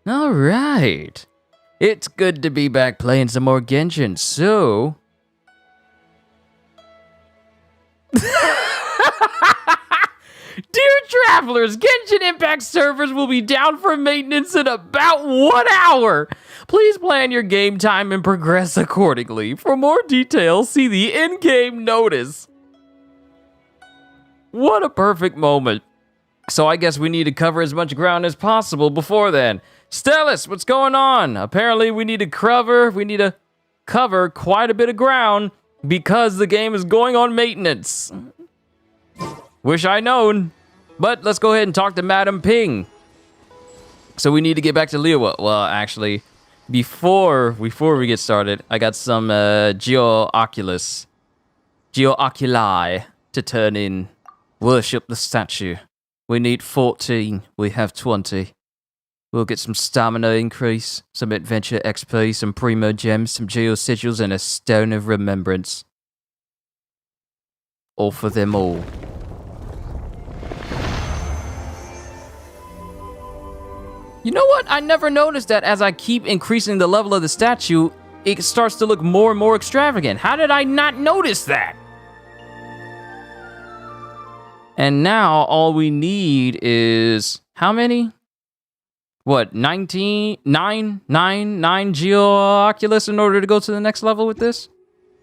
Alright. It's good to be back playing some more Genshin, so... Dear travelers, Genshin Impact servers will be down for maintenance in about 1 hour. Please plan your game time and progress accordingly. For more details, see the in-game notice. What a perfect moment. So I guess we need to cover as much ground as possible before then. Stellus, what's going on? Apparently we need to cover quite a bit of ground because the game is going on maintenance. Wish I'd known. But let's go ahead and talk to Madam Ping. So we need to get back to Liyue. Well, actually, before we get started, I got some geooculi to turn in. Worship the statue. We need 14. We have 20. We'll get some stamina increase, some adventure XP, some primo gems, some geosigils, and a stone of remembrance. All for them all. You know what? I never noticed that as I keep increasing the level of the statue, it starts to look more and more extravagant. How did I not notice that? And now all we need is how many? What, 9 Geooculus in order to go to the next level with this?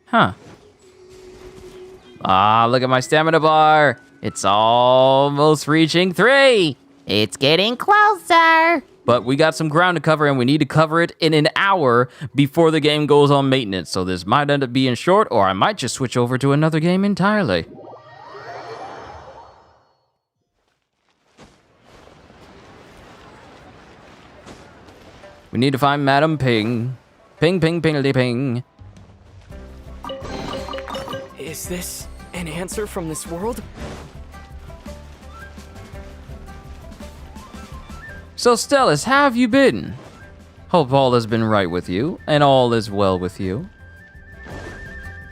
Huh. Ah, look at my stamina bar. It's almost reaching 3. It's getting closer. But we got some ground to cover, and we need to cover it in an hour before the game goes on maintenance. So this might end up being short, or I might just switch over to another game entirely. We need to find Madam Ping. Ping, ping, pingly ping. Is this an answer from this world? So, Stellus, how have you been? Hope all has been right with you, and all is well with you.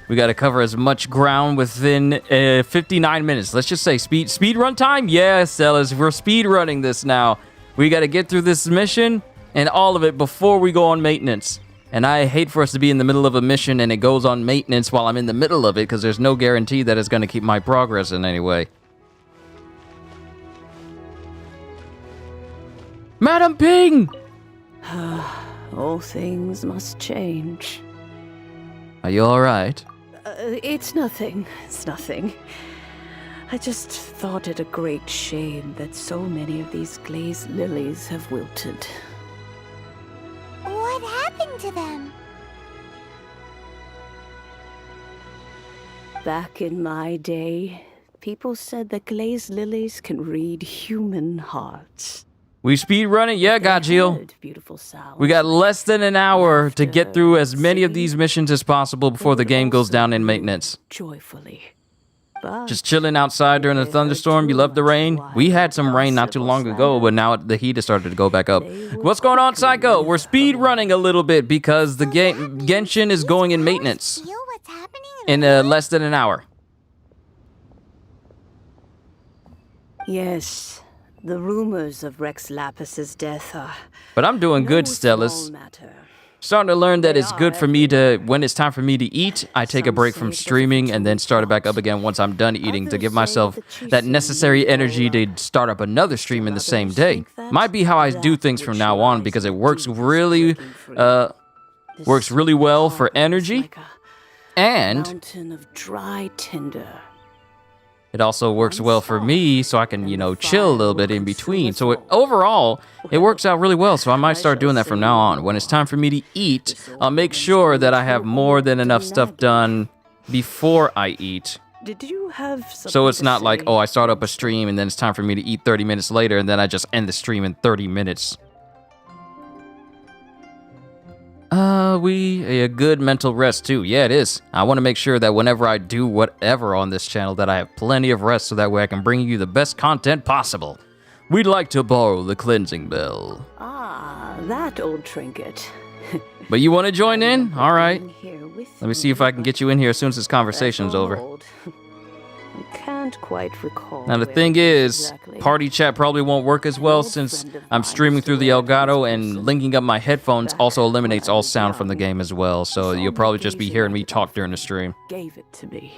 We gotta cover as much ground within 59 minutes. Let's just say speed run time? Yeah, Stellus, we're speed running this now. We gotta get through this mission and all of it before we go on maintenance. And I hate for us to be in the middle of a mission and it goes on maintenance while I'm in the middle of it, because there's no guarantee that it's gonna keep my progress in any way. Madam Ping! All things must change. Are you alright? It's nothing. It's nothing. I just thought it a great shame that so many of these glazed lilies have wilted. What happened to them? Back in my day, people said that glazed lilies can read human hearts. We speed running? Yeah, got you. We got less than an hour to get through as many of these missions as possible before the game goes down in maintenance. Joyfully. Just chilling outside during a thunderstorm. You love the rain? We had some rain not too long ago, but now the heat has started to go back up. What's going on, Psycho? We're speed running a little bit because the game Genshin is going in maintenance in less than an hour. Yes. The rumors of Rex Lapis's death are... But I'm doing good, Stellus. Starting to learn that it's good for me to, when it's time for me to eat, I take a break from streaming and then start it back up again once I'm done eating to give myself that necessary energy to start up another stream in the same day. Might be how I do things from now on because it works really well for energy, and mountain of dry tinder. It also works well for me, so I can, chill a little bit in between. So overall, it works out really well, so I might start doing that from now on. When it's time for me to eat, I'll make sure that I have more than enough stuff done before I eat. Did you have so it's not like, I start up a stream and then it's time for me to eat 30 minutes later, and then I just end the stream in 30 minutes. A good mental rest too. Yeah, it is. I want to make sure that whenever I do whatever on this channel that I have plenty of rest so that way I can bring you the best content possible. We'd like to borrow the cleansing bell. Ah, that old trinket. But you want to join in? All right. Let me see if I can get you in here as soon as this conversation's over. You can't can't quite recall. Now the where thing it is, exactly. party chat probably won't work as well since I'm streaming through the Elgato, and linking up my headphones also eliminates all sound from the game as well, so you'll probably just be hearing me talk during the stream. Gave it to me.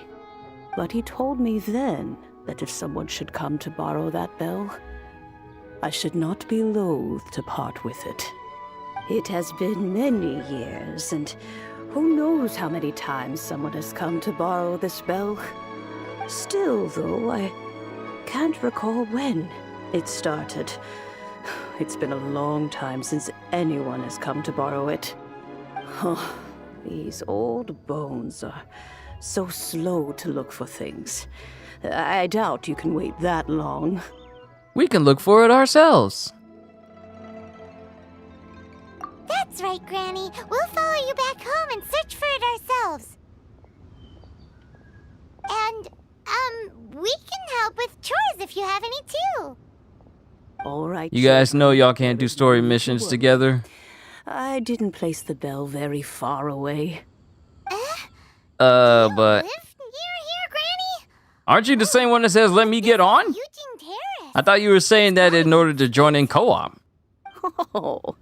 But he told me then that if someone should come to borrow that bell, I should not be loath to part with it. It has been many years, and who knows how many times someone has come to borrow this bell. Still, though, I can't recall when it started. It's been a long time since anyone has come to borrow it. Oh, these old bones are so slow to look for things. I doubt you can wait that long. We can look for it ourselves. That's right, Granny. We'll follow you back home and search for it ourselves. And, we can help with chores if you have any too. All right. You guys know children. y'all can't do story missions together. I didn't place the bell very far away. But Live near here, Granny? aren't you the same one that says let me get on? Eugene Terrace. I thought you were saying that in order to join in co-op. Oh,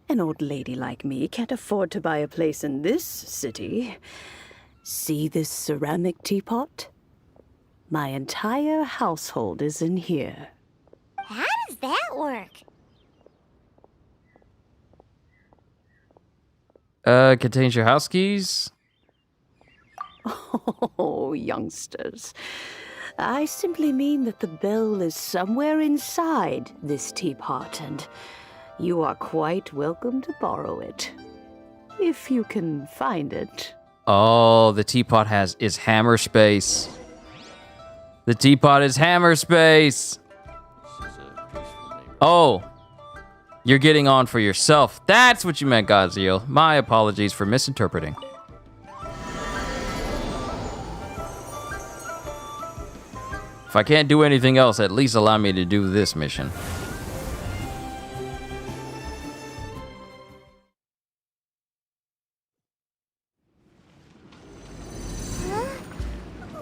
an old lady like me can't afford to buy a place in this city. See this ceramic teapot? My entire household is in here. How does that work? Contains your house keys? Oh, youngsters. I simply mean that the bell is somewhere inside this teapot, and you are quite welcome to borrow it. If you can find it. Oh, the teapot is hammer space. The teapot is hammer space. Oh, you're getting on for yourself. That's what you meant, Gaziel. My apologies for misinterpreting. If I can't do anything else, at least allow me to do this mission.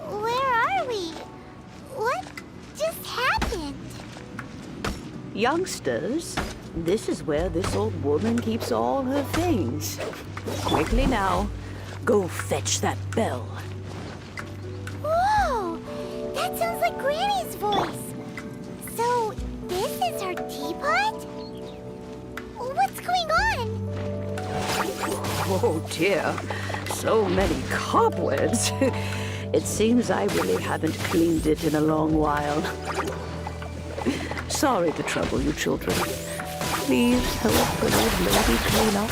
Where are we? What just happened? Youngsters, this is where this old woman keeps all her things. Quickly now, go fetch that bell. Whoa! That sounds like Granny's voice. So, this is her teapot? What's going on? Oh dear, so many cobwebs. It seems I really haven't cleaned it in a long while. Sorry to trouble you, children. Please help the old lady clean up.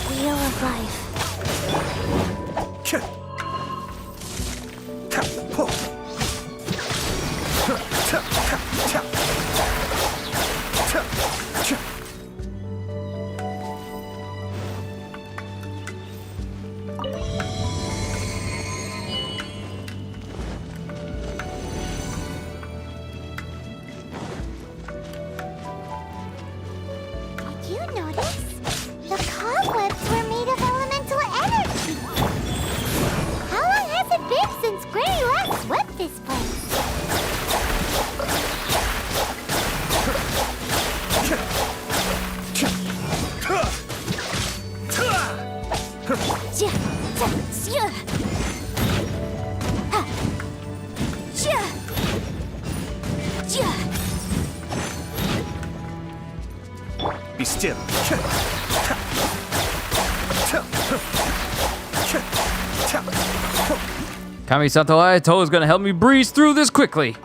Wheel of life. Did you notice? The cobwebs were made of elemental energy. How long has it been since Granny last swept this place? Be still. Kamisato Ayato is gonna help me breeze through this quickly.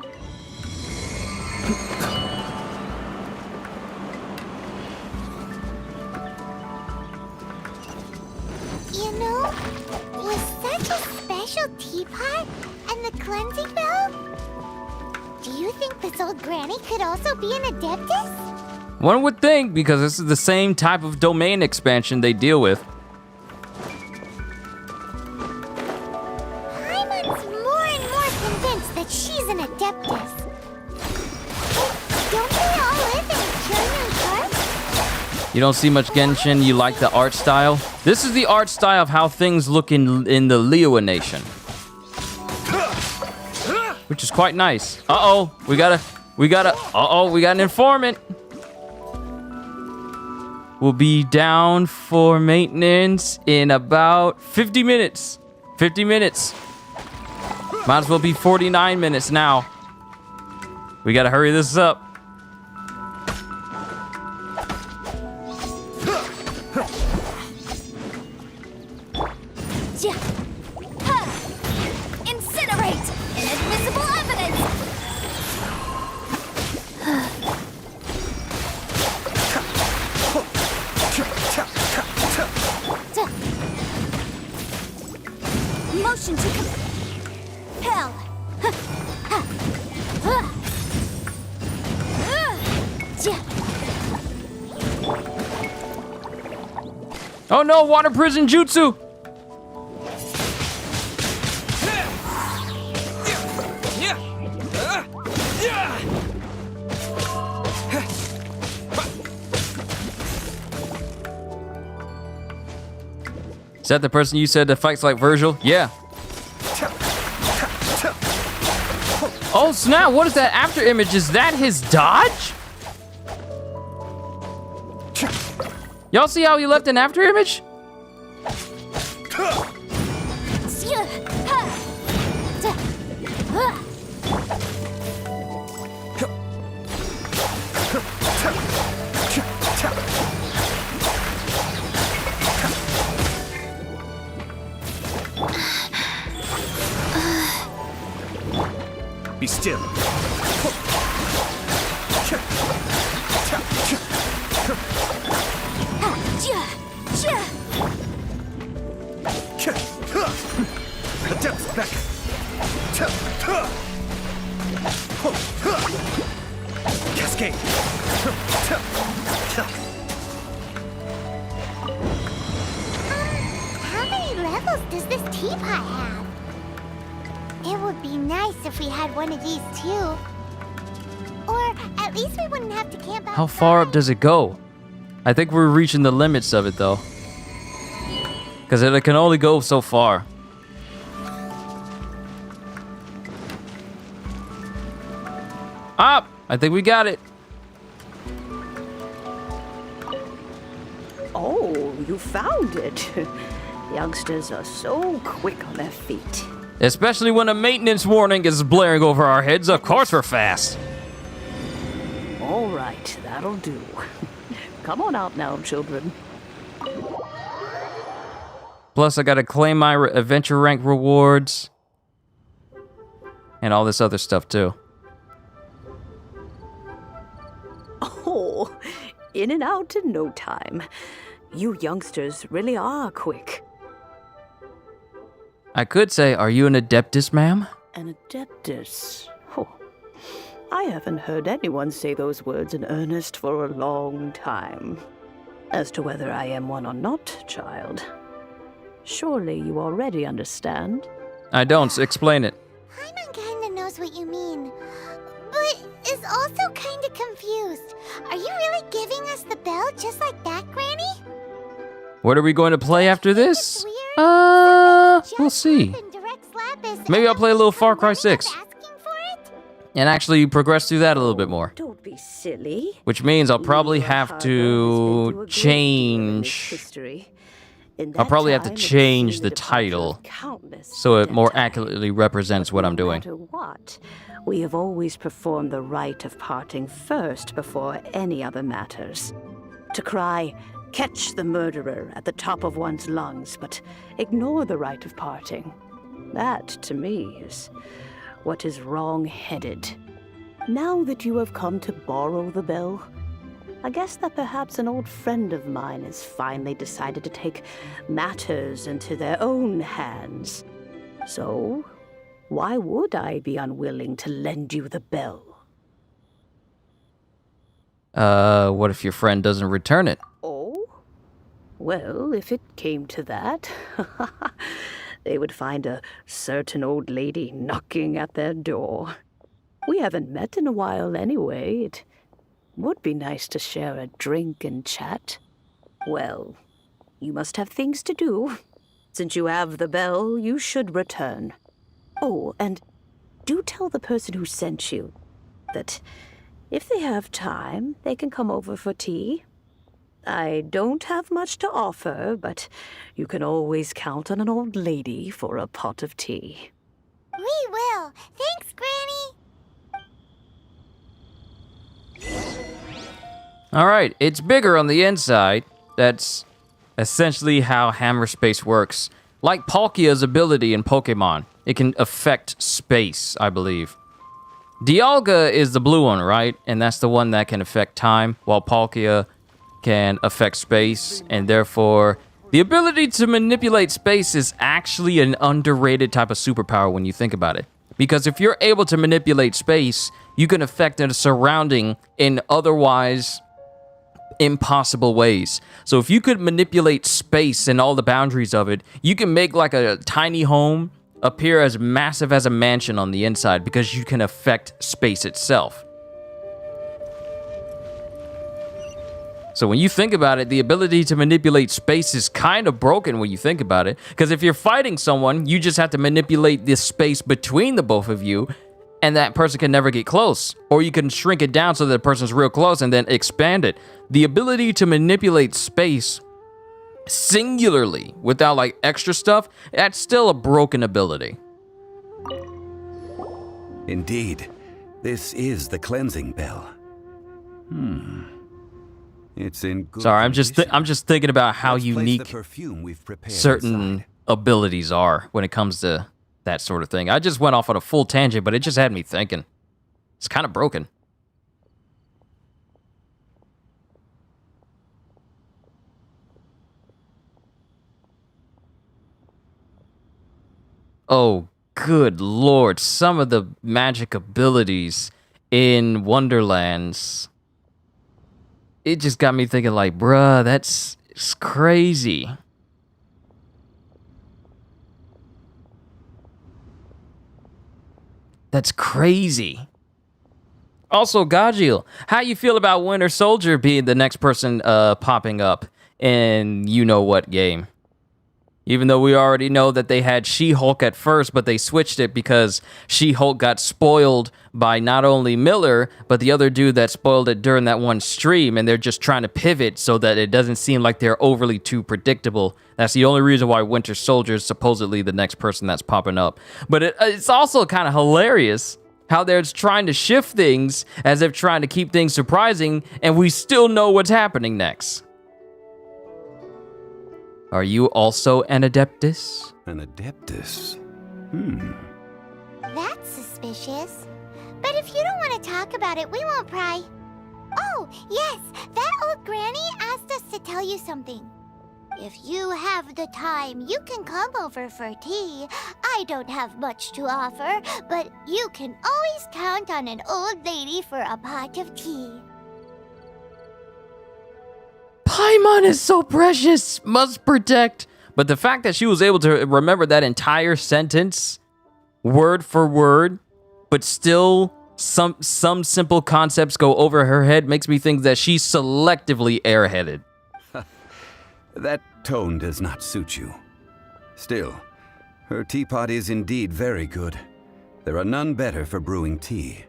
You know, with such a special teapot and the cleansing bell, do you think this old granny could also be an adeptus? One would think, because this is the same type of domain expansion they deal with. Paimon's more and more convinced that she's an adeptus. But don't they all live in a Kyrian park? You don't see much Genshin. You like the art style. This is the art style of how things look in the Liyue Nation, which is quite nice. We got an informant. We'll be down for maintenance in about 50 minutes. 50 minutes. Might as well be 49 minutes now. We gotta hurry this up. Incinerate! Inadmissible evidence! Motion to compel. Oh no, water prison jutsu! Is that the person you said that fights like Virgil? Yeah. Oh snap, what is that after image? Is that his dodge? Y'all see how he left an after image? Be still. Adepts back. Cascade. How many levels does this teapot have? It would be nice if we had one of these too. Or at least we wouldn't have to camp out. How far up does it go? I think we're reaching the limits of it though. Because it can only go so far. Up! I think we got it. Oh, you found it. Youngsters are so quick on their feet. Especially when a maintenance warning is blaring over our heads. Of course we're fast. All right, that'll do. Come on out now, children. Plus, I gotta claim my adventure rank rewards. And all this other stuff, too. Oh, in and out in no time. You youngsters really are quick. I could say, are you an Adeptus, ma'am? An Adeptus? Oh, I haven't heard anyone say those words in earnest for a long time. As to whether I am one or not, child, surely you already understand. I don't, so explain it. Paimon kinda knows what you mean, but is also kinda confused. Are you really giving us the bell just like that, Granny? What are we going to play after this? We'll see. Maybe I'll play a little Far Cry 6. And actually progress through that a little bit more. Don't be silly. Which means I'll probably have to change... I'll probably have to change the title so it more accurately represents what I'm doing. No matter what, we have always performed the rite of parting first before any other matters. To cry, "Catch the murderer" at the top of one's lungs, but ignore the rite of parting. That, to me, is what is wrong-headed. Now that you have come to borrow the bell, I guess that perhaps an old friend of mine has finally decided to take matters into their own hands. So, why would I be unwilling to lend you the bell? What if your friend doesn't return it? Oh? Well, if it came to that, they would find a certain old lady knocking at their door. We haven't met in a while anyway. It Would be nice to share a drink and chat. Well, you must have things to do. Since you have the bell, you should return. Oh, and do tell the person who sent you that if they have time, they can come over for tea. I don't have much to offer, but you can always count on an old lady for a pot of tea. We will. Thanks, Granny. All right, it's bigger on the inside. That's essentially how hammer space works. Like Palkia's ability in Pokemon, it can affect space, I believe. Dialga is the blue one, right? And that's the one that can affect time, while Palkia can affect space, and therefore the ability to manipulate space is actually an underrated type of superpower when you think about it. Because if you're able to manipulate space, you can affect a surrounding in otherwise impossible ways. So if you could manipulate space and all the boundaries of it, you can make like a tiny home appear as massive as a mansion on the inside because you can affect space itself. So when you think about it, the ability to manipulate space is kind of broken when you think about it. Because if you're fighting someone, you just have to manipulate this space between the both of you, and that person can never get close. Or you can shrink it down so that the person's real close and then expand it. The ability to manipulate space singularly without like extra stuff, that's still a broken ability. Indeed, this is the cleansing bell. It's in good Sorry, I'm just condition. thinking about how Let's place the unique perfume we've prepared certain inside. abilities are when it comes to that sort of thing. I just went off on a full tangent, but it just had me thinking. It's kind of broken. Oh, good lord. Some of the magic abilities in Wonderlands. It just got me thinking like, bruh, it's crazy. That's crazy. Also, Gajil, how you feel about Winter Soldier being the next person popping up in you-know-what game? Even though we already know that they had She-Hulk at first, but they switched it because She-Hulk got spoiled by not only Miller, but the other dude that spoiled it during that one stream, and they're just trying to pivot so that it doesn't seem like they're overly too predictable. That's the only reason why Winter Soldier is supposedly the next person that's popping up. But it's also kind of hilarious how they're trying to shift things as if trying to keep things surprising, and we still know what's happening next. Are you also an Adeptus? An Adeptus? That's suspicious. But if you don't want to talk about it, we won't pry. Oh, yes, that old granny asked us to tell you something. If you have the time, you can come over for tea. I don't have much to offer, but you can always count on an old lady for a pot of tea. Paimon is so precious, must protect. But the fact that she was able to remember that entire sentence, word for word, but still some simple concepts go over her head makes me think that she's selectively airheaded. That tone does not suit you. Still, her teapot is indeed very good. There are none better for brewing tea.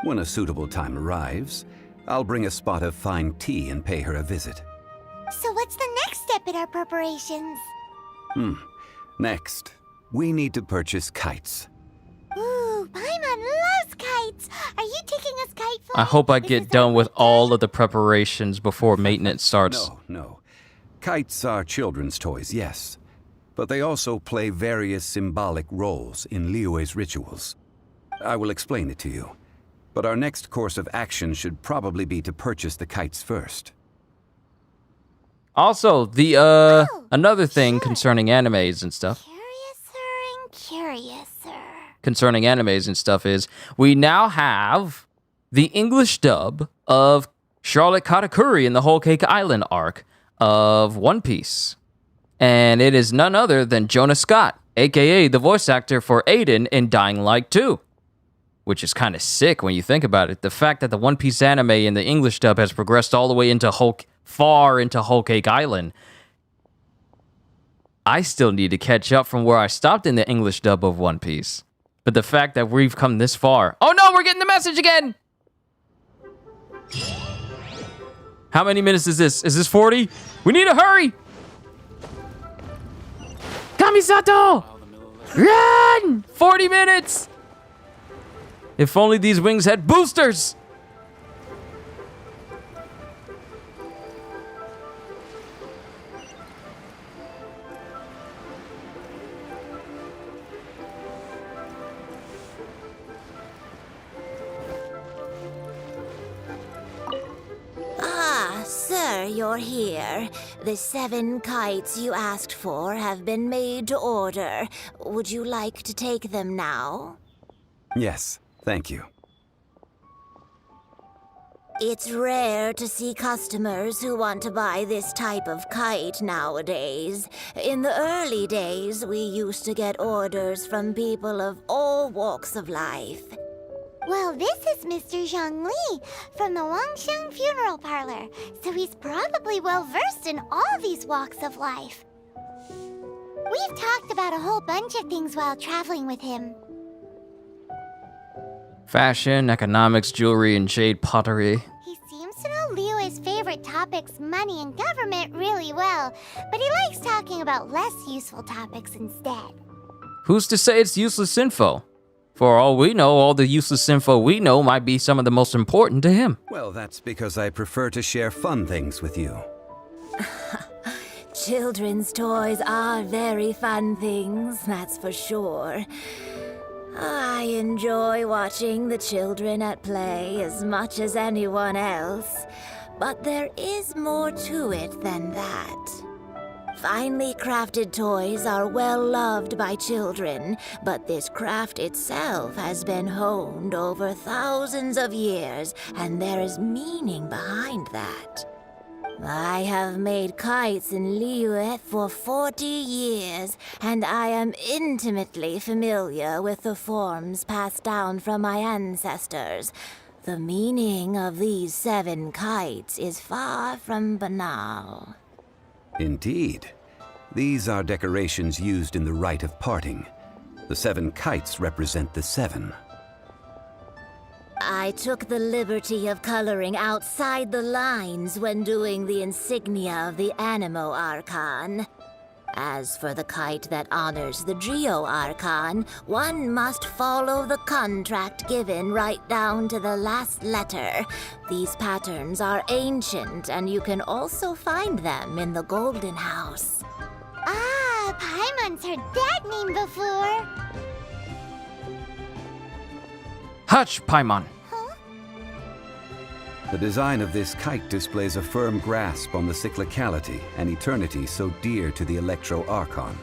When a suitable time arrives, I'll bring a spot of fine tea and pay her a visit. So what's the next step in our preparations? Next, we need to purchase kites. Ooh, Paimon loves kites. Are you taking us kite flying? I hope I This get is done our with birthday. all of the preparations before maintenance starts. No. Kites are children's toys, yes. But they also play various symbolic roles in Liyue's rituals. I will explain it to you. But our next course of action should probably be to purchase the kites first. Also, the another thing concerning animes and stuff. Curiouser. Concerning animes and stuff is we now have the English dub of Charlotte Katakuri in the Whole Cake Island arc of One Piece. And it is none other than Jonah Scott, aka the voice actor for Aiden in Dying Light 2. which is kind of sick when you think about it. The fact that the One Piece anime in the English dub has progressed all the way into far into Whole Cake Island. I still need to catch up from where I stopped in the English dub of One Piece. But the fact that we've come this far... Oh no, we're getting the message again! How many minutes is this? Is this 40? We need to hurry! Kamisato! Run! 40 minutes! If only these wings had boosters! Sir, you're here. The 7 kites you asked for have been made to order. Would you like to take them now? Yes, thank you. It's rare to see customers who want to buy this type of kite nowadays. In the early days, we used to get orders from people of all walks of life. Well, this is Mr. Zhongli from the Wangsheng Funeral Parlor, so he's probably well-versed in all these walks of life. We've talked about a whole bunch of things while traveling with him. Fashion, economics, jewelry, and jade pottery. He seems to know Liyue's favorite topics, money and government, really well, but he likes talking about less useful topics instead. Who's to say it's useless info? For all we know, all the useless info we know might be some of the most important to him. Well, that's because I prefer to share fun things with you. Children's toys are very fun things, that's for sure. I enjoy watching the children at play as much as anyone else, but there is more to it than that. Finely crafted toys are well loved by children, but this craft itself has been honed over thousands of years, and there is meaning behind that. I have made kites in Liyue for 40 years, and I am intimately familiar with the forms passed down from my ancestors. The meaning of these 7 kites is far from banal. Indeed. These are decorations used in the Rite of Parting. The 7 kites represent the 7. I took the liberty of coloring outside the lines when doing the insignia of the Animo Archon. As for the kite that honors the Geo Archon, one must follow the contract given right down to the last letter. These patterns are ancient, and you can also find them in the Golden House. Ah, Paimon's heard that name before. Hush, Paimon. The design of this kite displays a firm grasp on the cyclicality and eternity so dear to the Electro Archon.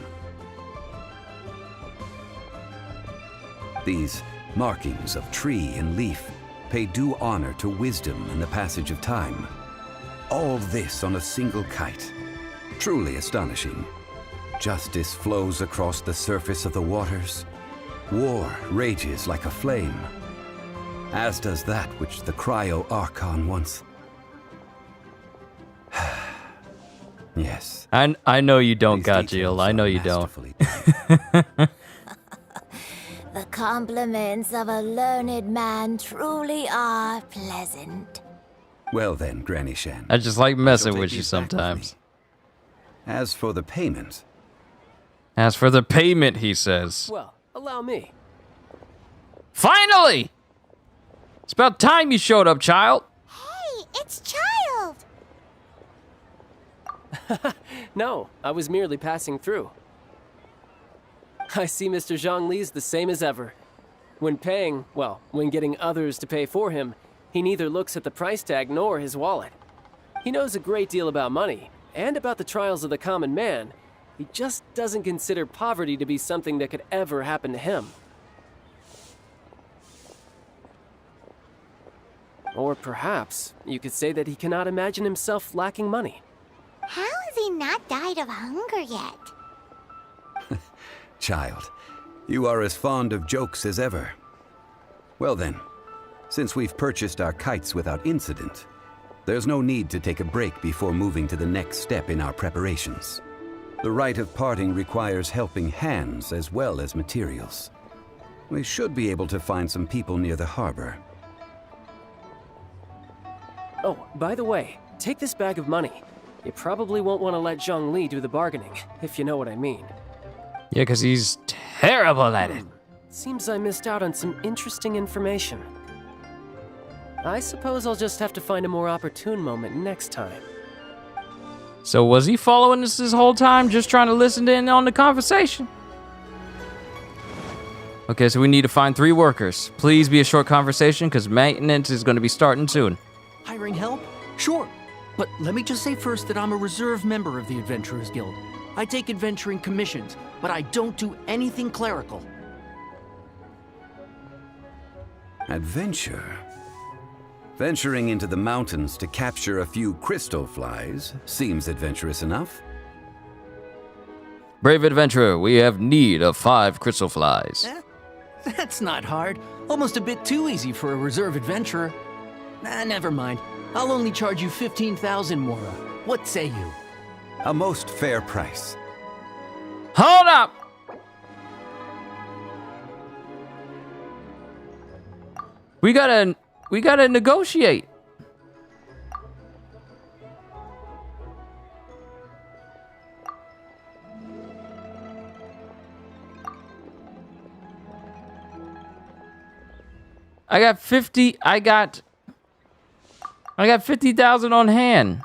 These markings of tree and leaf pay due honor to wisdom and the passage of time. All this on a single kite. Truly astonishing. Justice flows across the surface of the waters. War rages like a flame. As does that which the Cryo Archon once... Yes. I know you don't, These Gajiel. details I know are you don't. masterfully done. The compliments of a learned man truly are pleasant. Well then, Granny Shan. I just like I shall messing take with you these back with sometimes. me. As for the payment, As for the payment, he says. Well, allow me. Finally! It's about time you showed up, child. Hey, it's Child! No, I was merely passing through. I see Mr. Zhongli's the same as ever. When paying, well, when getting others to pay for him, he neither looks at the price tag nor his wallet. He knows a great deal about money, and about the trials of the common man. He just doesn't consider poverty to be something that could ever happen to him. Or perhaps you could say that he cannot imagine himself lacking money. How has he not died of hunger yet? child, you are as fond of jokes as ever. Well then, since we've purchased our kites without incident, there's no need to take a break before moving to the next step in our preparations. The Rite of Parting requires helping hands as well as materials. We should be able to find some people near the harbor. Oh, by the way, take this bag of money. You probably won't want to let Zhongli do the bargaining, if you know what I mean. Yeah, because he's terrible at it. Seems I missed out on some interesting information. I suppose I'll just have to find a more opportune moment next time. So was he following us this whole time, just trying to listen in on the conversation? Okay, so we need to find 3 workers. Please be a short conversation, because maintenance is going to be starting soon. Hiring help? Sure. But let me just say first that I'm a reserve member of the Adventurers Guild. I take adventuring commissions, but I don't do anything clerical. Adventure? Venturing into the mountains to capture a few crystal flies seems adventurous enough. Brave adventurer, we have need of 5 crystal flies. That's not hard. Almost a bit too easy for a reserve adventurer. Never mind. I'll only charge you 15,000 Mora. What say you? A most fair price. Hold up! We gotta negotiate. I got 50,000 on hand.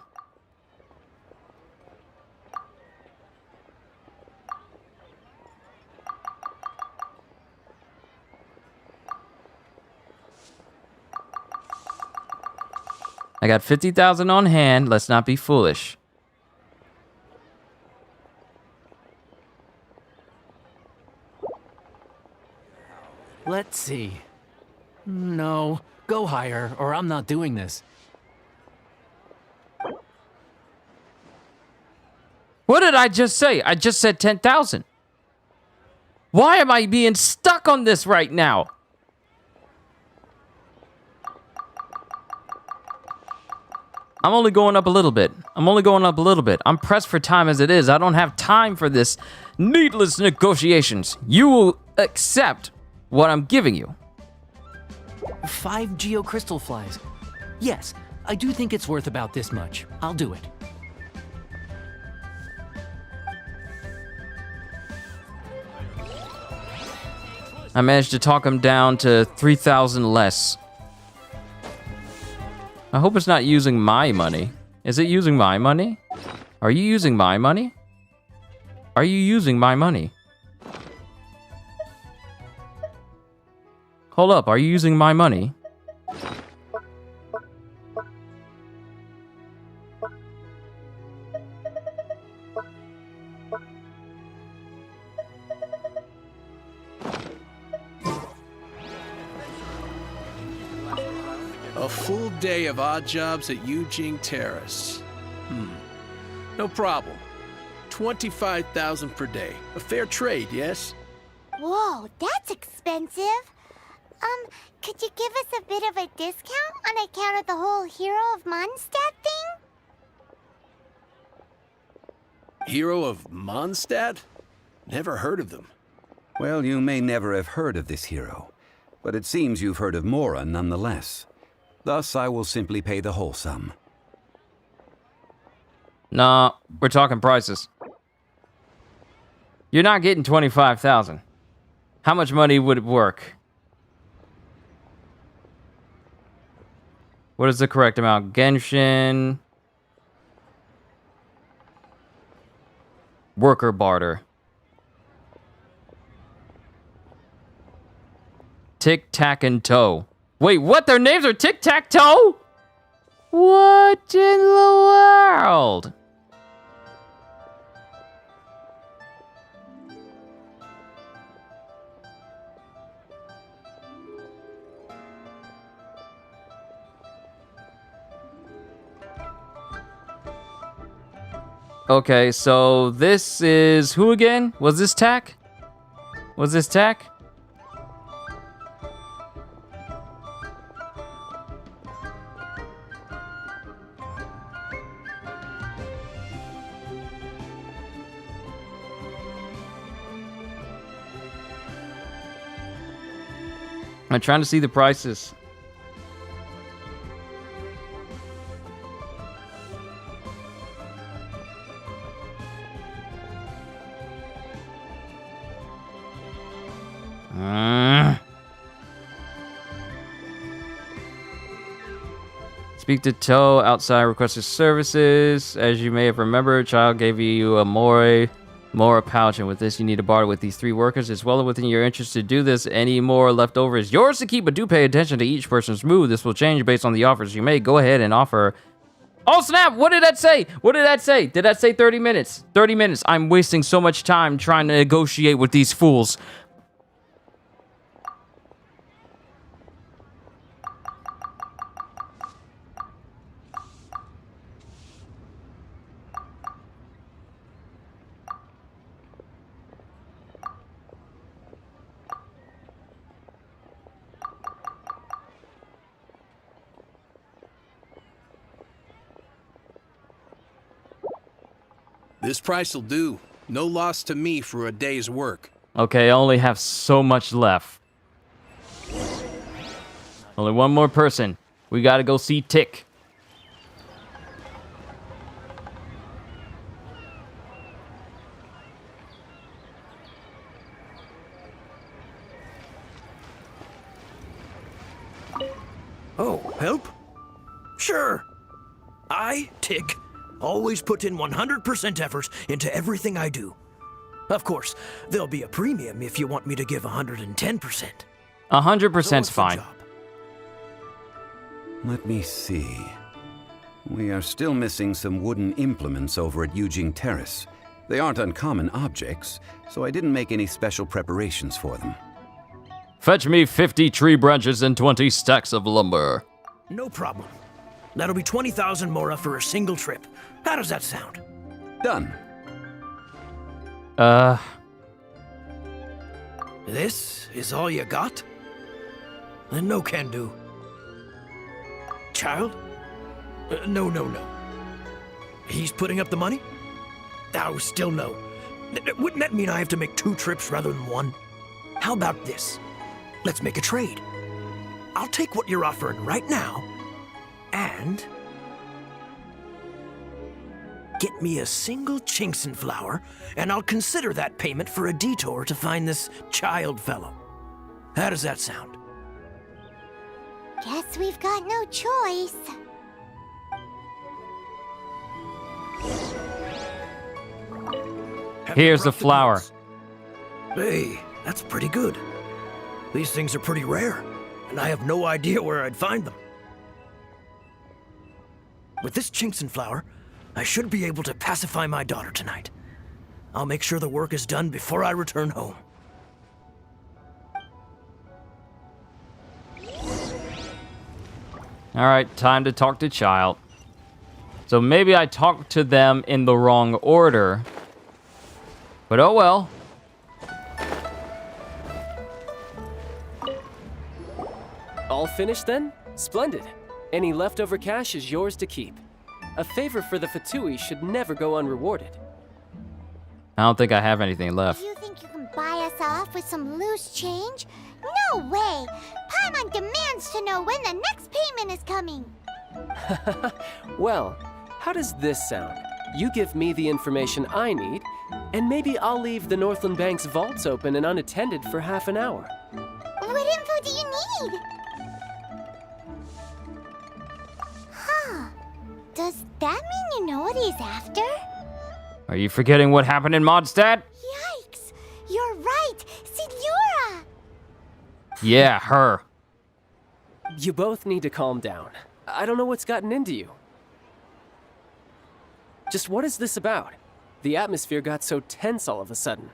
I got 50,000 on hand. Let's not be foolish. Let's see. No, go higher, or I'm not doing this. What did I just say? I just said 10,000. Why am I being stuck on this right now? I'm only going up a little bit. I'm pressed for time as it is. I don't have time for this needless negotiations. You will accept what I'm giving you. 5 geocrystal flies. Yes, I do think it's worth about this much. I'll do it. I managed to talk him down to 3,000 less. I hope it's not using my money. Is it using my money? Are you using my money? Are you using my money? Hold up, are you using my money? A full day of odd jobs at Yujing Terrace. No problem. 25,000 per day. A fair trade, yes? Whoa, that's expensive. Could you give us a bit of a discount on account of the whole Hero of Mondstadt thing? Hero of Mondstadt? Never heard of them. Well, you may never have heard of this hero, but it seems you've heard of Mora nonetheless. Thus, I will simply pay the whole sum. Nah, we're talking prices. You're not getting 25,000. How much money would it work? What is the correct amount? Genshin. Worker barter. Tic Tac and Toe. Wait, what? Their names are Tic Tac Toe? What in the world? Okay, so this is who again? Was this Tac? Was this Tac? I'm trying to see the prices. Speak to Toe outside requested services. As you may have remembered, Child gave you a Mora pouch, and with this you need to barter with these 3 workers. It's well within your interest to do this. Any more left over is yours to keep, but do pay attention to each person's mood. This will change based on the offers you make. Go ahead and offer. Oh snap, what did that say? What did that say? Did that say 30 minutes? 30 minutes. I'm wasting so much time trying to negotiate with these fools. This price will do. No loss to me for a day's work. Okay, I only have so much left. Only one more person. We gotta go see Tick. Oh, help? Sure. I, Tick, always put in 100% effort into everything I do. Of course, there'll be a premium if you want me to give 110%. 100%'s fine. Let me see. We are still missing some wooden implements over at Yujing Terrace. They aren't uncommon objects, so I didn't make any special preparations for them. Fetch me 50 tree branches and 20 stacks of lumber. No problem. That'll be 20,000 Mora for a single trip. How does that sound? Done. This is all you got? Then no can do. Child? No. He's putting up the money? Oh, still no. Wouldn't that mean I have to make 2 trips rather than 1? How about this? Let's make a trade. I'll take what you're offering right now, and get me a single Chinkson flower, and I'll consider that payment for a detour to find this child fellow. How does that sound? Guess we've got no choice. Here's the flower. Hey, that's pretty good. These things are pretty rare, and I have no idea where I'd find them. With this Chinkson flower, I should be able to pacify my daughter tonight. I'll make sure the work is done before I return home. Alright, time to talk to Child. So maybe I talked to them in the wrong order. But oh well. All finished then? Splendid. Any leftover cash is yours to keep. A favor for the Fatui should never go unrewarded. I don't think I have anything left. You think you can buy us off with some loose change? No way! Paimon demands to know when the next payment is coming. Well, how does this sound? You give me the information I need, and maybe I'll leave the Northland Bank's vaults open and unattended for half an hour. What info do you need? Huh. Does that mean you know what he's after? Are you forgetting what happened in Mondstadt? Yikes! You're right! Signora! Yeah, her. You both need to calm down. I don't know what's gotten into you. Just what is this about? The atmosphere got so tense all of a sudden.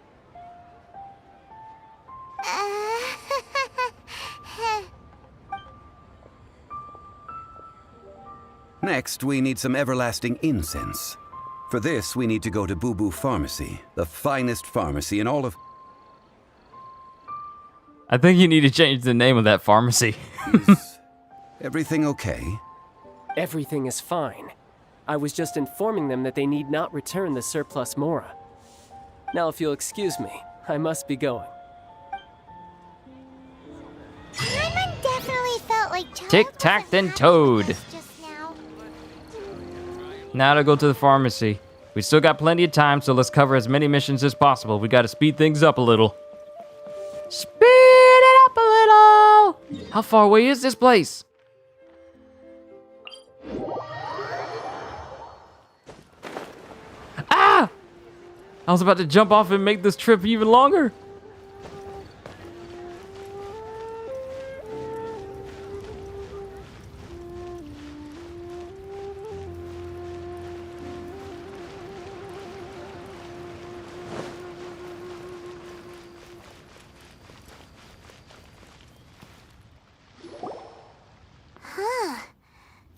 Next, we need some everlasting incense. For this, we need to go to Boo Boo Pharmacy, the finest pharmacy in all of... I think you need to change the name of that pharmacy. Is everything okay? Everything is fine. I was just informing them that they need not return the surplus Mora. Now, if you'll excuse me, I must be going. Run Child Tic Tac wasn't then happy Toad. with us just now. Now to go to the pharmacy. We still got plenty of time, so let's cover as many missions as possible. We gotta speed things up a little. Speed it up a little! How far away is this place? Ah! I was about to jump off and make this trip even longer.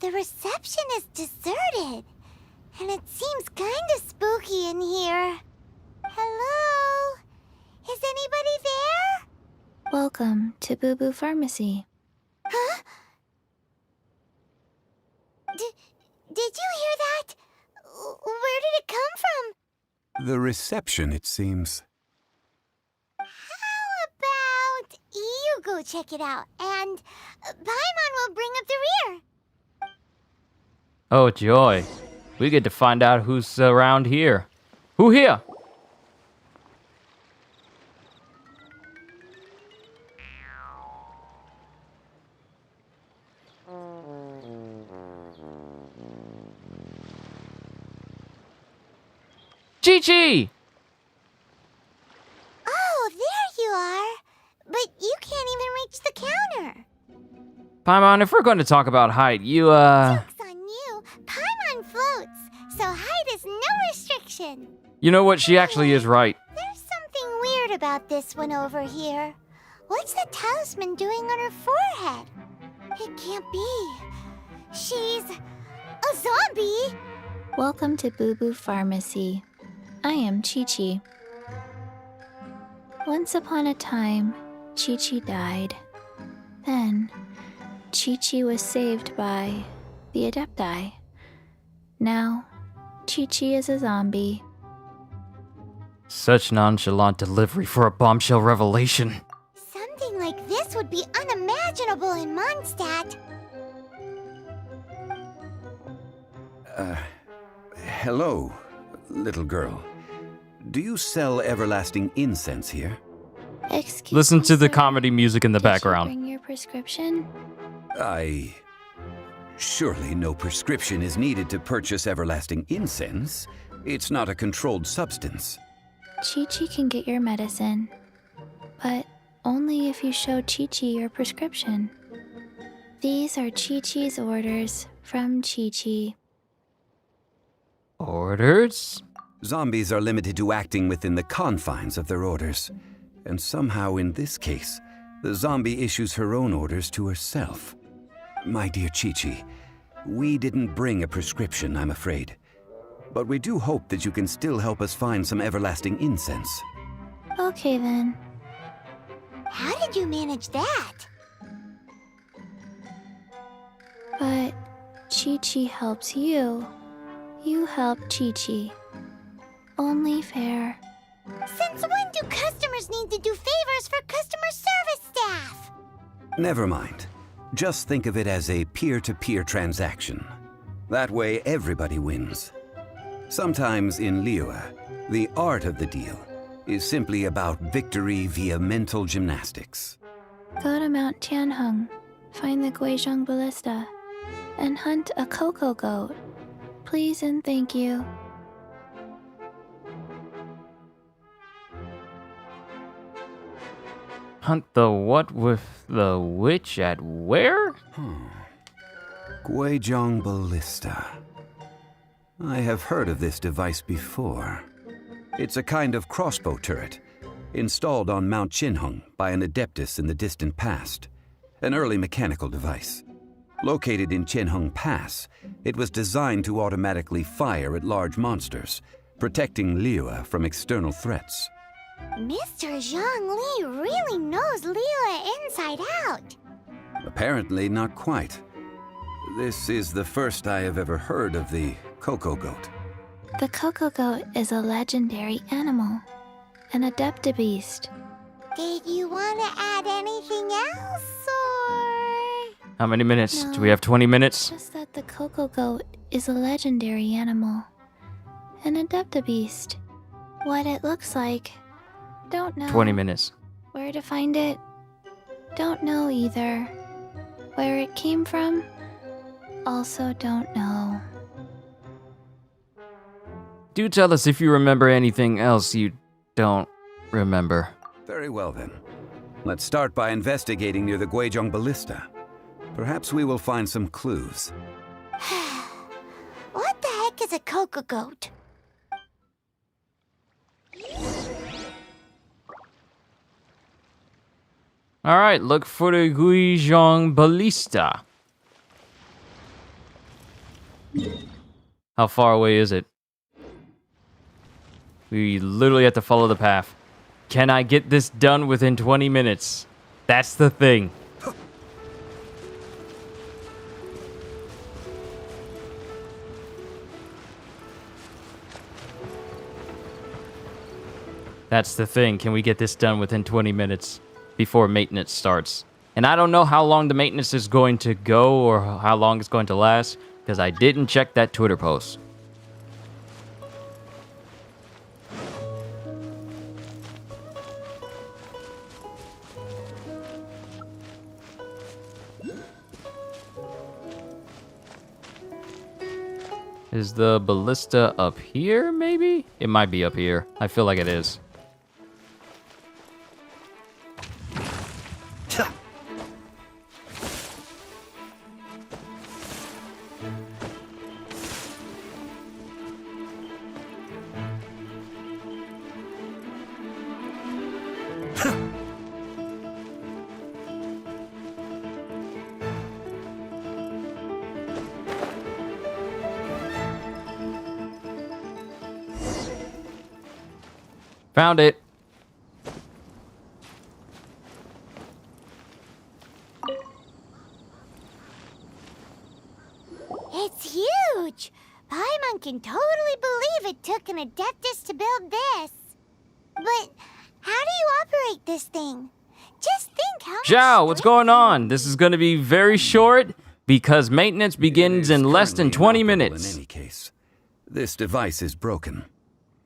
The reception is deserted, and it seems kind of spooky in here. Hello? Is anybody there? Welcome to Boo Boo Pharmacy. Huh? Did you hear that? Where did it come from? The reception, it seems. How about you go check it out, and Paimon will bring up the rear. Oh, joy. We get to find out who's around here. Who here? Chi-Chi! Oh, there you are. But you can't even reach the counter. Paimon, if we're going to talk about height, you, Joke's on you. Paimon floats, so height is no restriction. You know what? She actually is right. There's something weird about this one over here. What's the talisman doing on her forehead? It can't be. She's a zombie. Welcome to Boo Boo Pharmacy. I am Chi-Chi. Once upon a time, Chi-Chi died. Then, Chi-Chi was saved by the Adepti. Now, Chi-Chi is a zombie. Such nonchalant delivery for a bombshell revelation. Something like this would be unimaginable in Mondstadt. Hello, little girl. Do you sell everlasting incense here? Excuse Listen me, to the sir. comedy music in the Did you background. bring your prescription? Surely no prescription is needed to purchase everlasting incense. It's not a controlled substance. Chi-Chi can get your medicine, but only if you show Chi-Chi your prescription. These are Chi-Chi's orders from Chi-Chi. Orders? Zombies are limited to acting within the confines of their orders. And somehow in this case, the zombie issues her own orders to herself. My dear Chi-Chi, we didn't bring a prescription, I'm afraid. But we do hope that you can still help us find some everlasting incense. Okay then. How did you manage that? But Chi-Chi helps you. You help Chi-Chi. Only fair. Since when do customers need to do favors for customer service staff? Never mind. Just think of it as a peer-to-peer transaction. That way everybody wins. Sometimes in Liyue, the art of the deal is simply about victory via mental gymnastics. Go to Mount Tianheng, find the Guizhong Ballista, and hunt a cocoa goat. Please and thank you. Hunt the what with the witch at where? Guizhong Ballista. I have heard of this device before. It's a kind of crossbow turret, installed on Mount Tianheng by an adeptus in the distant past. An early mechanical device. Located in Tianheng Pass, it was designed to automatically fire at large monsters, protecting Liyue from external threats. Mr. Zhang Li really knows Liyue inside out. Apparently not quite. This is the first I have ever heard of the cocoa goat. The cocoa goat is a legendary animal, an adeptabeast. Did you want to add anything else, or...? How many minutes? Do No. we have 20 minutes? Just that the Coco Goat is a legendary animal. An adeptabeast. What it looks like, don't know. 20 minutes. Where to find it, don't know either. Where it came from, also don't know. Do tell us if you remember anything else you don't remember. Very well then. Let's start by investigating near the Guizhong Ballista. Perhaps we will find some clues. What the heck is a Coco Goat? Alright, look for the Guizhong Ballista. How far away is it? We literally have to follow the path. Can I get this done within 20 minutes? That's the thing. That's the thing. Can we get this done within 20 minutes before maintenance starts? And I don't know how long the maintenance is going to go or how long it's going to last because I didn't check that Twitter post. Is the ballista up here, maybe? It might be up here. I feel like it is. Found it. It's huge! Paimon can totally believe it took an Adeptus to build this. But how do you operate this thing? Just think how much Zhao, what's strength going you on? This is going to be very short because maintenance begins in less than 20 minutes. In any case, this device is broken.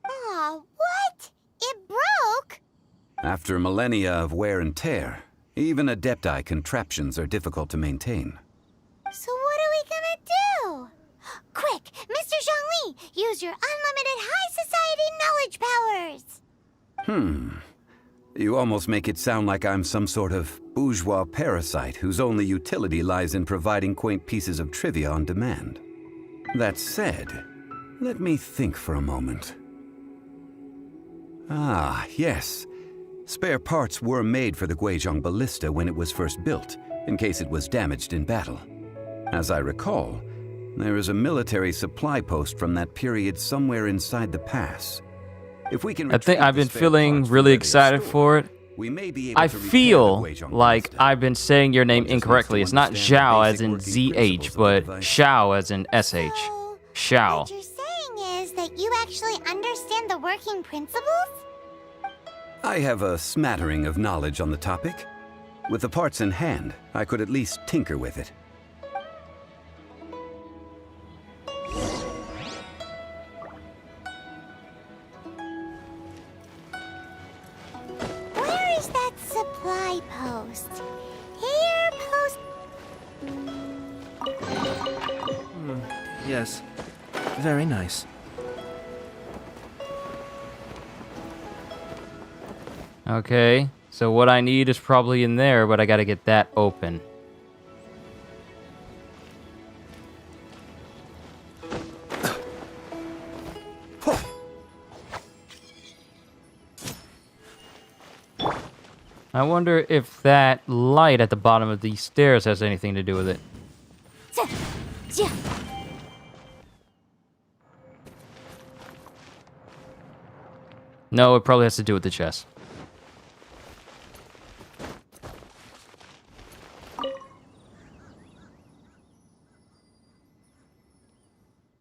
Aw, what? It broke? After millennia of wear and tear, even Adepti contraptions are difficult to maintain. So what are we gonna do? Quick, Mr. Zhongli, use your unlimited high society knowledge powers! You almost make it sound like I'm some sort of bourgeois parasite whose only utility lies in providing quaint pieces of trivia on demand. That said, let me think for a moment. Ah, yes. Spare parts were made for the Guizhong Ballista when it was first built, in case it was damaged in battle. As I recall, there is a military supply post from that period somewhere inside the pass. If we can I think retrieve I've the been spare feeling parts from really where they are excited stored, for it. we may be able I to repair the feel Guizhong like Ballista. I've been saying your name One just needs to incorrectly. It's not understand the Zhao as basic in working ZH, principles of the but device. Shao as in SH. So, Shao. what you're saying is that you actually understand the working principles? I have a smattering of knowledge on the topic. With the parts in hand, I could at least tinker with it. Where is that supply post? Here, post... Yes. Very nice. Okay, so what I need is probably in there, but I gotta get that open. I wonder if that light at the bottom of these stairs has anything to do with it. No, it probably has to do with the chest.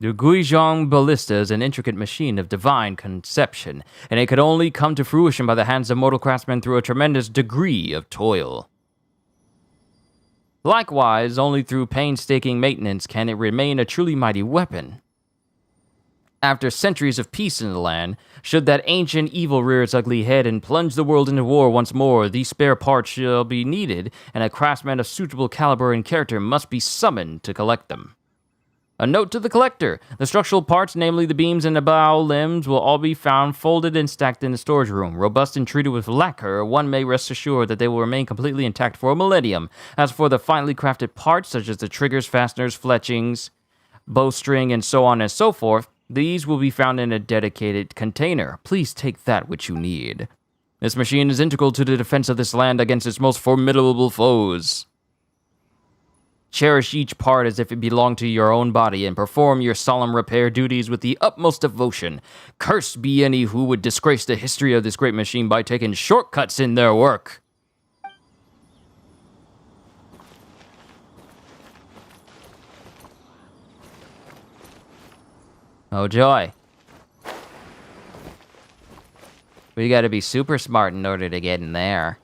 The Guizhong Ballista is an intricate machine of divine conception, and it could only come to fruition by the hands of mortal craftsmen through a tremendous degree of toil. Likewise, only through painstaking maintenance can it remain a truly mighty weapon. After centuries of peace in the land, should that ancient evil rear its ugly head and plunge the world into war once more, these spare parts shall be needed, and a craftsman of suitable caliber and character must be summoned to collect them. A note to the collector. The structural parts, namely the beams and the bow limbs, will all be found folded and stacked in the storage room. Robust and treated with lacquer, one may rest assured that they will remain completely intact for a millennium. As for the finely crafted parts, such as the triggers, fasteners, fletchings, bowstring, and so on and so forth, these will be found in a dedicated container. Please take that which you need. This machine is integral to the defense of this land against its most formidable foes. Cherish each part as if it belonged to your own body, and perform your solemn repair duties with the utmost devotion. Cursed be any who would disgrace the history of this great machine by taking shortcuts in their work. Oh joy. We gotta be super smart in order to get in there.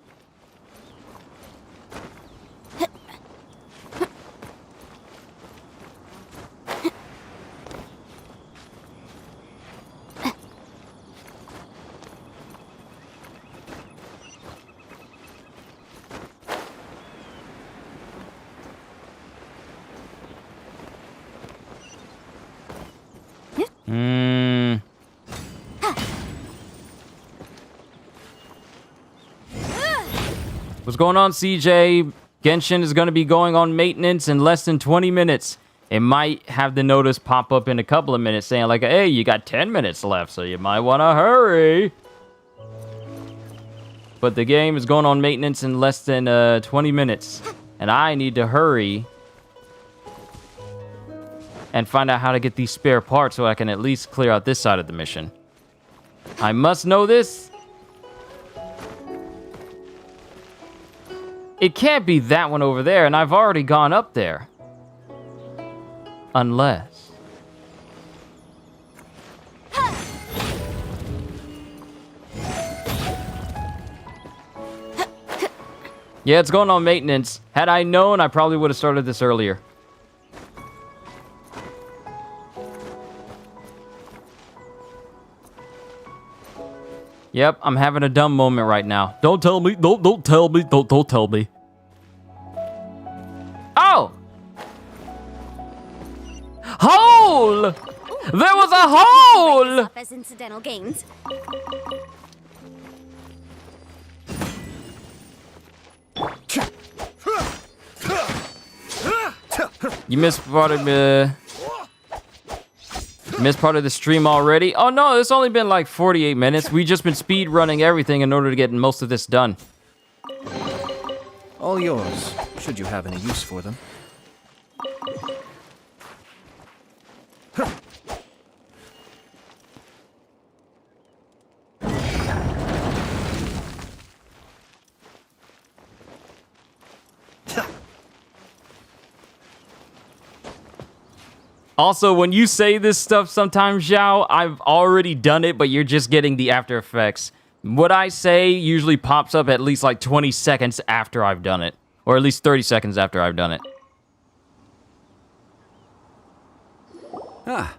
What's going on, CJ? Genshin is going to be going on maintenance in less than 20 minutes. It might have the notice pop up in a couple of minutes saying like, hey, you got 10 minutes left, so you might want to hurry. But the game is going on maintenance in less than 20 minutes. And I need to hurry and find out how to get these spare parts so I can at least clear out this side of the mission. I must know this. It can't be that one over there, and I've already gone up there. Unless... Yeah, it's going on maintenance. Had I known, I probably would have started this earlier. Yep, I'm having a dumb moment right now. Don't tell me, don't tell me, don't tell me. Oh! Hole! There was a hole! As incidental gains. You missed part of the stream already. Oh no, it's only been like 48 minutes. We just been speed running everything in order to get most of this done. All yours, should you have any use for them. Also, when you say this stuff sometimes, Zhao, I've already done it, but you're just getting the after effects. What I say usually pops up at least like 20 seconds after I've done it. Or at least 30 seconds after I've done it. Ah,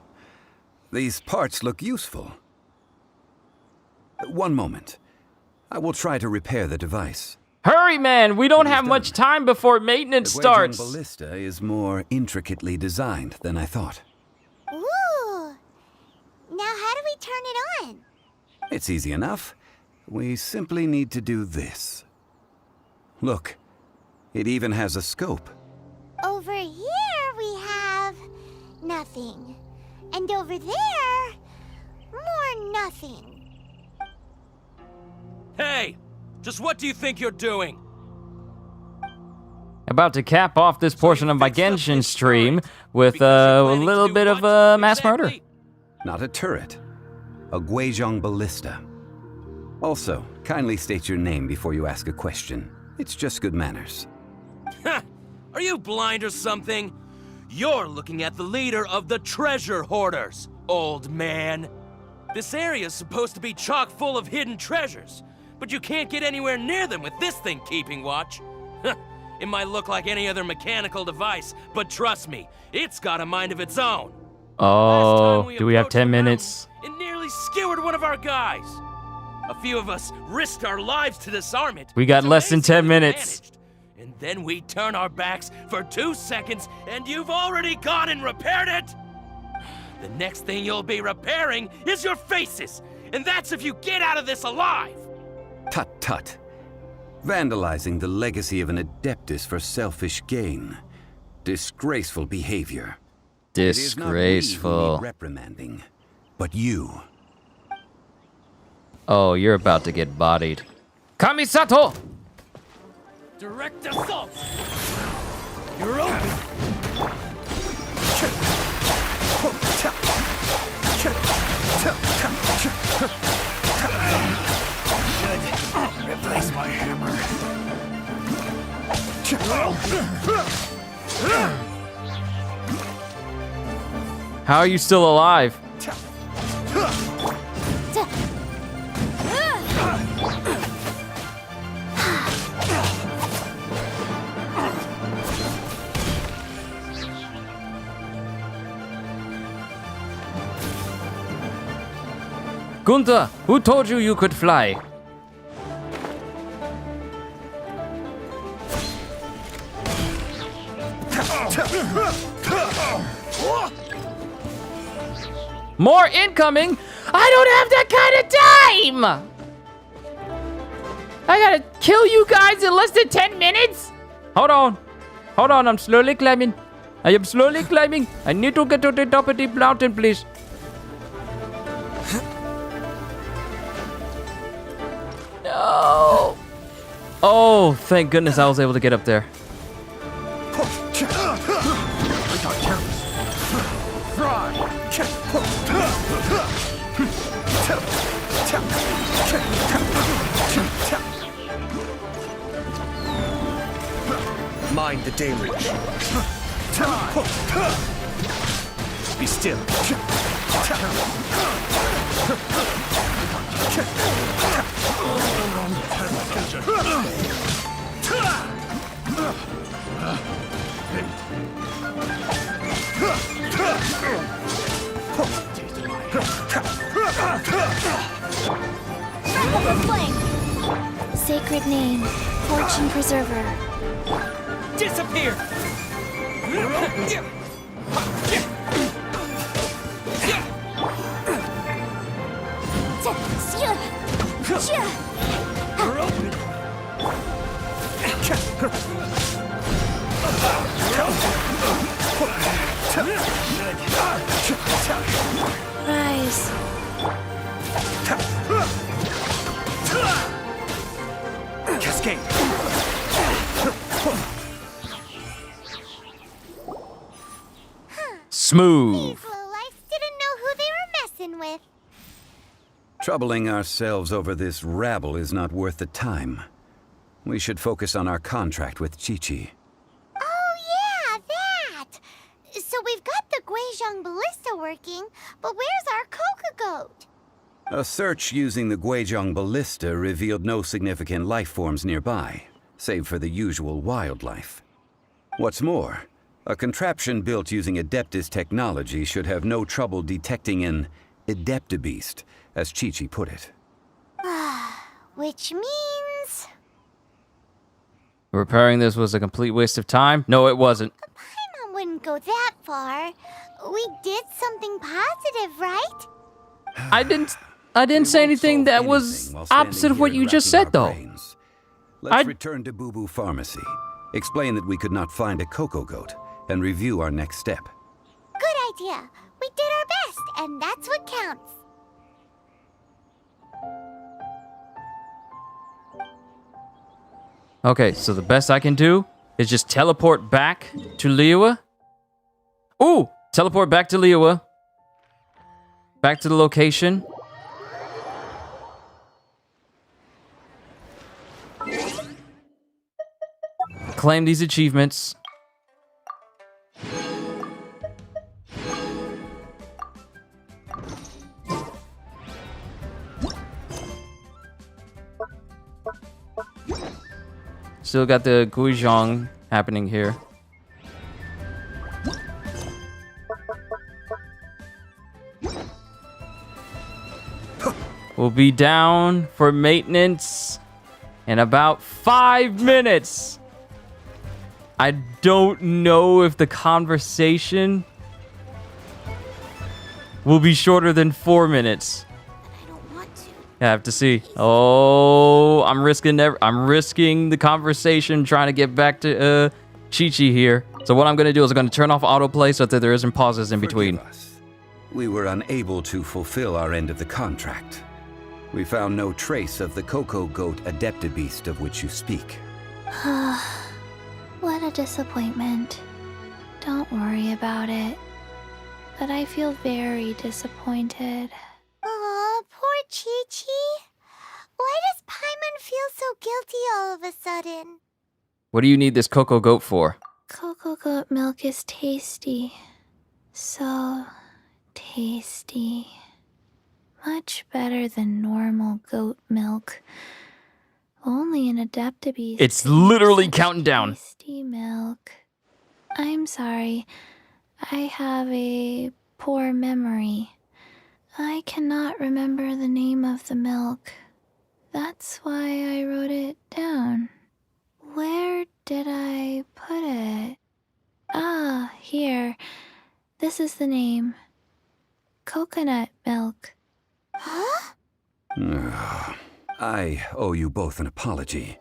these parts look useful. One moment. I will try to repair the device. Hurry, man! We don't have much time before maintenance starts. The ballista is more intricately designed than I thought. Ooh! Now how do we turn it on? It's easy enough. We simply need to do this. Look, it even has a scope. Over here we have nothing. And over there, more nothing. Hey! Just what do you think you're doing? About to cap off this portion of my Genshin stream with a little bit of mass murder. Not a turret. A Guizhong ballista. Also, kindly state your name before you ask a question. It's just good manners. Are you blind or something? You're looking at the leader of the treasure hoarders, old man. This area's supposed to be chock full of hidden treasures, but you can't get anywhere near them with this thing keeping watch. It might look like any other mechanical device, but trust me, it's got a mind of its own. Oh, do we have 10 minutes? It nearly skewered one of our guys. A few of us risked our lives to disarm it. We got It's less than 10 amazing we minutes. managed. And then we turn our backs for 2 seconds, and you've already gone and repaired it. The next thing you'll be repairing is your faces, and that's if you get out of this alive. Tut tut. Vandalizing the legacy of an Adeptus for selfish gain. Disgraceful behavior. Disgraceful. It is not we who need reprimanding, but you. Oh, you're about to get bodied. Kamisato! Direct assault! You're open! Replace my hammer. How are you still alive? Gunther, who told you you could fly? More incoming? I don't have that kind of time! I gotta kill you guys in less than 10 minutes? Hold on. Hold on, I'm slowly climbing. I am slowly climbing. I need to get to the top of the mountain, please. No. Oh, thank goodness I was able to get up there. Mind the deluge. Be still. Sacred name, fortune preserver. Disappear! Rise. Cascade. Smooth. These lowlifes didn't know who they were messing with. Troubling ourselves over this rabble is not worth the time. We should focus on our contract with Chi-Chi. Oh yeah, that! So we've got the Guizhong ballista working, but where's our Coca goat? A search using the Guizhong ballista revealed no significant life forms nearby, save for the usual wildlife. What's more, a contraption built using Adeptus technology should have no trouble detecting an Adeptabeast, as Chi-Chi put it. Which means... Repairing this was a complete waste of time? No, it wasn't. Paimon wouldn't go that far. We did something positive, right? I didn't say anything that was opposite of what you just said, though. Let's return to Boo Boo Pharmacy. Explain that we could not find a Coco Goat, and review our next step. Good idea. We did our best, and that's what counts. Okay, so the best I can do is just teleport back to Liyue. Ooh, teleport back to Liyue. Back to the location. Claim these achievements. Still got the Guizhong happening here. We'll be down for maintenance in about 5 minutes. I don't know if the conversation will be shorter than 4 minutes. I don't want to. I have to see. Oh, I'm risking the conversation trying to get back to Chi-Chi here. So what I'm going to do is I'm going to turn off autoplay so that there isn't pauses in between. Forgive us. We were unable to fulfill our end of the contract. We found no trace of the Coco Goat Adeptabeast of which you speak. What a disappointment. Don't worry about it. But I feel very disappointed. Aw, poor Chi-Chi. Why does Paimon feel so guilty all of a sudden? What do you need this Coco Goat for? Cocoa goat milk is tasty. So tasty. Much better than normal goat milk. Only an Adeptabeast. It's literally counting down. Tasty milk. I'm sorry. I have a poor memory. I cannot remember the name of the milk. That's why I wrote it down. Where did I put it? Ah, here. This is the name. Coconut milk. Huh? I owe you both an apology.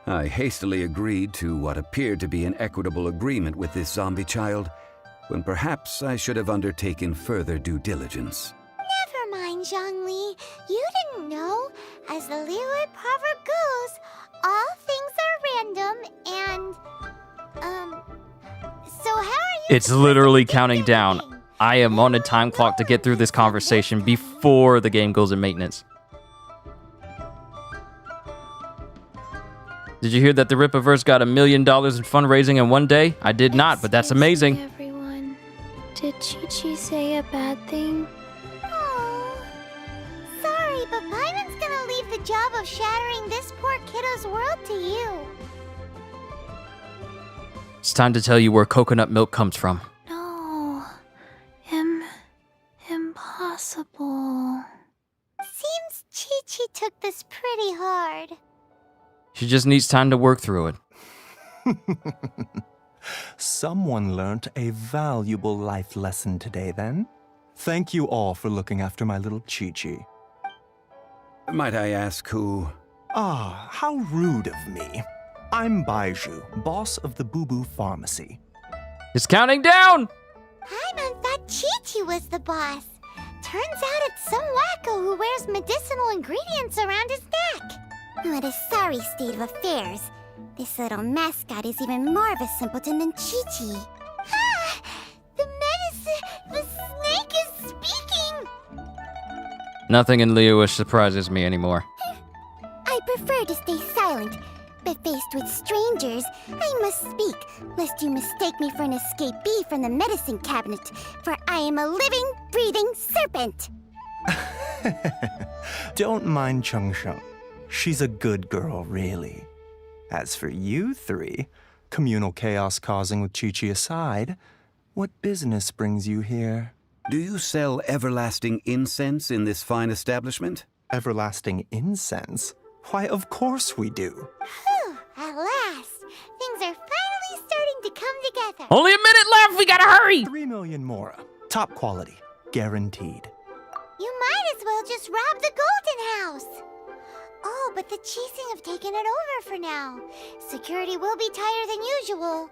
I hastily agreed to what appeared to be an equitable agreement with this zombie child, when perhaps I should have undertaken further due diligence. Never mind, Zhongli. You didn't know. As the Liyue proverb goes, all things are random and, so how are you? It's literally counting down. I am on a time clock to get through this conversation before the game goes in maintenance. Did you hear that the Rippaverse got $1 million in fundraising in one day? I did not, but that's amazing. Everyone, did Chi-Chi say a bad thing? Oh, sorry, but Paimon's gonna leave the job of shattering this poor kiddo's world to you. It's time to tell you where coconut milk comes from. No. Impossible. Seems Chi-Chi took this pretty hard. She just needs time to work through it. Someone learnt a valuable life lesson today, then. Thank you all for looking after my little Chi-Chi. Might I ask who? Ah, how rude of me. I'm Baiju, boss of the Boo Boo Pharmacy. It's counting down! Paimon thought Chi-Chi was the boss. Turns out it's some wacko who wears medicinal ingredients around his neck. What a sorry state of affairs. This little mascot is even more of a simpleton than Chi-Chi. Ah! The snake is speaking! Nothing in Liyue surprises me anymore. I prefer to stay silent, but faced with strangers, I must speak, lest you mistake me for an escapee from the medicine cabinet, for I am a living, breathing serpent! Don't mind Chung Sheng. She's a good girl, really. As for you three, communal chaos causing with Chi-Chi aside, what business brings you here? Do you sell everlasting incense in this fine establishment? Everlasting incense? Why, of course we do. Whew, at last, things are finally starting to come together. Only a minute left, we gotta hurry! 3 million mora. Top quality. Guaranteed. You might as well just rob the Golden House. Oh, but the Chising have taken it over for now. Security will be tighter than usual.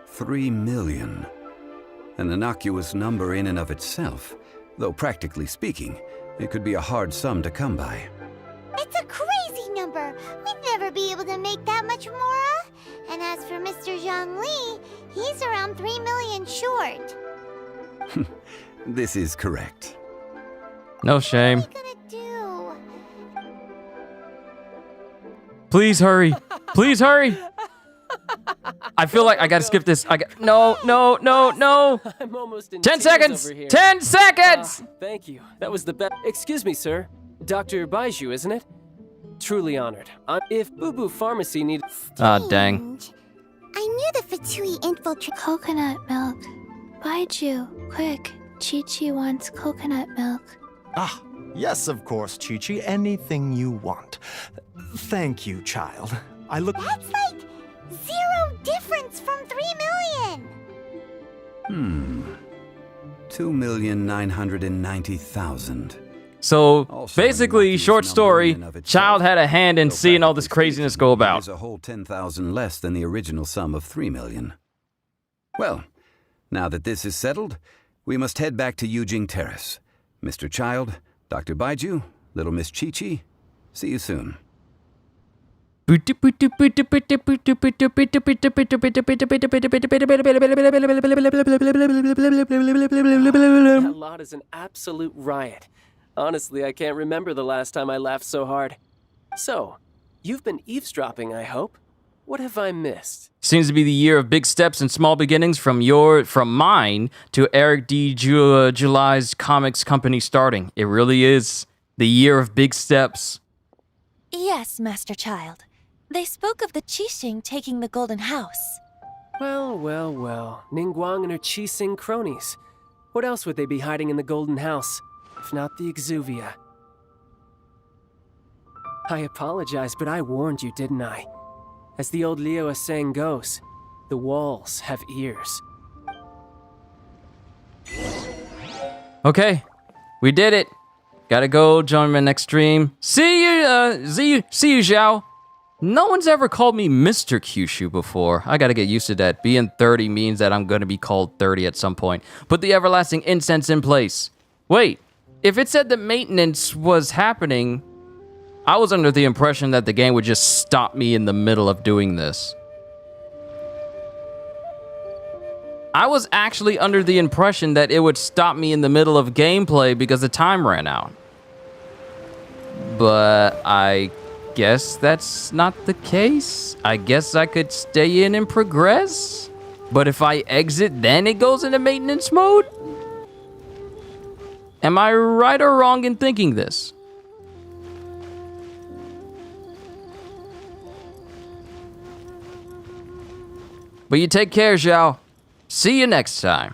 3 million. An innocuous number in and of itself, though practically speaking, it could be a hard sum to come by. It's a crazy number. We'd never be able to make that much more. And as for Mr. Zhongli, he's around 3 million short. This is correct. No shame. What are we gonna do? Please hurry. Please hurry. I feel like I gotta skip this. No. I'm almost in 10 tears seconds. over here. 10 seconds. Thank you. That was the best. Excuse me, sir. Dr. Baiju, isn't it? Truly honored. If Boo Boo Pharmacy needed... Ah, dang. Strange. I knew the Fatui infiltrated. Coconut milk. Baiju, quick. Chi-Chi wants coconut milk. Ah, yes, of course, Chi-Chi. Anything you want. Thank you, child. I look... That's like 0 difference from 3 million. 2,990,000. So Also, basically, Lucky's short number story, in and of itself. Child had a hand in So seeing all this practically craziness speaking, go about. There's a whole 10,000 less than the original sum of 3 million. Well, now that this is settled, we must head back to Yujing Terrace. Mr. Child, Dr. Baiju, Little Miss Chi-Chi, see you soon. That lot is an absolute riot. Honestly, I can't remember the last time I laughed so hard. So, you've been eavesdropping, I hope? What have I missed? Seems to be the year of big steps and small beginnings from mine to Eric D. July's comics company starting. It really is the year of big steps. Yes, Master Child. They spoke of the Qixing taking the Golden House. Well, well, well. Ningguang and her Qixing cronies. What else would they be hiding in the Golden House, if not the Exuvia? I apologize, but I warned you, didn't I? As the old Liu saying goes, the walls have ears. Okay, we did it. Gotta go join my next stream. See you, see you, Xiao. No one's ever called me Mr. Kyushu before. I gotta get used to that. Being 30 means that I'm gonna be called 30 at some point. Put the everlasting incense in place. Wait, if it said that maintenance was happening, I was under the impression that the game would just stop me in the middle of doing this. I was actually under the impression that it would stop me in the middle of gameplay because the time ran out. But I guess that's not the case. I guess I could stay in and progress. But if I exit, then it goes into maintenance mode? Am I right or wrong in thinking this? But you take care, Xiao. See you next time.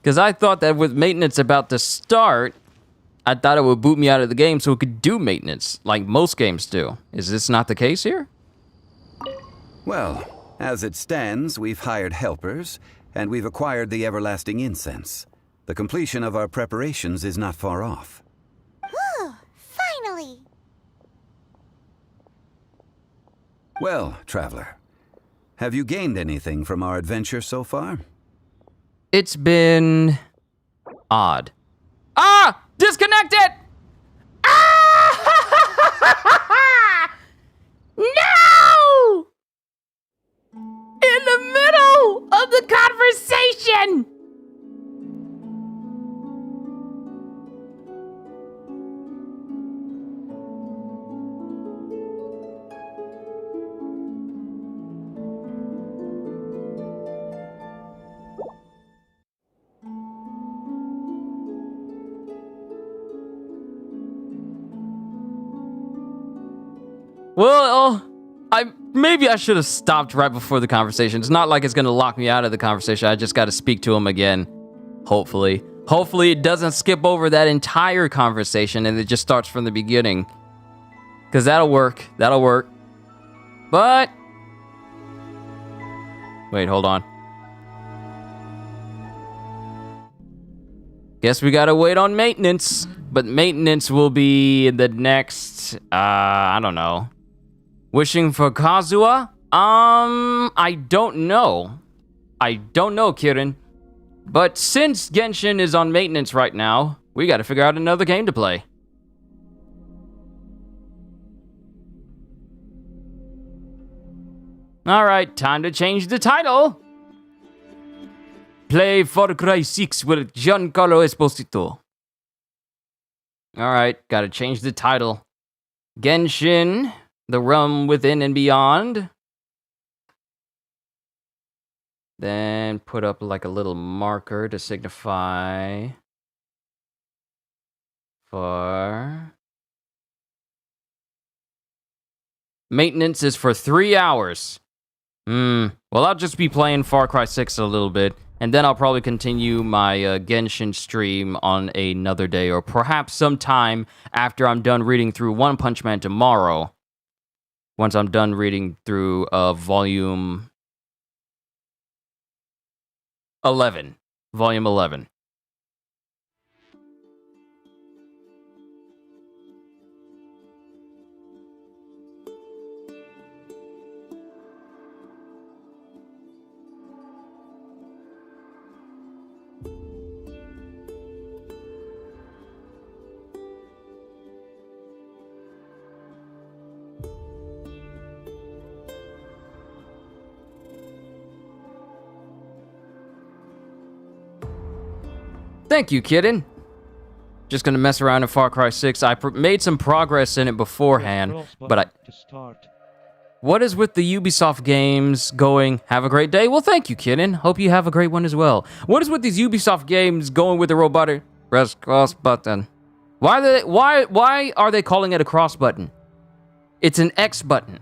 Because I thought that with maintenance about to start, I thought it would boot me out of the game so it could do maintenance, like most games do. Is this not the case here? Well, as it stands, we've hired helpers, and we've acquired the everlasting incense. The completion of our preparations is not far off. Whew, finally. Well, traveler, have you gained anything from our adventure so far? It's been odd. Ah! Disconnected! Ah! No! In the middle of the conversation! Well, maybe I should have stopped right before the conversation. It's not like it's gonna lock me out of the conversation. I just gotta speak to him again. Hopefully. Hopefully it doesn't skip over that entire conversation and it just starts from the beginning. Because that'll work. That'll work. But... wait, hold on. Guess we gotta wait on maintenance. But maintenance will be the next... I don't know. Wishing for Kazuha? I don't know. I don't know, Kirin. But since Genshin is on maintenance right now, we gotta figure out another game to play. Alright, time to change the title. Play Far Cry 6 with Giancarlo Esposito. Alright, gotta change the title. Genshin, The Realm Within and Beyond. Then put up like a little marker to signify for... Maintenance is for 3 hours. Well, I'll just be playing Far Cry 6 a little bit, and then I'll probably continue my Genshin stream on another day, or perhaps sometime after I'm done reading through One Punch Man tomorrow. Once I'm done reading through volume 11. Volume 11. Thank you, kitten. Just gonna mess around in Far Cry 6. I made some progress in it beforehand, but What is with the Ubisoft games going, have a great day? Well, thank you, kitten. Hope you have a great one as well. What is with these Ubisoft games going with the robotic press cross button? Why are they calling it a cross button? It's an X button.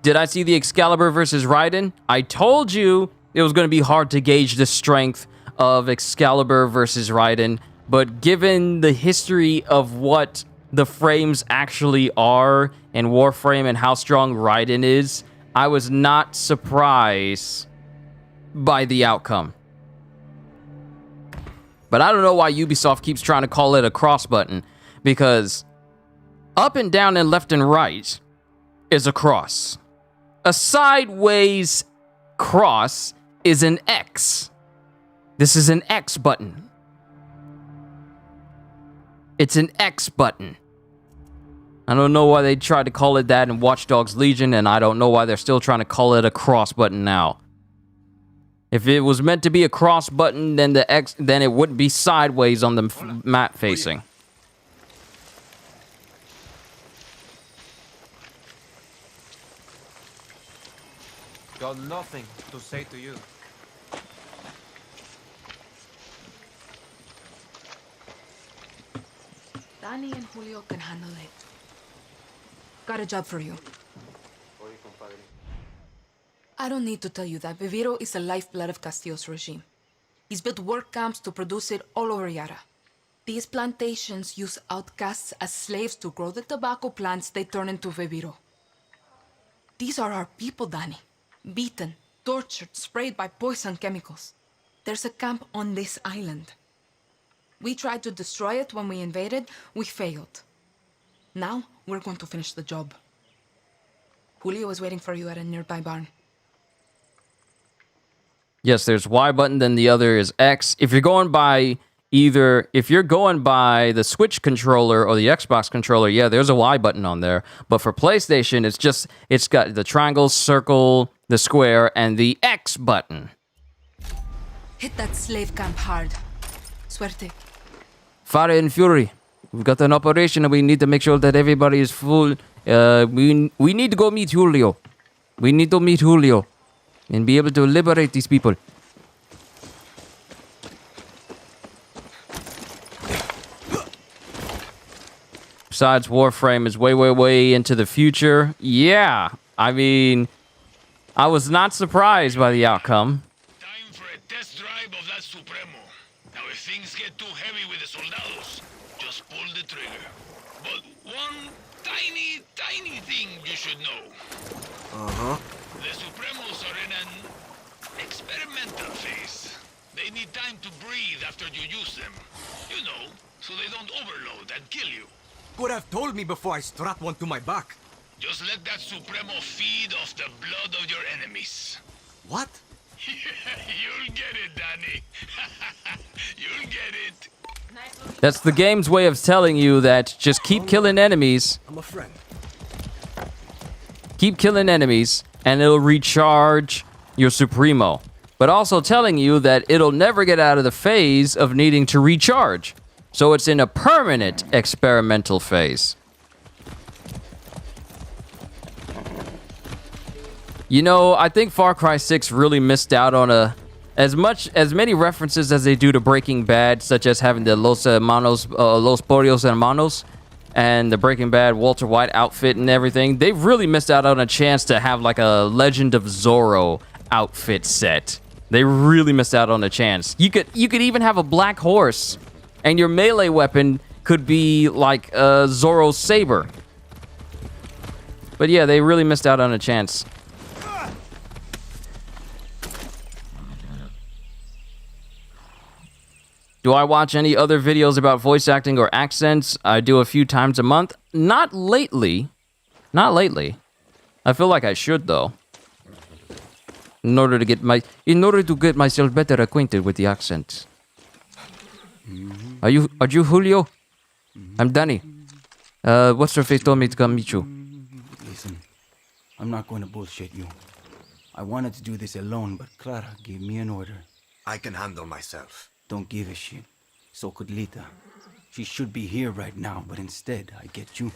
Did I see the Excalibur versus Raiden? I told you it was going to be hard to gauge the strength of Excalibur versus Raiden, but given the history of what the frames actually are in Warframe and how strong Raiden is, I was not surprised by the outcome. But I don't know why Ubisoft keeps trying to call it a cross button, because up and down and left and right is a cross. A sideways cross is an X. This is an X button. It's an X button. I don't know why they tried to call it that in Watch Dogs Legion, and I don't know why they're still trying to call it a cross button now. If it was meant to be a cross button, then the X, then it wouldn't be sideways on the map facing. Got nothing to say to you. Danny and Julio can handle it. Got a job for you. I don't need to tell you that Viviro is the lifeblood of Castillo's regime. He's built work camps to produce it all over Yara. These plantations use outcasts as slaves to grow the tobacco plants they turn into Viviro. These are our people, Danny. Beaten, tortured, sprayed by poison chemicals. There's a camp on this island. We tried to destroy it when we invaded. We failed. Now, we're going to finish the job. Julio is waiting for you at a nearby barn. Yes, there's Y button, then the other is X. If you're going by the Switch controller or the Xbox controller, yeah, there's a Y button on there. But for PlayStation, it's got the triangle, circle, the square, and the X button. Hit that slave camp hard. Suerte. Fire and Fury. We've got an operation and we need to make sure that everybody is full. We need to go meet Julio. We need to meet Julio and be able to liberate these people. Besides, Warframe is way, way, way into the future. Yeah, I mean, I was not surprised by the outcome. Time for a test drive of that Supremo. Now, if things get too heavy with the soldados, just pull the trigger. But one tiny, tiny thing you should know. Uh-huh. The Supremos are in an experimental phase. They need time to breathe after you use them. You know, so they don't overload and kill you. Could have told me before I strap one to my back. Just let that Supremo feed off the blood of your enemies. What? You'll get it, Danny. You'll get it. That's the game's way of telling you that just keep killing enemies. I'm a friend. Keep killing enemies, and it'll recharge your Supremo. But also telling you that it'll never get out of the phase of needing to recharge. So it's in a permanent experimental phase. You know, I think Far Cry 6 really missed out on as many references as they do to Breaking Bad, such as having the Los Pollos Hermanos and the Breaking Bad Walter White outfit and everything. They've really missed out on a chance to have like a Legend of Zorro outfit set. They really missed out on a chance. You could even have a black horse, and your melee weapon could be like Zorro's saber. But yeah, they really missed out on a chance. Do I watch any other videos about voice acting or accents? I do a few times a month. Not lately. Not lately. I feel like I should though. In order to get myself better acquainted with the accents. Are you Julio? I'm Danny. What's her face told me to come meet you? Listen, I'm not going to bullshit you. I wanted to do this alone, but Clara gave me an order. I can handle myself. Don't give a shit. So could Lita. She should be here right now, but instead, I get you.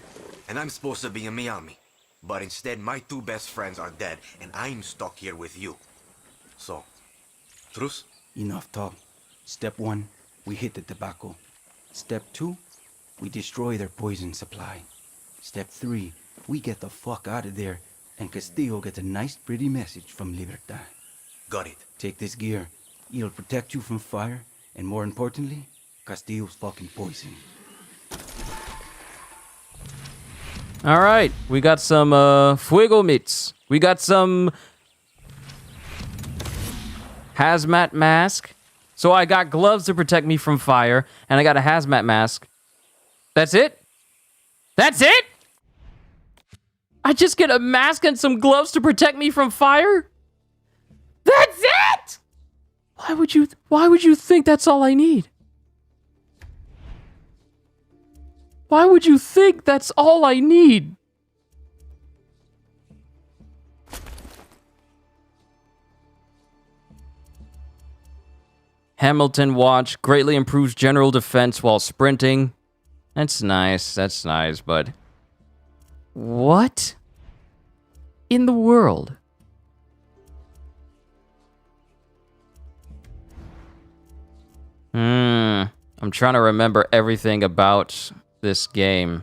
And I'm supposed to be in Miami. But instead, my two best friends are dead, and I'm stuck here with you. So, truce? Enough talk. Step 1, we hit the tobacco. Step 2, we destroy their poison supply. Step 3, we get the fuck out of there, and Castillo gets a nice pretty message from Libertad. Got it. Take this gear. It'll protect you from fire, and more importantly, Castillo's fucking poison. All right, we got some fuego mitts. We got some hazmat mask. So I got gloves to protect me from fire, and I got a hazmat mask. That's it? That's it? I just get a mask and some gloves to protect me from fire? That's it? Why would you think that's all I need? Why would you think that's all I need? Hamilton watch greatly improves general defense while sprinting. That's nice, but what in the world? I'm trying to remember everything about this game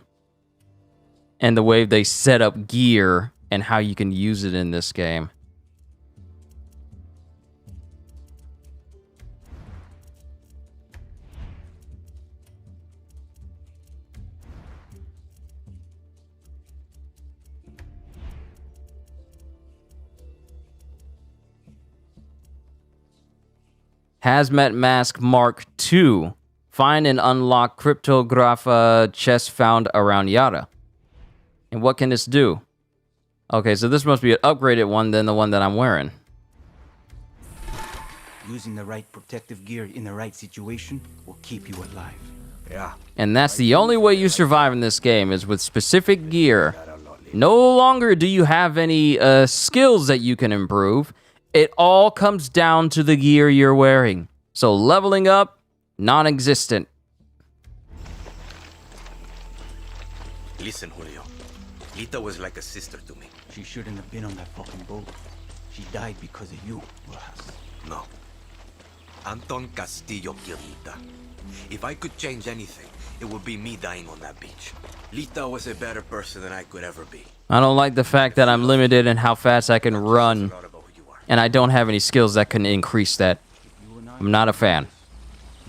and the way they set up gear and how you can use it in this game. Hazmat Mask Mark II. Find and unlock cryptograph chest found around Yara. And what can this do? Okay, so this must be an upgraded one than the one that I'm wearing. Using the right protective gear in the right situation will keep you alive. Yeah. And that's the only way you survive in this game, is with specific gear. No longer do you have any skills that you can improve. It all comes down to the gear you're wearing. So leveling up, non-existent. Listen, Julio. Lita was like a sister to me. She shouldn't have been on that fucking boat. She died because of you, Rojas. No. Anton Castillo killed Lita. If I could change anything, it would be me dying on that beach. Lita was a better person than I could ever be. I don't like the fact that I'm limited in how fast I can run. And I don't have any skills that can increase that. I'm not a fan.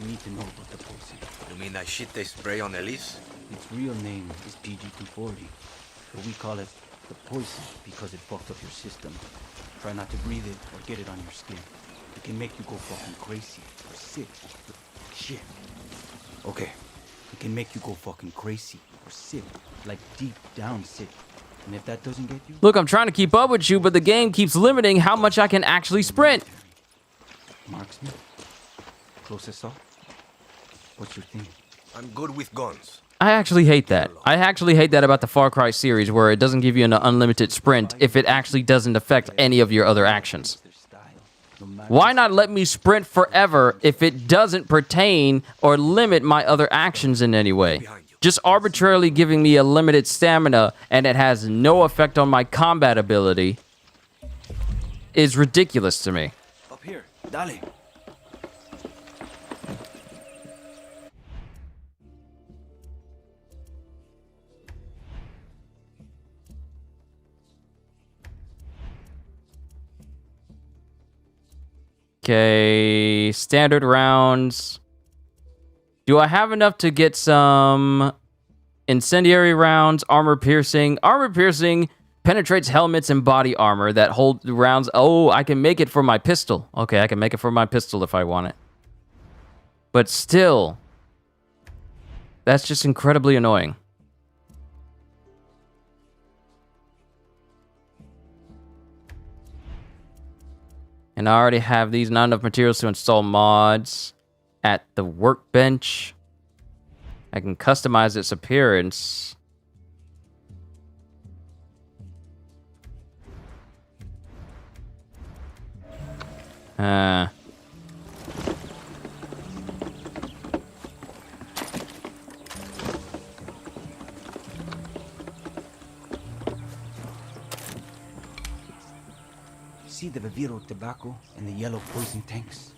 You need to know about the poison. You mean that shit they spray on Elise? Its real name is PG-240, but we call it the poison because it fucked up your system. Try not to breathe it or get it on your skin. It can make you go fucking crazy or sick. Shit. Okay. It can make you go fucking crazy or sick, like deep down sick. And if that doesn't get you... Look, I'm trying to keep up with you, but the game keeps limiting how much I can actually sprint. Marksman? Close assault? What's your thing? I'm good with guns. I actually hate that. I actually hate that about the Far Cry series, where it doesn't give you an unlimited sprint if it actually doesn't affect any of your other actions. Why not let me sprint forever if it doesn't pertain or limit my other actions in any way? Just arbitrarily giving me a limited stamina and it has no effect on my combat ability. is ridiculous to me. Up here, dale. Okay, standard rounds. Do I have enough to get some incendiary rounds, armor piercing? Armor piercing penetrates helmets and body armor that hold rounds. Oh, I can make it for my pistol. Okay, I can make it for my pistol if I want it. But still, that's just incredibly annoying. And I already have these, not enough materials to install mods at the workbench. I can customize its appearance. See the Viviro tobacco and the yellow poison tanks?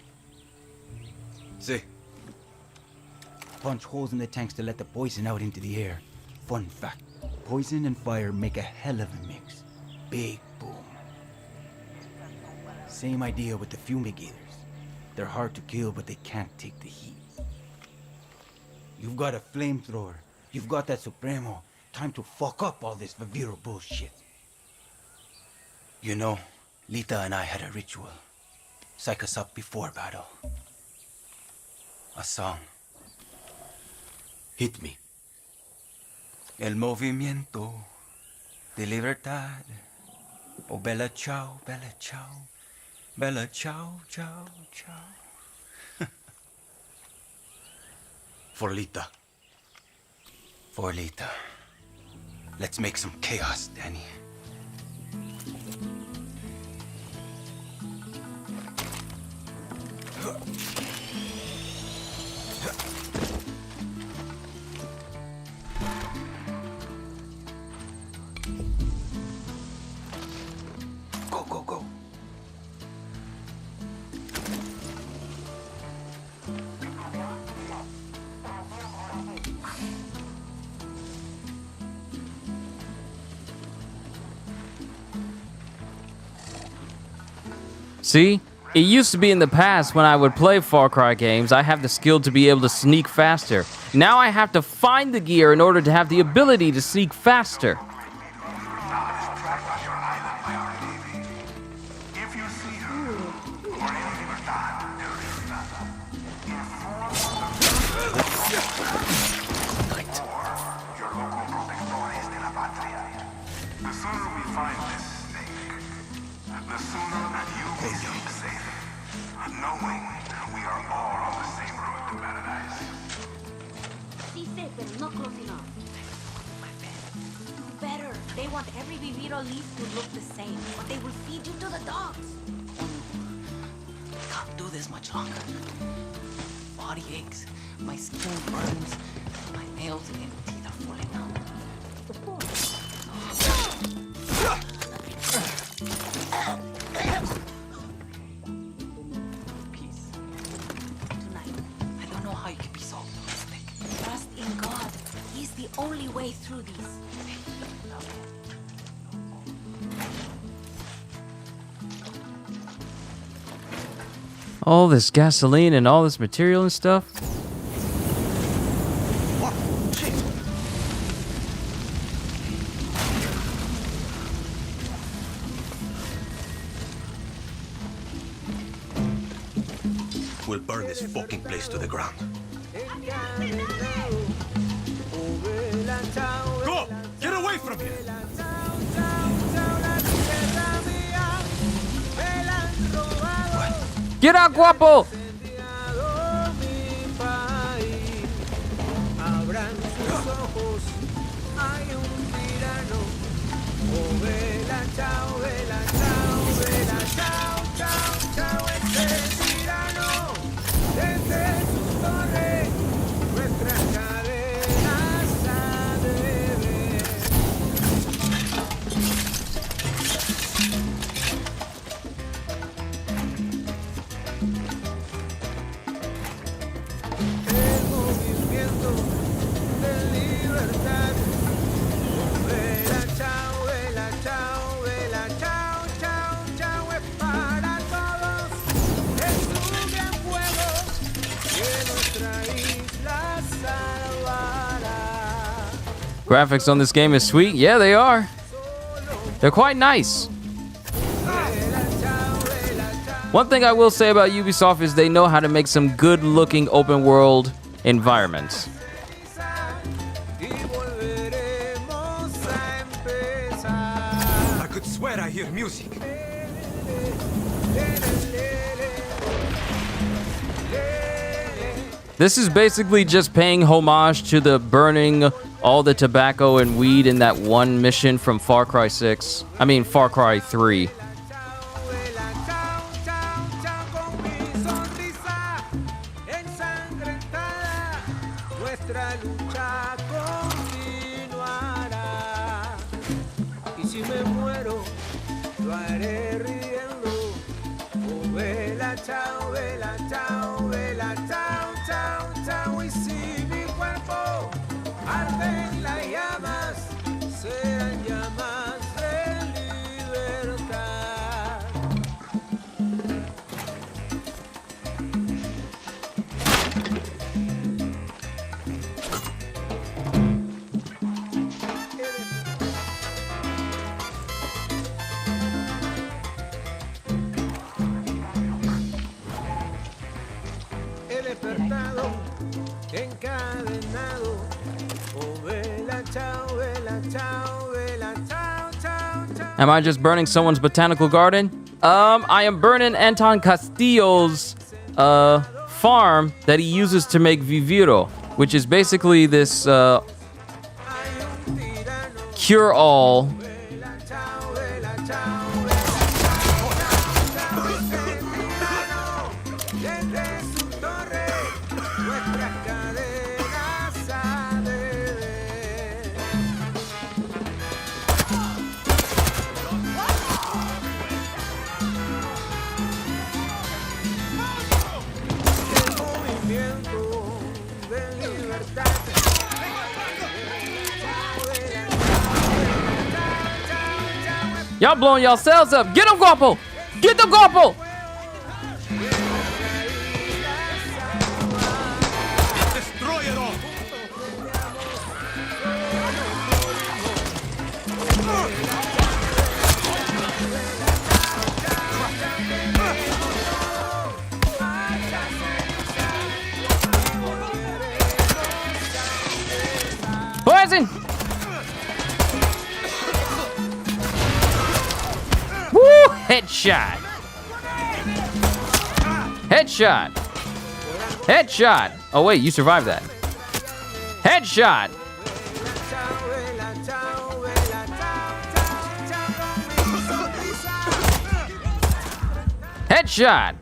See. Punch holes in the tanks to let the poison out into the air. Fun fact, poison and fire make a hell of a mix. Big boom. Same idea with the fumigators. They're hard to kill, but they can't take the heat. You've got a flamethrower. You've got that Supremo. Time to fuck up all this Viviro bullshit. You know, Lita and I had a ritual. Psych us up before battle. A song. Hit me. El movimiento de libertad. Oh, bella ciao, bella ciao. Bella ciao, ciao, ciao. For Lita. For Lita. Let's make some chaos, Danny. Go, go, go. See? It used to be in the past when I would play Far Cry games, I have the skill to be able to sneak faster. Now I have to find the gear in order to have the ability to sneak faster. All this gasoline and all this material and stuff. We'll burn this fucking place to the ground. Go! Get away from here! Get out, guapo! Graphics on this game is sweet. Yeah, they are. They're quite nice. One thing I will say about Ubisoft is they know how to make some good-looking open-world environments. I could swear I hear music. This is basically just paying homage to the burning all the tobacco and weed in that one mission from Far Cry 6. I mean, Far Cry 3. Am I just burning someone's botanical garden? I am burning Anton Castillo's farm that he uses to make Viviro, which is basically this cure-all. Y'all blowing yourselves up. Get them, Guapo! Get them, Guapo! Destroy it all! Poison! Woo! Headshot! Headshot! Headshot! Oh wait, you survived that. Headshot! Headshot!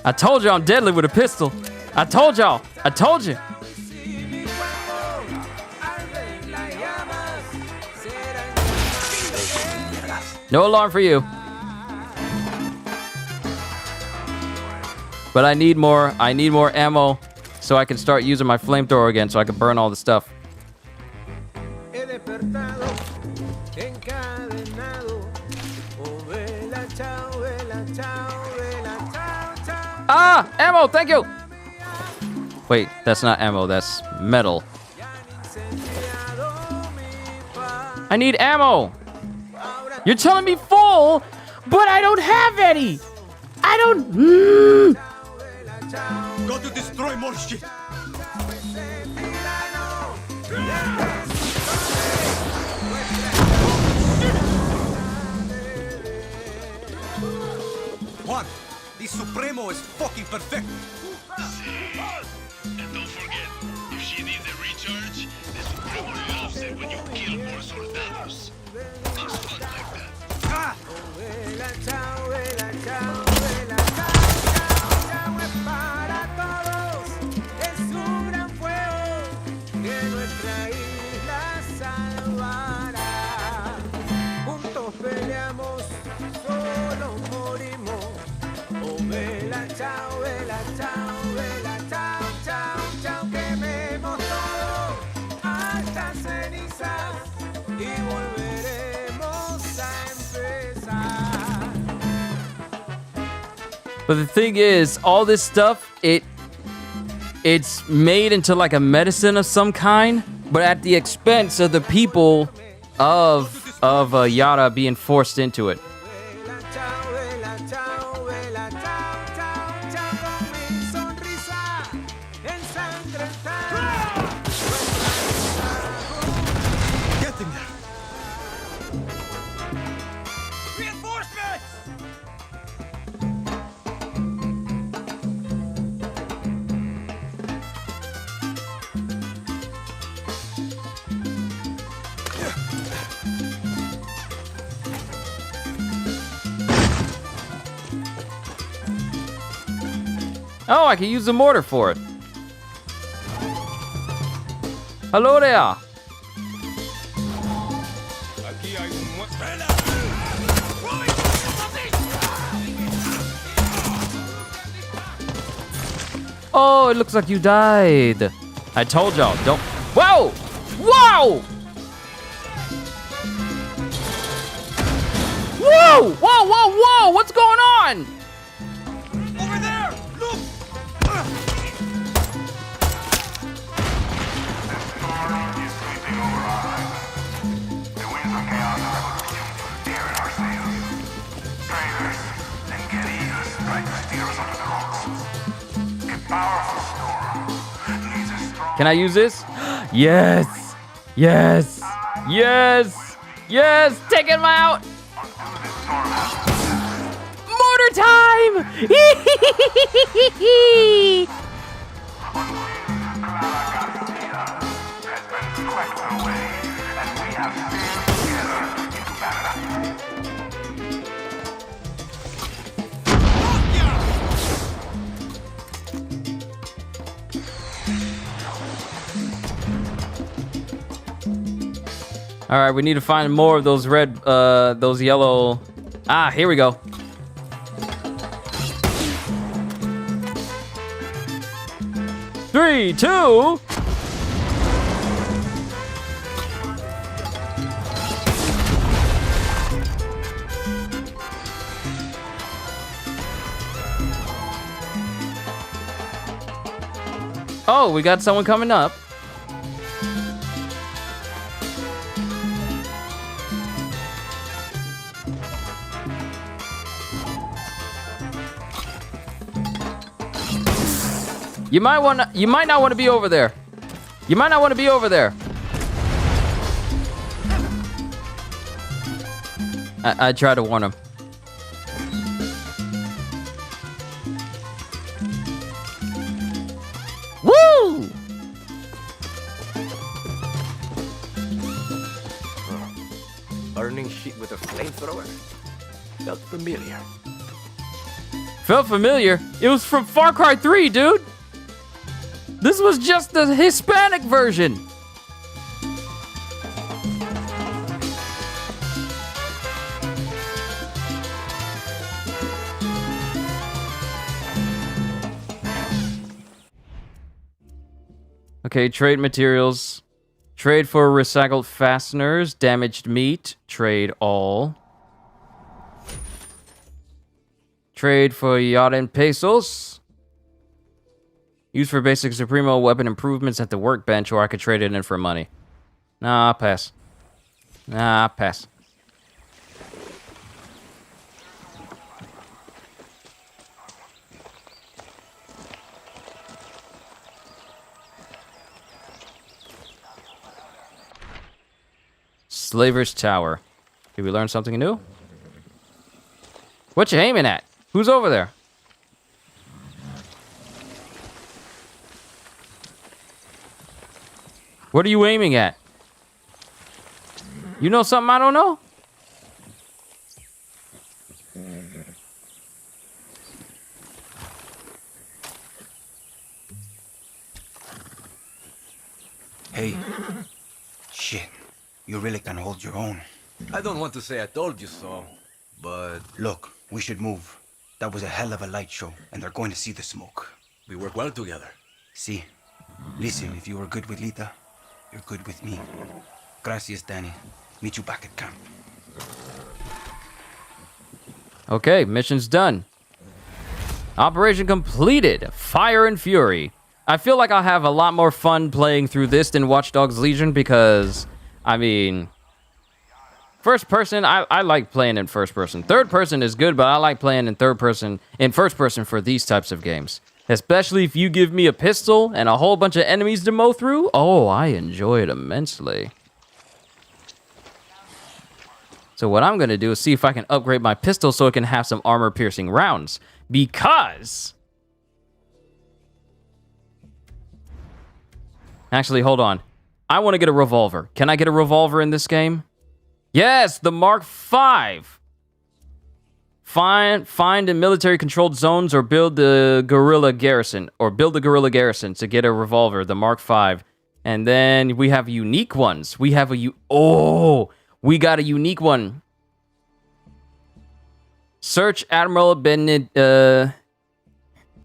I told you I'm deadly with a pistol. I told y'all. I told you. No alarm for you. But I need more ammo so I can start using my flamethrower again so I can burn all the stuff. Ah! Ammo! Thank you! Wait, that's not ammo, that's metal. I need ammo! You're telling me full, but I don't have any! I don't... Got to destroy more shit! Juan, the Supremo is fucking perfect! And don't forget, if she needs a recharge, the Supremo loves it when you kill more soldados. It's fun like that. Ah! But the thing is, all this stuff, it's made into like a medicine of some kind, but at the expense of the people of Yara being forced into it. Oh, I can use the mortar for it. Hello there. Oh, it looks like you died. I told y'all, don't. Whoa! Whoa! Whoa! Whoa, whoa, whoa! What's going on? Over there! Look! Can I use this? Yes! Yes! Yes! Yes! Take him out! Mortar time! All right, we need to find more of those red, those yellow. Ah, here we go. Three, two. Oh, we got someone coming up. You might not want to be over there. You might not want to be over there. I tried to warn him. Woo! Burning shit with a flamethrower? Felt familiar. Felt familiar? It was from Far Cry 3, dude. This was just the Hispanic version. Okay, trade materials. Trade for recycled fasteners, damaged meat, trade all. Trade for Yaran pesos. Used for basic Supremo weapon improvements at the workbench, or I could trade it in for money. Nah, pass. Nah, pass. Slaver's Tower. Did we learn something new? What you aiming at? Who's over there? What are you aiming at? You know something I don't know? Hey. Shit. You really can hold your own. I don't want to say I told you so, but... Look, we should move. That was a hell of a light show, and they're going to see the smoke. We work well together. See. Listen, if you are good with Lita, you're good with me. Gracias, Danny. Meet you back at camp. Okay, mission's done. Operation completed. Fire and Fury. I feel like I'll have a lot more fun playing through this than Watch Dogs Legion because, I mean, first person, I like playing in first person. Third person is good, but I like playing in first person for these types of games. Especially if you give me a pistol and a whole bunch of enemies to mow through. Oh, I enjoy it immensely. So what I'm going to do is see if I can upgrade my pistol so it can have some armor-piercing rounds. Because... Actually, hold on. I want to get a revolver. Can I get a revolver in this game? Yes, the Mark V. Find in military-controlled zones or build the guerrilla garrison. To get a revolver, the Mark V. And then we have unique ones. We got a unique one. Search Admiral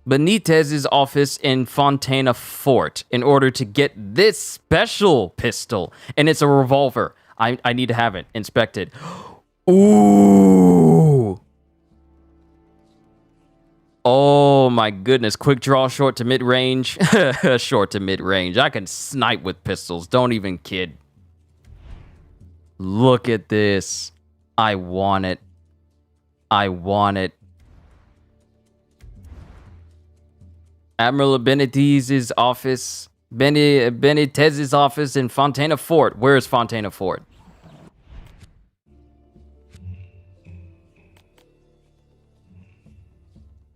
Benitez's office in Fontana Fort in order to get this special pistol. And it's a revolver. I need to have it inspected. Ooh. Oh my goodness. Quick draw, short to mid-range. Short to mid-range. I can snipe with pistols. Don't even kid. Look at this. I want it. I want it. Admiral Benitez's office. Benitez's office in Fontana Fort. Where is Fontana Fort?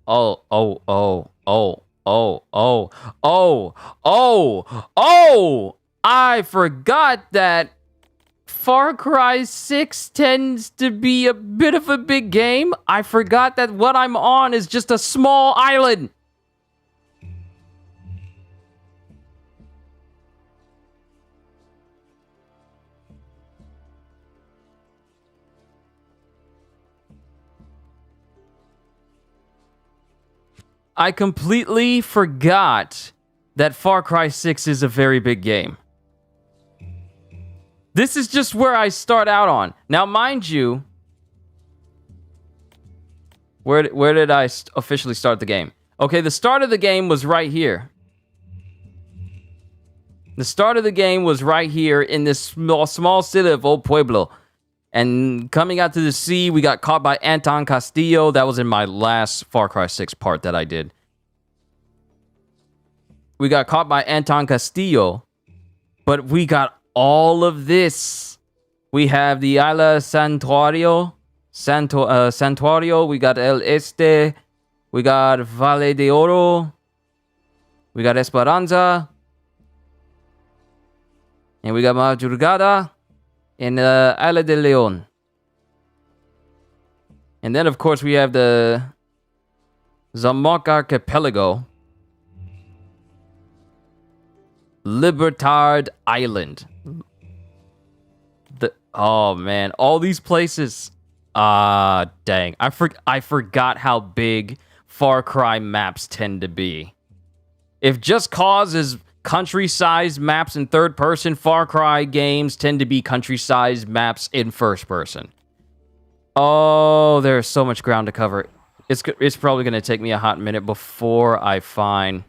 Oh, I forgot that Far Cry 6 tends to be a bit of a big game. I forgot that what I'm on is just a small island. I completely forgot that Far Cry 6 is a very big game. This is just where I start out on. Now, mind you, where did I officially start the game? Okay, the start of the game was right here. The start of the game was right here in this small city of Old Pueblo. And coming out to the sea, we got caught by Anton Castillo. That was in my last Far Cry 6 part that I did. We got caught by Anton Castillo. But we got all of this. We have the Isla Santuario. Santuario. We got El Este. We got Valle de Oro. We got Esperanza. And we got Madrugada. And Isla de Leon. And then, of course, we have the Zamok Archipelago. Libertad Island. Oh, man. All these places. Dang. I forgot how big Far Cry maps tend to be. If Just Cause is country-sized maps in third person, Far Cry games tend to be country-sized maps in first person. Oh, there's so much ground to cover. It's probably going to take me a hot minute before I find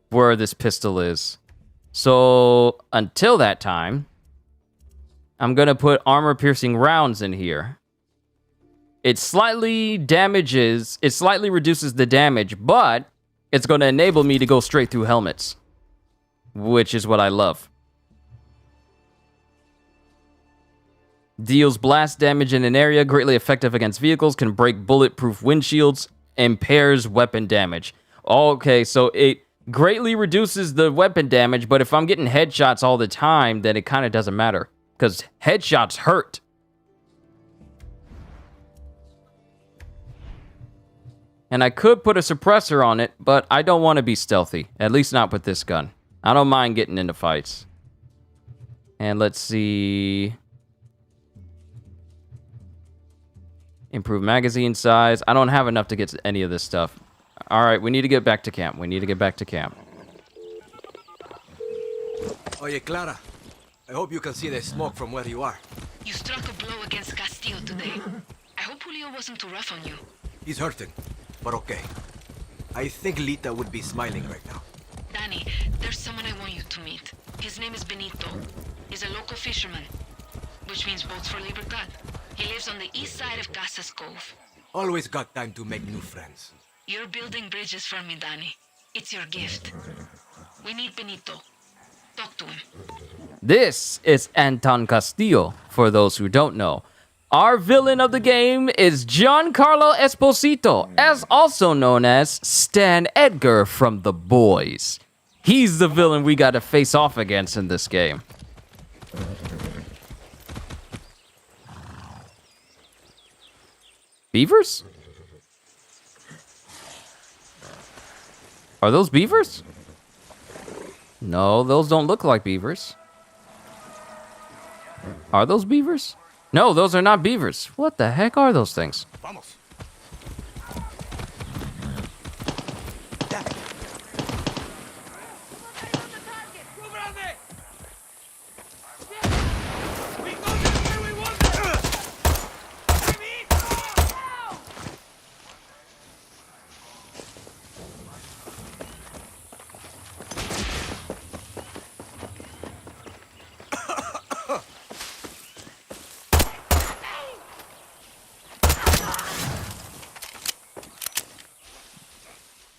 where this pistol is. So, until that time, I'm going to put armor-piercing rounds in here. It slightly reduces the damage, but it's going to enable me to go straight through helmets, which is what I love. Deals blast damage in an area, greatly effective against vehicles, can break bulletproof windshields, impairs weapon damage. Okay, so it greatly reduces the weapon damage, but if I'm getting headshots all the time, then it kind of doesn't matter, because headshots hurt. And I could put a suppressor on it, but I don't want to be stealthy. At least not with this gun. I don't mind getting into fights. And let's see. Improve magazine size. I don't have enough to get to any of this stuff. Alright, we need to get back to camp. Oye, Clara. I hope you can see the smoke from where you are. You struck a blow against Castillo today. I hope Julio wasn't too rough on you. He's hurting, but okay. I think Lita would be smiling right now. Danny, there's someone I want you to meet. His name is Benito. He's a local fisherman, which means boats for Libertad. He lives on the east side of Casas Cove. Always got time to make new friends. You're building bridges for me, Danny. It's your gift. We need Benito. Talk to him. This is Anton Castillo, for those who don't know. Our villain of the game is Giancarlo Esposito, as also known as Stan Edgar from The Boys. He's the villain we gotta face off against in this game. Beavers? Are those beavers? No, those don't look like beavers. Are those beavers? No, those are not beavers. What the heck are those things? Vamos.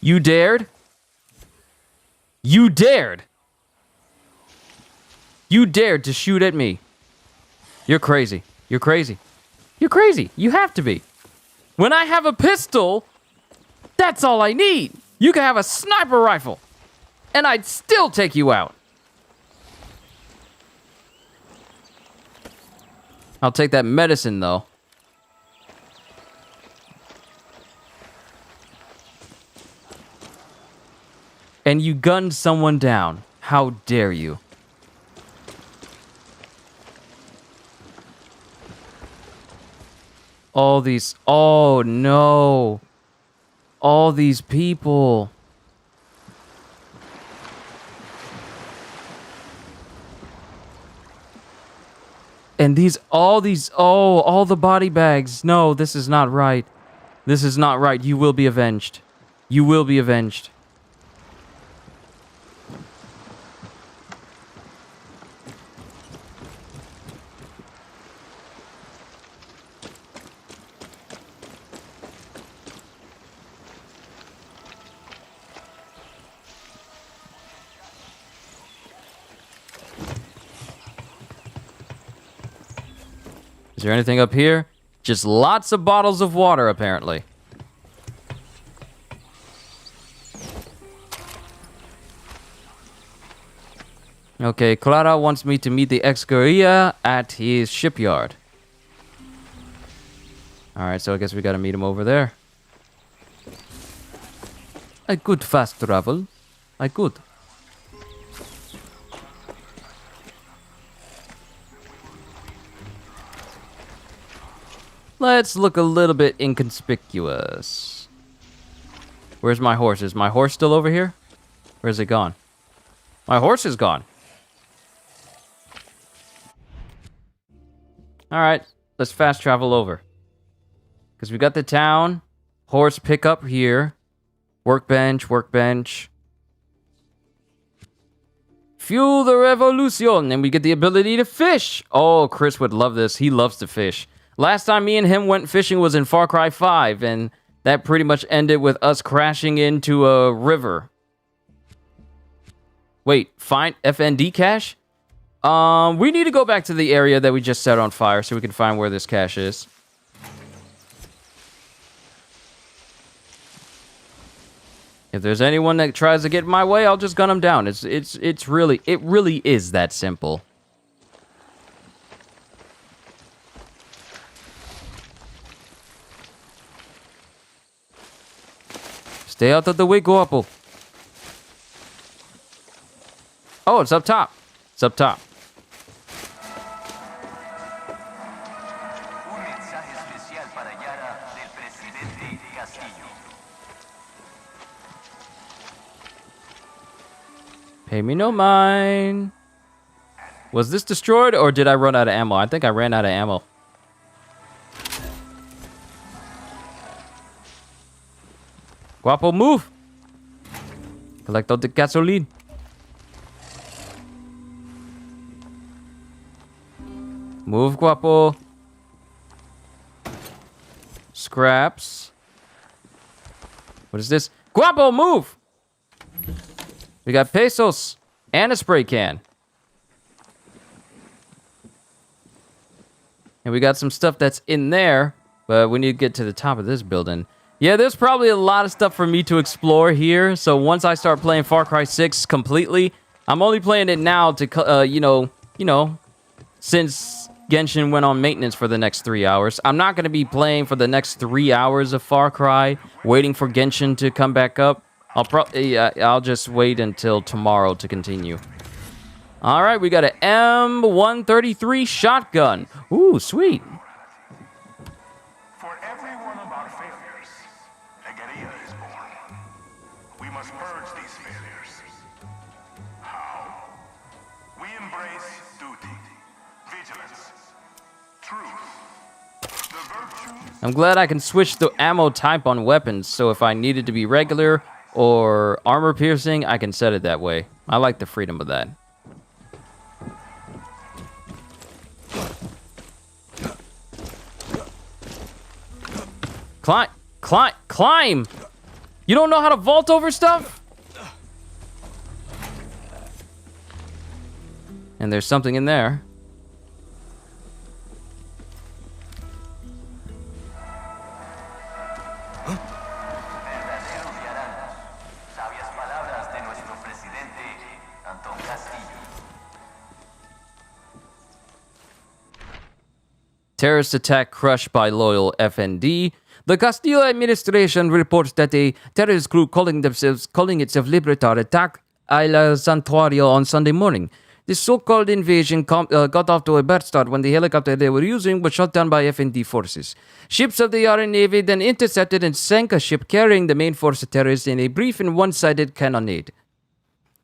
You dared? You dared? You dared to shoot at me. You're crazy. You're crazy. You're crazy. You have to be. When I have a pistol, that's all I need. You can have a sniper rifle, and I'd still take you out. I'll take that medicine, though. And you gunned someone down. How dare you? All these... Oh, no. All these people. And all the body bags. No, this is not right. This is not right. You will be avenged. You will be avenged. Is there anything up here? Just lots of bottles of water, apparently. Okay, Clara wants me to meet the ex-guerrilla at his shipyard. Alright, so I guess we gotta meet him over there. I could fast travel. I could. Let's look a little bit inconspicuous. Where's my horse? Is my horse still over here? Where is it gone? My horse is gone. Alright, let's fast travel over. Because we got the town. Horse pickup here. Workbench, workbench. Fuel the revolution. And we get the ability to fish. Oh, Chris would love this. He loves to fish. Last time me and him went fishing was in Far Cry 5, and that pretty much ended with us crashing into a river. Wait, find FND cache? We need to go back to the area that we just set on fire so we can find where this cache is. If there's anyone that tries to get in my way, I'll just gun them down. It really is that simple. Stay out of the way, guapo. Oh, it's up top. It's up top. Pay me no mind. Was this destroyed or did I run out of ammo? I think I ran out of ammo. Guapo, move. Collect all the gasoline. Move, Guapo. Scraps. What is this? Guapo, move! We got pesos and a spray can. And we got some stuff that's in there, but we need to get to the top of this building. Yeah, there's probably a lot of stuff for me to explore here. So once I start playing Far Cry 6 completely, I'm only playing it now to, you know, since Genshin went on maintenance for the next 3 hours. I'm not going to be playing for the next 3 hours of Far Cry, waiting for Genshin to come back up. I'll just wait until tomorrow to continue. All right, we got an M133 shotgun. Ooh, sweet. For every one of our failures, a guerrilla is born. We must purge these failures. How? We embrace duty, vigilance, truth, the virtues. I'm glad I can switch the ammo type on weapons, so if I need it to be regular or armor piercing, I can set it that way. I like the freedom of that. Climb! You don't know how to vault over stuff? And there's something in there. Terrorist attack crushed by loyal FND. The Castillo administration reports that a terrorist group calling itself Libertad attacked Isla Santuario on Sunday morning. This so-called invasion got off to a bad start when the helicopter they were using was shot down by FND forces. Ships of the Yara Navy then intercepted and sank a ship carrying the main force of terrorists in a brief and one-sided cannonade.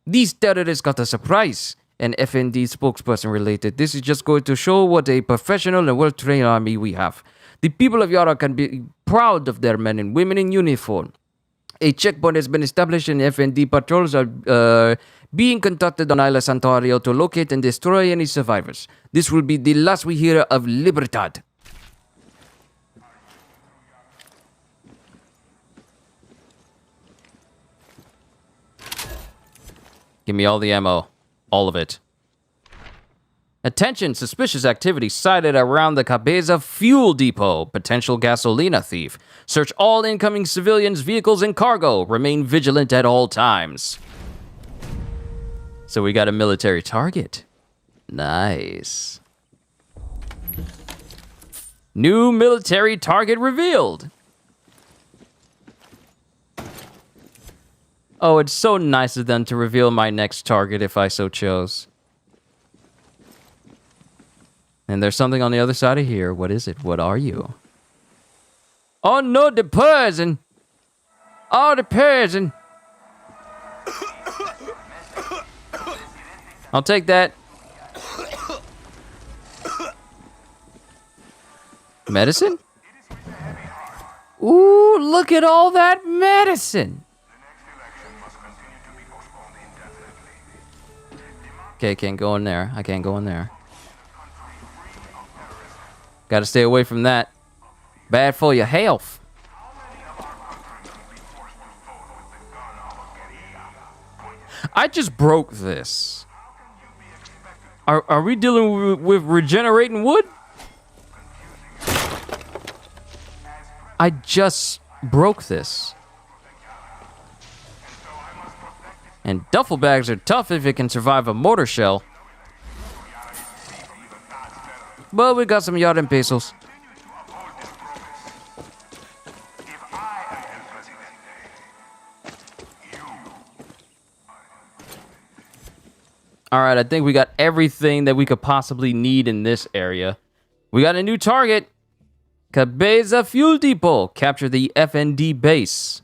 These terrorists got a surprise. An FND spokesperson related, "This is just going to show what a professional and well-trained army we have. The people of Yara can be proud of their men and women in uniform. A checkpoint has been established and FND patrols are being conducted on Isla Santuario to locate and destroy any survivors. This will be the last we hear of Libertad." Give me all the ammo. All of it. Attention, suspicious activity sighted around the Cabeza fuel depot. Potential gasolina thief. Search all incoming civilians, vehicles, and cargo. Remain vigilant at all times. So we got a military target. Nice. New military target revealed. Oh, it's so nice of them to reveal my next target if I so chose. And there's something on the other side of here. What is it? What are you? Oh no, the person! Oh, the person! I'll take that. Medicine? Ooh, look at all that medicine! Okay, can't go in there. I can't go in there. Gotta stay away from that. Bad for your health. I just broke this. Are we dealing with regenerating wood? I just broke this. And duffel bags are tough if it can survive a mortar shell. But we got some Yarden pesos. Alright, I think we got everything that we could possibly need in this area. We got a new target. Cabeza Fuel Depot. Capture the FND base.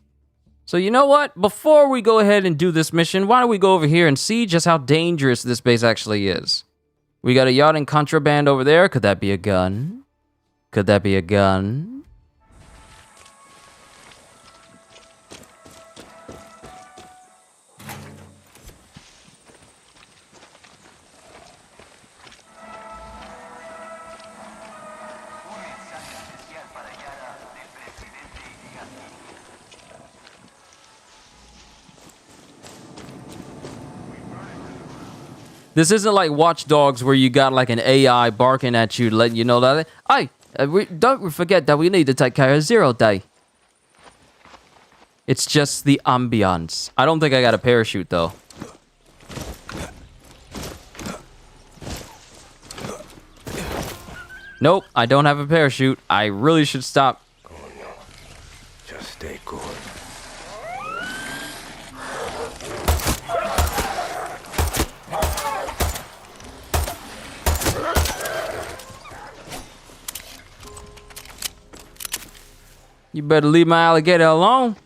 So you know what? Before we go ahead and do this mission, why don't we go over here and see just how dangerous this base actually is. We got a yacht and contraband over there. Could that be a gun? Could that be a gun? This isn't like Watch Dogs where you got like an AI barking at you, letting you know that, hey, don't forget that we need to take care of Zero Day. It's just the ambiance. I don't think I got a parachute though. Nope, I don't have a parachute. I really should stop. Just stay cool. You better leave my alligator alone.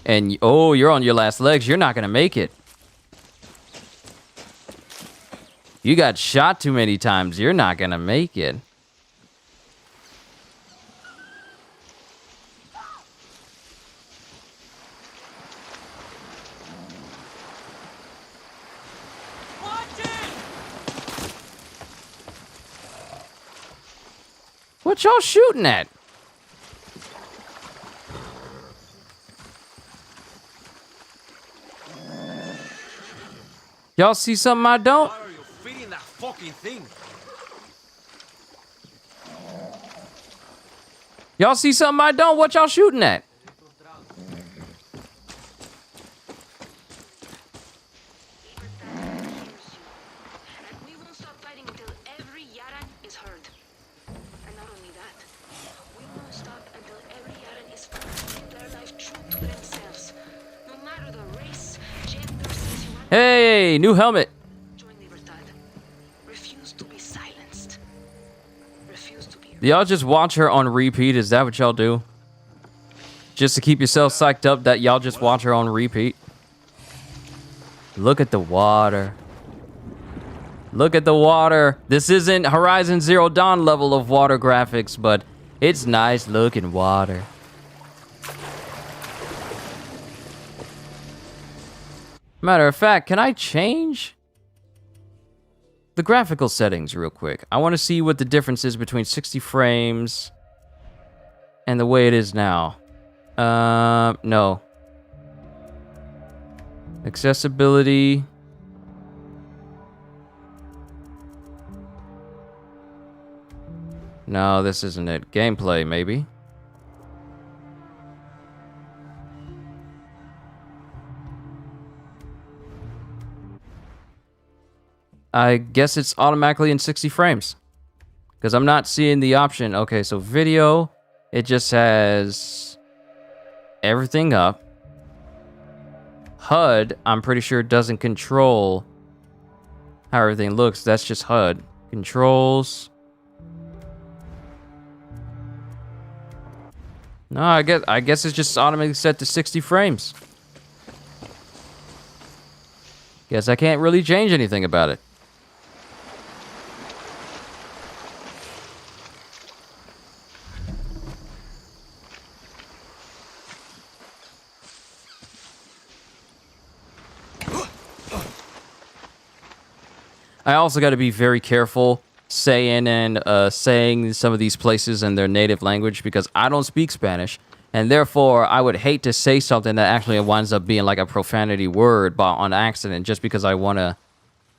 And, oh, you're on your last legs. You're not going to make it. You got shot too many times. You're not going to make it. What y'all shooting at? Y'all see something I don't? Why are you feeding that fucking thing? Y'all see something I don't? What y'all shooting at? We won't stop fighting until every Yaran is heard. And not only that, we won't stop until every Yaran is forced to live their life true to themselves. No matter the race, gender, sexuality. Hey, new helmet. Refuse to be silenced. Refuse to be. Y'all just watch her on repeat? Is that what y'all do? Just to keep yourself psyched up that y'all just watch her on repeat? Look at the water. Look at the water. This isn't Horizon Zero Dawn level of water graphics, but it's nice looking water. Matter of fact, can I change the graphical settings real quick? I want to see what the difference is between 60 frames and the way it is now. No. Accessibility. No, this isn't it. Gameplay, maybe. I guess it's automatically in 60 frames. Because I'm not seeing the option. Okay, so video, it just has everything up. HUD, I'm pretty sure doesn't control how everything looks. That's just HUD. Controls. No, I guess it's just automatically set to 60 frames. Guess I can't really change anything about it. I also got to be very careful saying some of these places in their native language because I don't speak Spanish, and therefore I would hate to say something that actually winds up being like a profanity word on accident just because I want to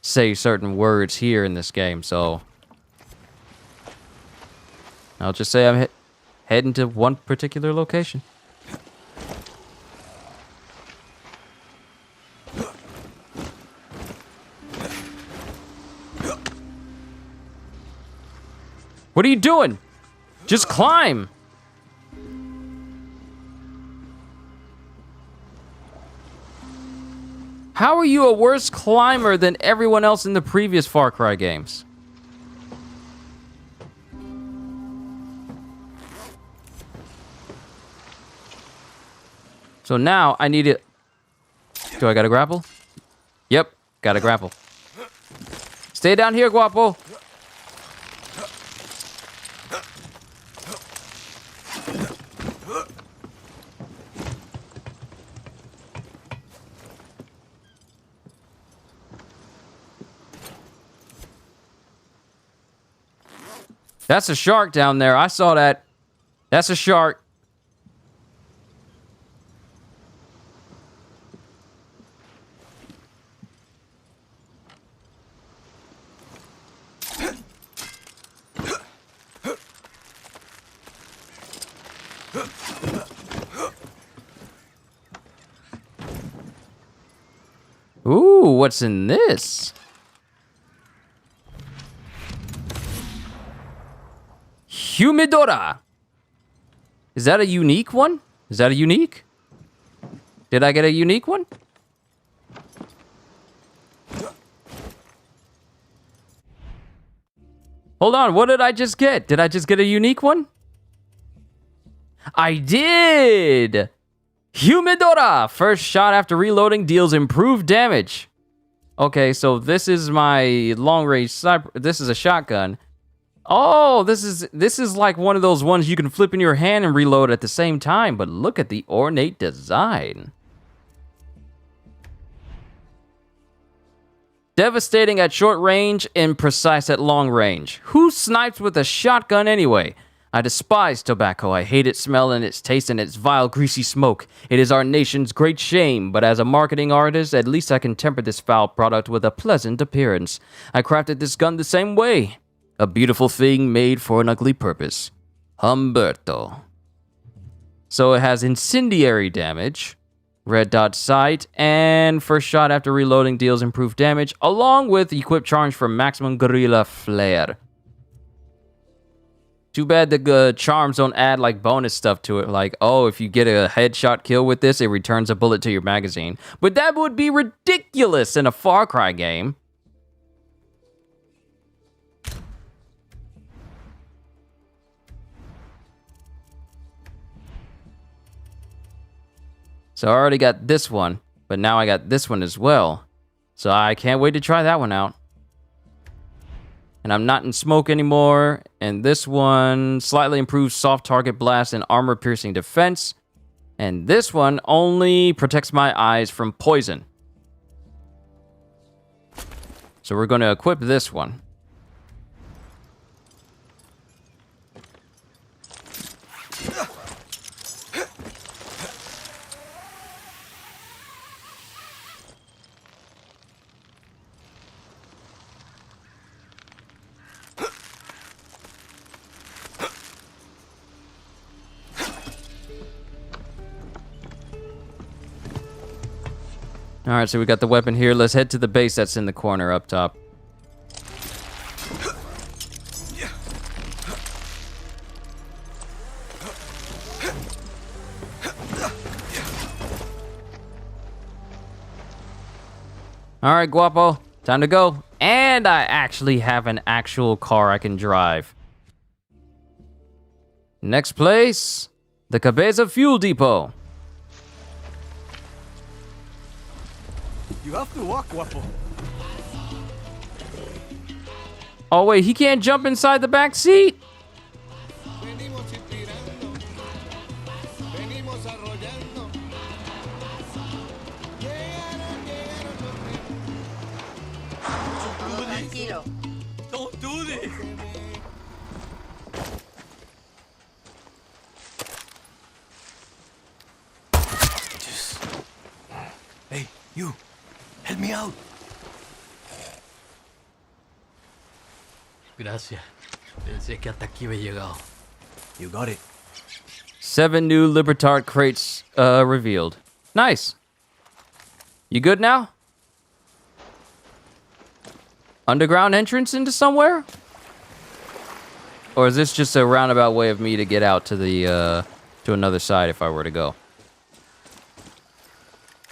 say certain words here in this game. So I'll just say I'm heading to one particular location. What are you doing? Just climb. How are you a worse climber than everyone else in the previous Far Cry games? So now I need it. Do I gotta grapple? Yep, gotta grapple. Stay down here, Guapo. That's a shark down there. I saw that. That's a shark. Ooh, what's in this? Humidora. Is that a unique one? Is that a unique? Did I get a unique one? Hold on, what did I just get? Did I just get a unique one? I did! Humidora! First shot after reloading deals improved damage. Okay, so this is my long-range sniper. This is a shotgun. Oh, this is like one of those ones you can flip in your hand and reload at the same time, but look at the ornate design. Devastating at short range and precise at long range. Who snipes with a shotgun anyway? I despise tobacco. I hate its smell and its taste and its vile, greasy smoke. It is our nation's great shame, but as a marketing artist, at least I can temper this foul product with a pleasant appearance. I crafted this gun the same way. A beautiful thing made for an ugly purpose. Humberto. So it has incendiary damage, red dot sight, and first shot after reloading deals improved damage, along with equip charge for maximum guerrilla flare. Too bad the charms don't add like bonus stuff to it, like, oh, if you get a headshot kill with this, it returns a bullet to your magazine. But that would be ridiculous in a Far Cry game. So I already got this one, but now I got this one as well. So I can't wait to try that one out. And I'm not in smoke anymore. And this one slightly improves soft target blast and armor piercing defense. And this one only protects my eyes from poison. So we're going to equip this one. All right, so we got the weapon here. Let's head to the base that's in the corner up top. All right, Guapo, time to go. And I actually have an actual car I can drive. Next place, the Cabeza Fuel Depot. You have to walk, Guapo. Oh wait, he can't jump inside the back seat? Don't do this! Hey, you. Help me out. Gracias. Pensé que hasta aquí había llegado. You got it. 7 new Libertard crates revealed. Nice. You good now? Underground entrance into somewhere? Or is this just a roundabout way of me to get out to the to another side if I were to go?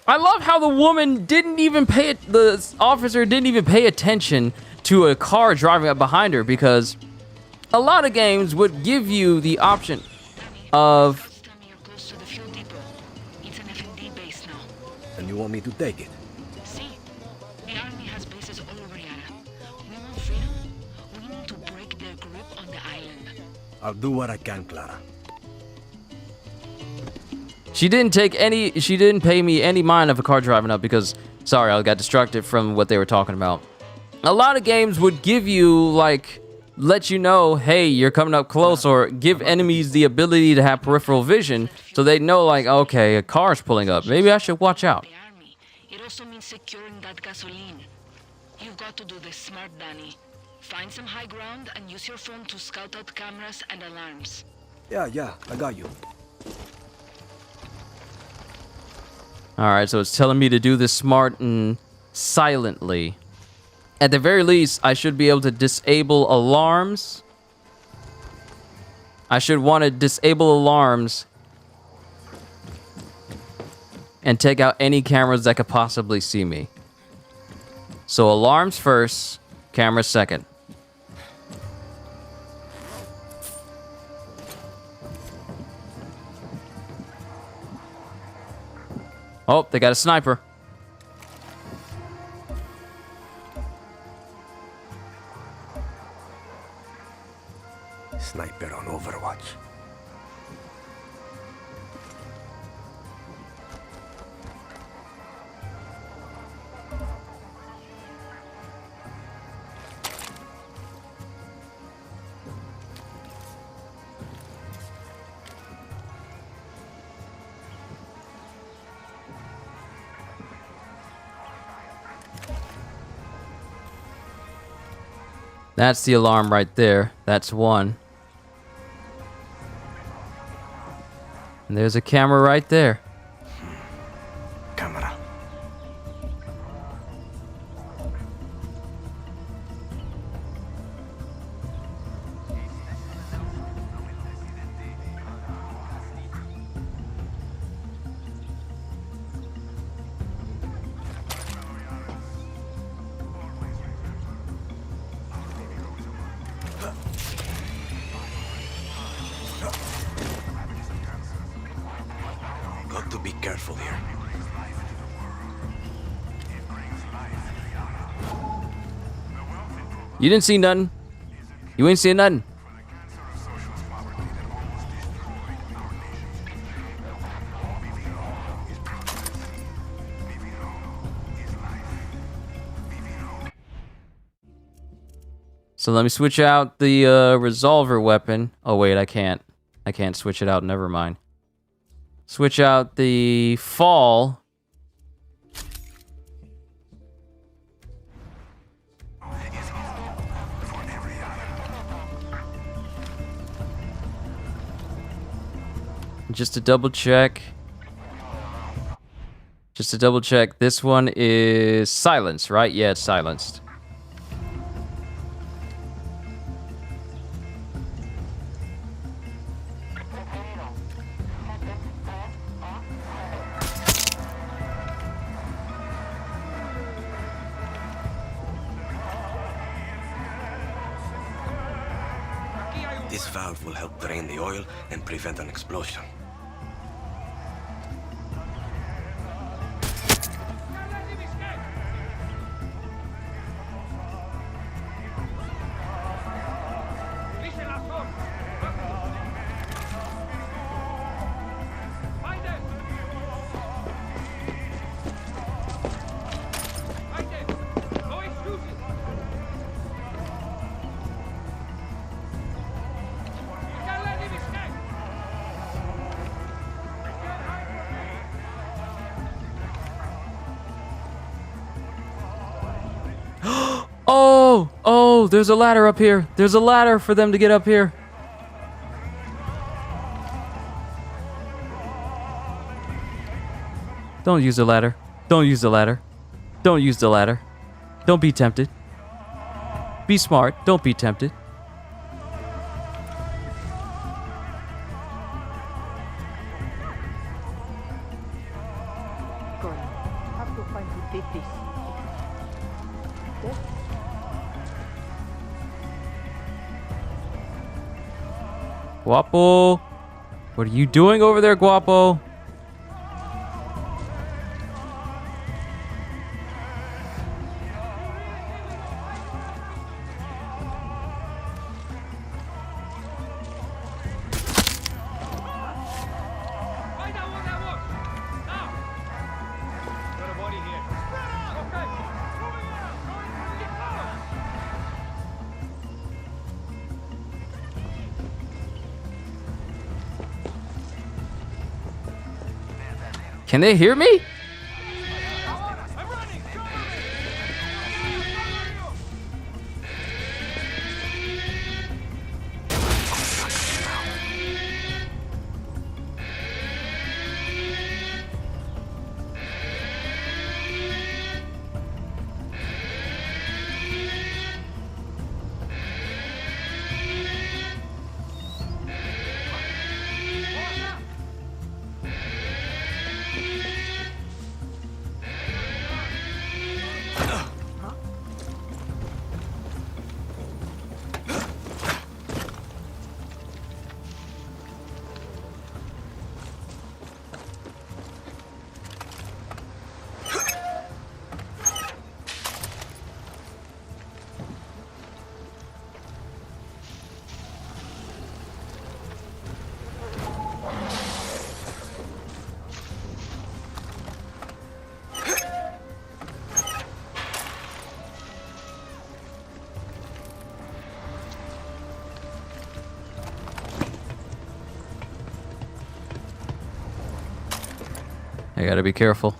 I love how the woman didn't even the officer didn't even pay attention to a car driving up behind her, because a lot of games would give you the option of... And you want me to take it? See, the army has bases all over Yara. We want freedom. We need to break their grip on the island. I'll do what I can, Clara. She didn't pay me any mind of a car driving up because, sorry, I got distracted from what they were talking about. A lot of games would give you, like, let you know, hey, you're coming up close, or give enemies the ability to have peripheral vision so they know, like, okay, a car's pulling up. Maybe I should watch out. It also means securing that gasoline. You've got to do this smart, Danny. Find some high ground and use your phone to scout out cameras and alarms. Yeah, I got you. Alright, so it's telling me to do this smart and silently. At the very least, I should be able to disable alarms. I should want to disable alarms and take out any cameras that could possibly see me. So alarms first, cameras second. Oh, they got a sniper. Sniper on Overwatch. That's the alarm right there. That's one. And there's a camera right there. Camera. Got to be careful here. You didn't see nothing. You ain't seen nothing. So let me switch out the resolver weapon. Oh wait, I can't. I can't switch it out. Never mind. Switch out the fall. Just to double check. Just to double check, this one is silenced, right? Yeah, it's silenced. This valve will help drain the oil and prevent an explosion. Oh, there's a ladder up here. There's a ladder for them to get up here. Don't use the ladder. Don't use the ladder. Don't use the ladder. Don't be tempted. Be smart. Don't be tempted. Have to find who did this. Guapo. What are you doing over there, Guapo? Can they hear me? I gotta be careful.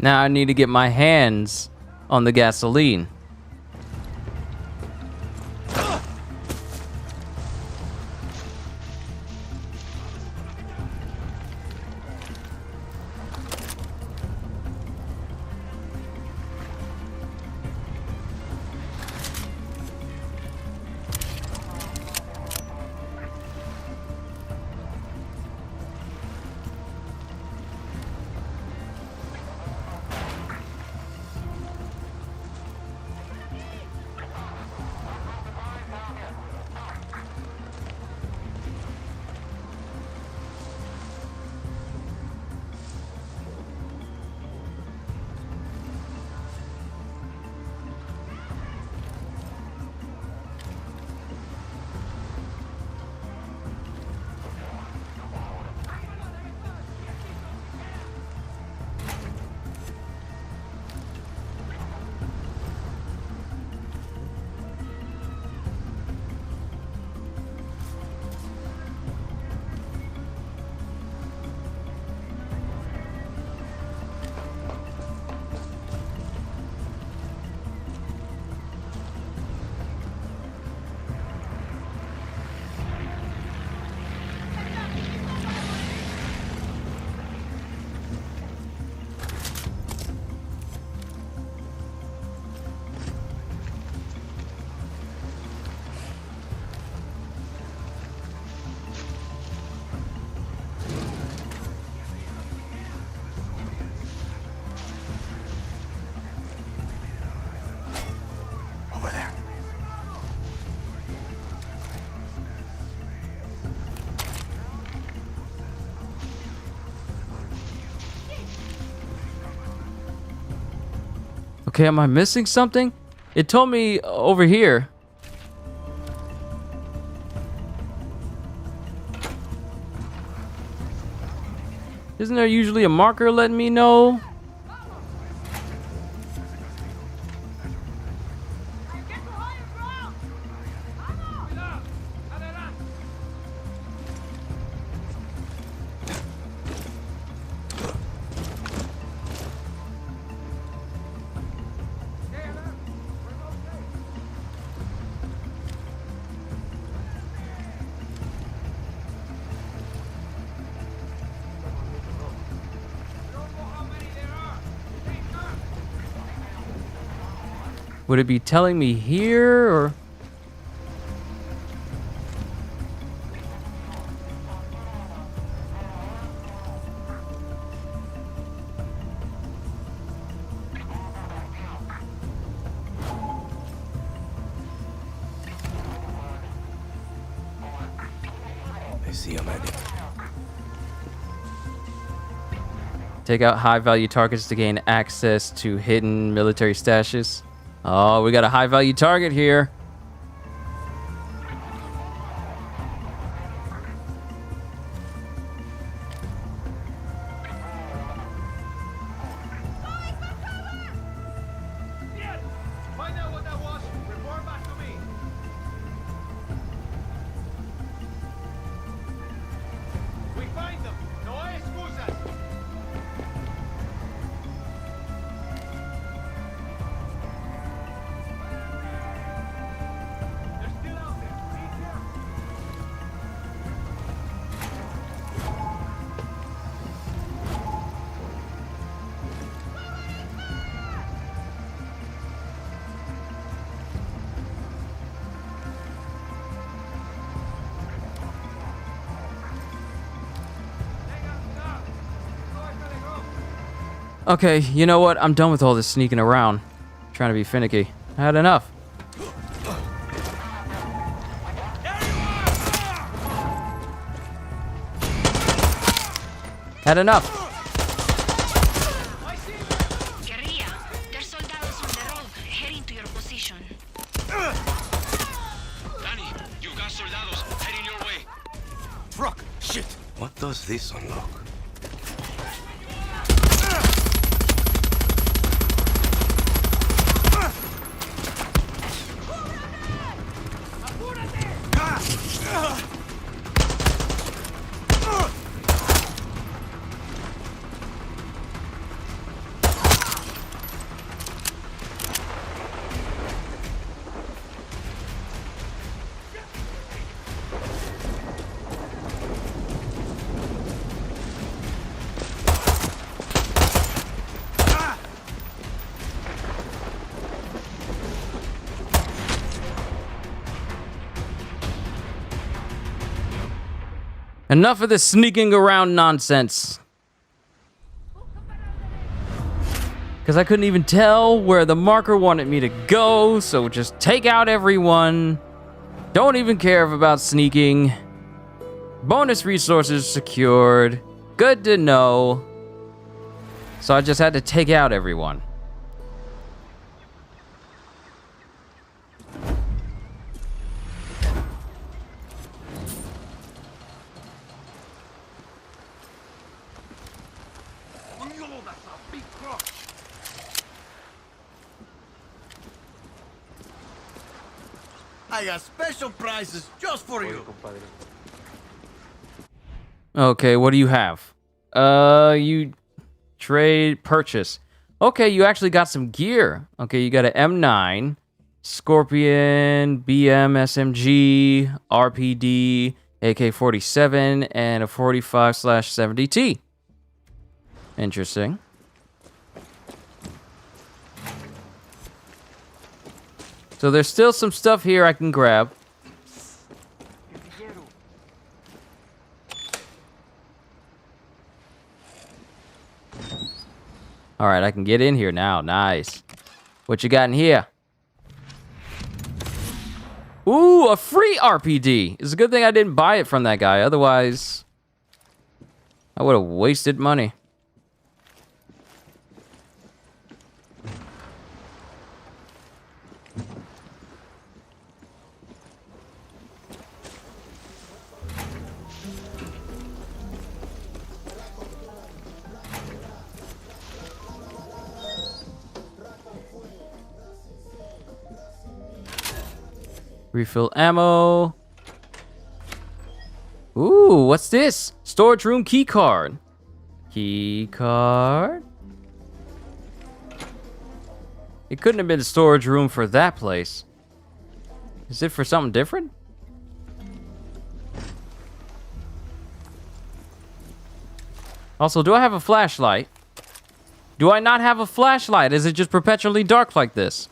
Now I need to get my hands on the gasoline. Okay, am I missing something? It told me over here. Isn't there usually a marker letting me know? Would it be telling me here or? I see a medic. Take out high value targets to gain access to hidden military stashes. Oh, we got a high value target here. Find out what that was. Report back to me. We find them. No hay excusas. Okay, you know what? I'm done with all this sneaking around. Trying to be finicky. I had enough. Had enough. Guerrilla, there's soldados on the road heading to your position. Danny, you've got soldados heading your way. Truck! Shit! What does this unlock? Enough of this sneaking around nonsense. Because I couldn't even tell where the marker wanted me to go, so just take out everyone. Don't even care about sneaking. Bonus resources secured. Good to know. So I just had to take out everyone. I got special prizes just for you. Okay, what do you have? You trade purchase. Okay, you actually got some gear. Okay, you got an M9, Scorpion, BM, SMG, RPD, AK-47, and a 45/70T. Interesting. So there's still some stuff here I can grab. All right, I can get in here now. Nice. What you got in here? Ooh, a free RPD. It's a good thing I didn't buy it from that guy. Otherwise, I would have wasted money. Refill ammo. Ooh, what's this? Storage room key card. Key card? It couldn't have been a storage room for that place. Is it for something different? Also, do I have a flashlight? Do I not have a flashlight? Is it just perpetually dark like this?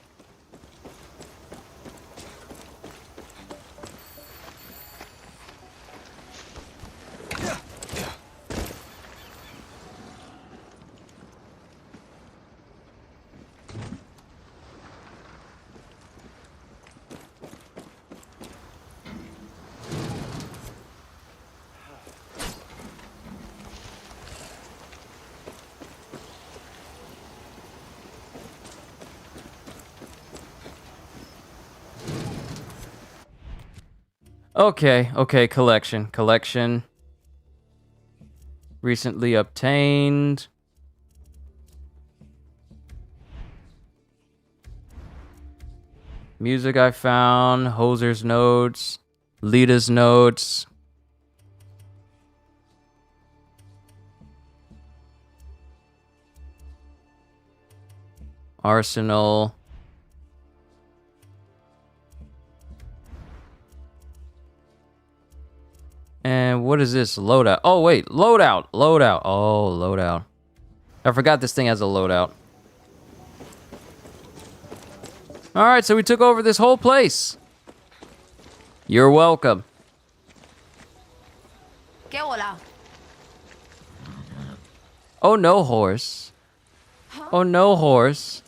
Okay, collection. Recently obtained. Music I found, Hoser's notes, Lita's notes. Arsenal. And what is this? Loadout. Oh, wait. Loadout. Loadout. Oh, loadout. I forgot this thing has a loadout. Alright, so we took over this whole place. You're welcome. ¿Qué hola? Oh, no, horse. Oh no, horse.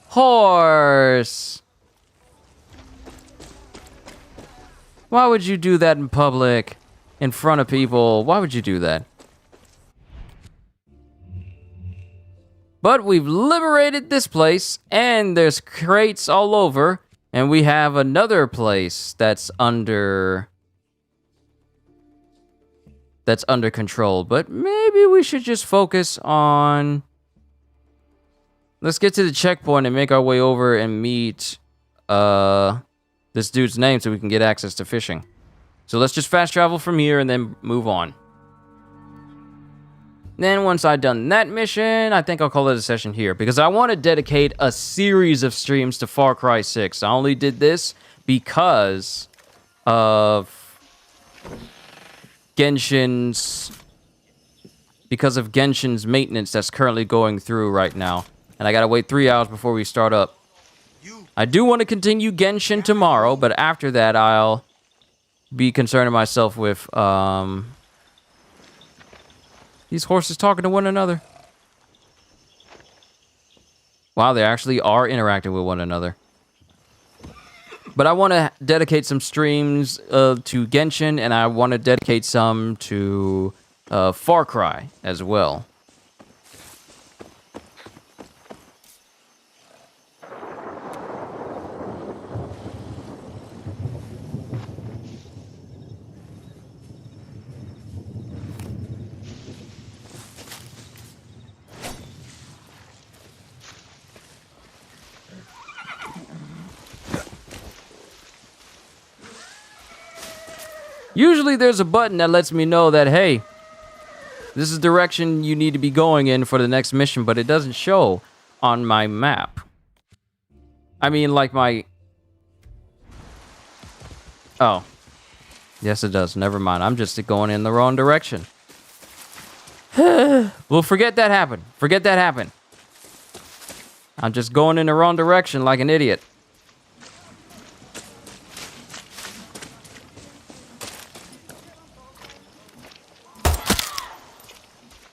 Horse! Why would you do that in public? In front of people? Why would you do that? But we've liberated this place, and there's crates all over, and we have another place that's under control. But maybe we should just focus on... Let's get to the checkpoint and make our way over and meet this dude's name so we can get access to fishing. So let's just fast travel from here and then move on. Then once I've done that mission, I think I'll call it a session here because I want to dedicate a series of streams to Far Cry 6. I only did this because of Genshin's maintenance that's currently going through right now. And I gotta wait 3 hours before we start up. I do want to continue Genshin tomorrow, but after that I'll be concerning myself with these horses talking to one another. Wow, they actually are interacting with one another. But I want to dedicate some streams to Genshin, and I want to dedicate some to Far Cry as well. Usually there's a button that lets me know that, hey, this is the direction you need to be going in for the next mission, but it doesn't show on my map. I mean, like my... Oh. Yes, it does. Never mind. I'm just going in the wrong direction. Well, forget that happened. Forget that happened. I'm just going in the wrong direction like an idiot.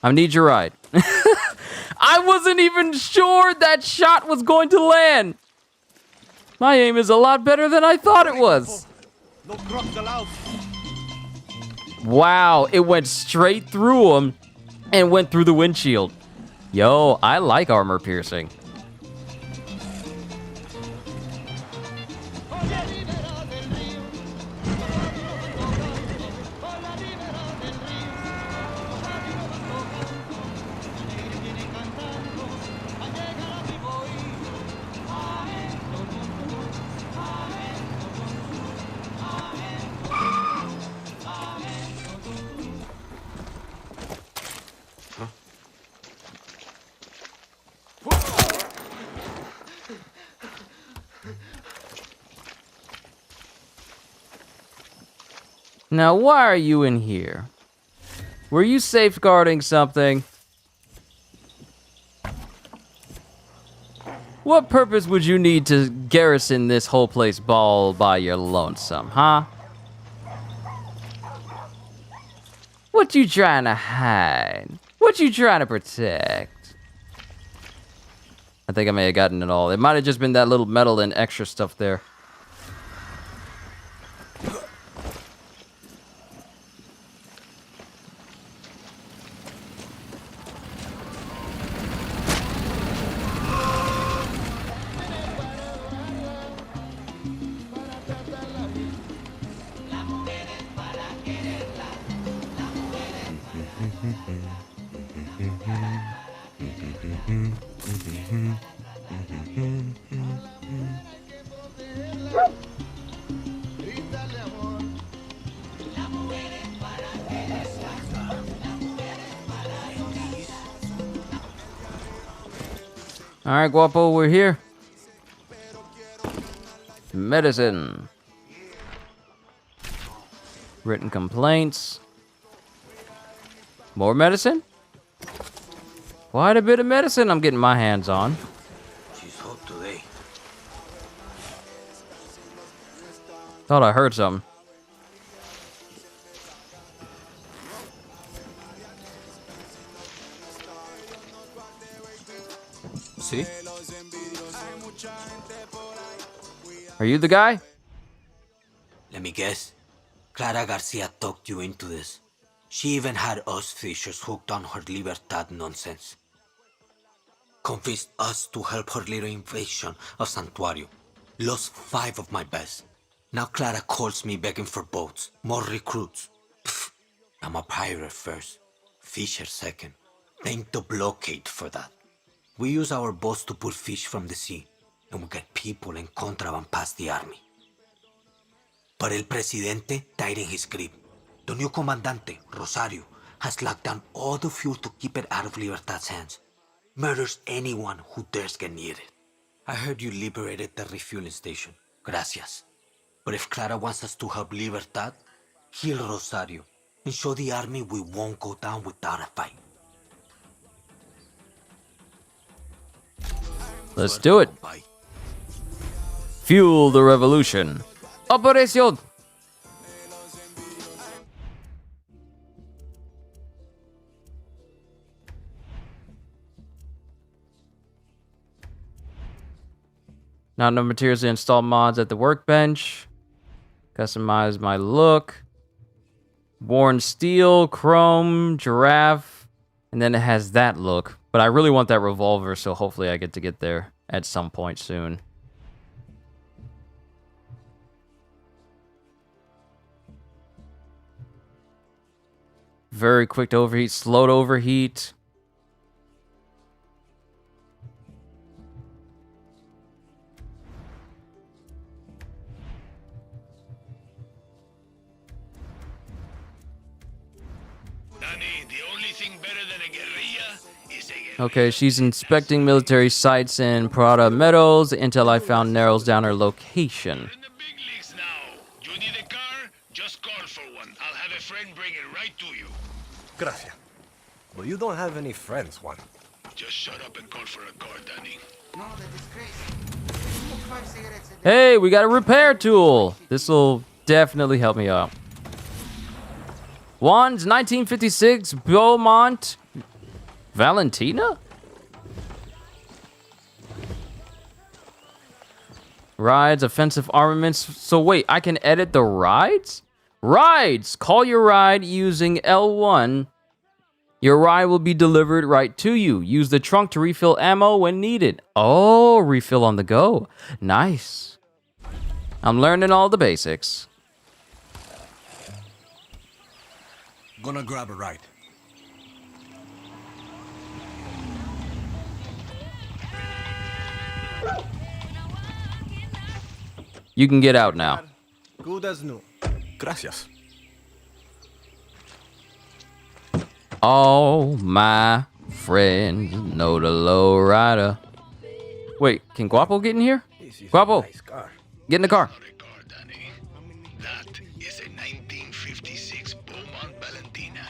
I need your ride. I wasn't even sure that shot was going to land. My aim is a lot better than I thought it was. Wow, it went straight through him and went through the windshield. Yo, I like armor piercing. Now, why are you in here? Were you safeguarding something? What purpose would you need to garrison this whole place all by your lonesome, huh? What you trying to hide? What you trying to protect? I think I may have gotten it all. It might have just been that little metal and extra stuff there. All right, Guapo, we're here. Medicine. Written complaints. More medicine? Quite a bit of medicine I'm getting my hands on. She's hot today. Thought I heard something. See? Are you the guy? Let me guess. Clara Garcia talked you into this. She even had us fishers hooked on her Libertad nonsense. Convinced us to help her little invasion of Santuario. Lost 5 of my best. Now Clara calls me begging for boats, more recruits. Pfft, I'm a pirate first, fisher second. Thank the blockade for that. We use our boats to pull fish from the sea, and we get people and contraband past the army. But El Presidente died in his grip. The new Comandante, Rosario, has locked down all the fuel to keep it out of Libertad's hands. Murders anyone who dares get near it. I heard you liberated the refueling station. Gracias. But if Clara wants us to help Libertad, kill Rosario and show the army we won't go down without a fight. Let's do it. Fuel the revolution. Operación. Not enough materials to install mods at the workbench. Customize my look. Worn steel, chrome, giraffe. And then it has that look. But I really want that revolver, so hopefully I get to get there at some point soon. Very quick to overheat, slow to overheat. Okay, she's inspecting military sites in Prada Meadows until I found narrows down her location. Gracias. Well, you don't have any friends, Juan. Just shut up and call for a car, Danny. No, that is crazy. 5 cigarettes a day. Hey, we got a repair tool. This will definitely help me out. Juan's 1956 Beaumont Valentina? Rides, offensive armaments. So wait, I can edit the rides? Rides! Call your ride using L1. Your ride will be delivered right to you. Use the trunk to refill ammo when needed. Oh, refill on the go. Nice. I'm learning all the basics. Gonna grab a ride. You can get out now. Good as new. Gracias. Oh, my friend, know the low rider. Wait, can Guapo get in here? Guapo, get in the car. That is a 1956 Beaumont Valentina.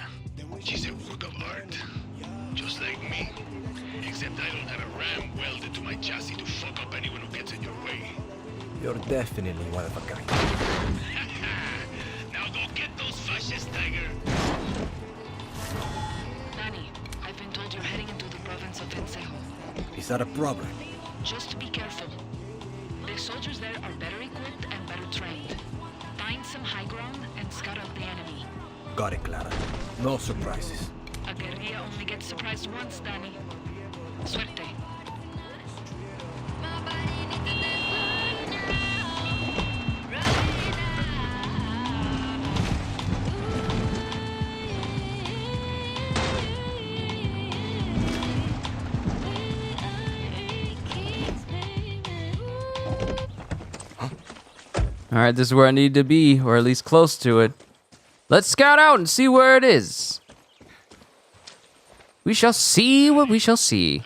She's a work of art. Just like me. Except I don't have a ram welded to my chassis to fuck up anyone who gets in your way. You're definitely one of a kind. Now go get those fascists, Tiger. Danny, I've been told you're heading into the province of Vencejo. Is that a problem? Just be careful. The soldiers there are better equipped and better trained. Find some high ground and scout out the enemy. Got it, Clara. No surprises. A guerrilla only gets surprised once, Danny. Suerte. Alright, this is where I need to be, or at least close to it. Let's scout out and see where it is. We shall see what we shall see.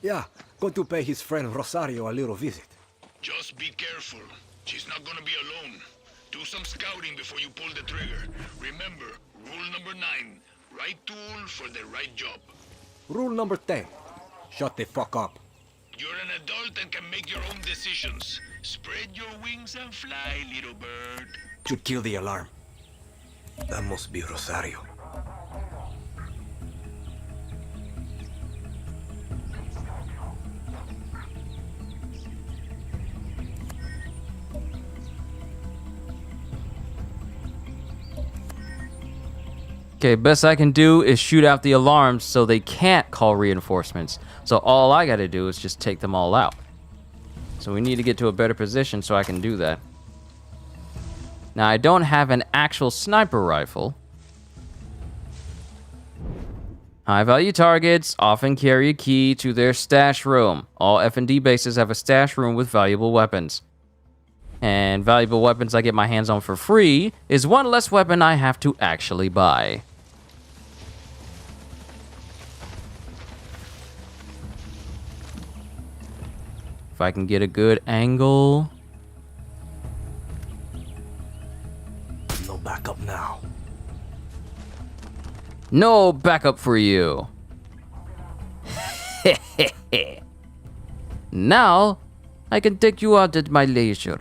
Yeah, going to pay his friend Rosario a little visit. Just be careful. She's not gonna be alone. Do some scouting before you pull the trigger. Remember, rule number 9. Right tool for the right job. Rule number 10. Shut the fuck up. You're an adult and can make your own decisions. Spread your wings and fly, little bird. Should kill the alarm. That must be Rosario. Okay, best I can do is shoot out the alarms so they can't call reinforcements. So all I gotta do is just take them all out. So we need to get to a better position so I can do that. Now, I don't have an actual sniper rifle. High-value targets often carry a key to their stash room. All F&D bases have a stash room with valuable weapons. And valuable weapons I get my hands on for free is one less weapon I have to actually buy. If I can get a good angle. No backup now. No backup for you. Now, I can take you out at my leisure.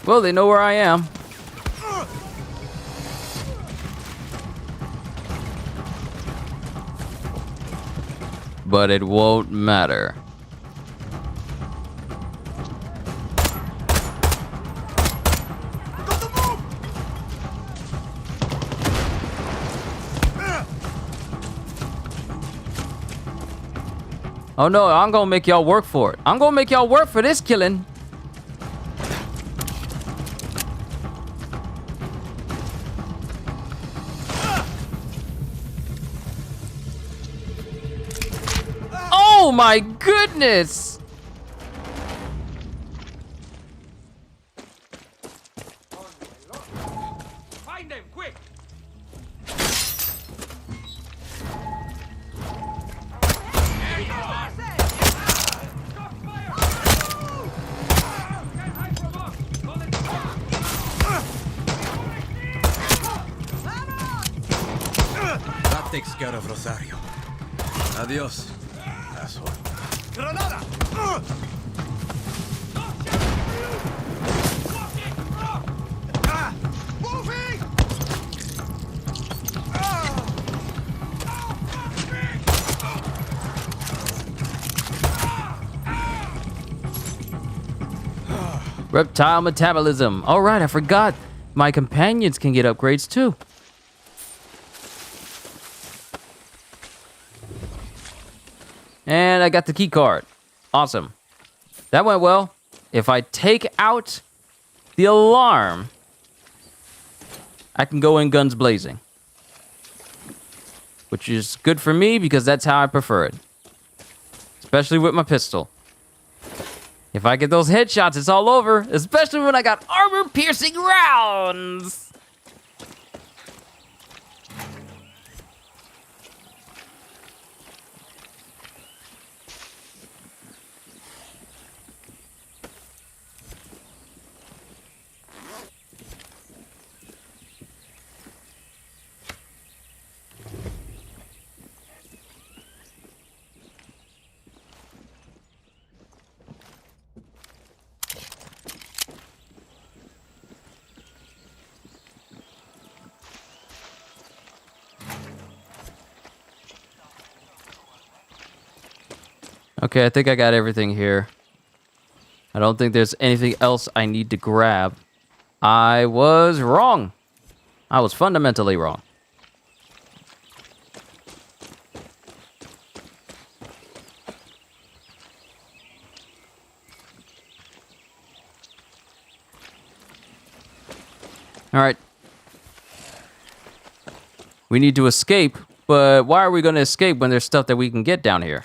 Well, they know where I am. But it won't matter. Oh no, I'm gonna make y'all work for it. I'm gonna make y'all work for this killing. Oh my goodness! Find them, quick! That takes care of Rosario. Adios, asshole. Granada! Moving! Reptile metabolism. All right, I forgot. My companions can get upgrades too. And I got the key card. Awesome. That went well. If I take out the alarm, I can go in guns blazing. Which is good for me because that's how I prefer it. Especially with my pistol. If I get those headshots, it's all over. Especially when I got armor-piercing rounds. Okay, I think I got everything here. I don't think there's anything else I need to grab. I was wrong. I was fundamentally wrong. All right. We need to escape, but why are we going to escape when there's stuff that we can get down here?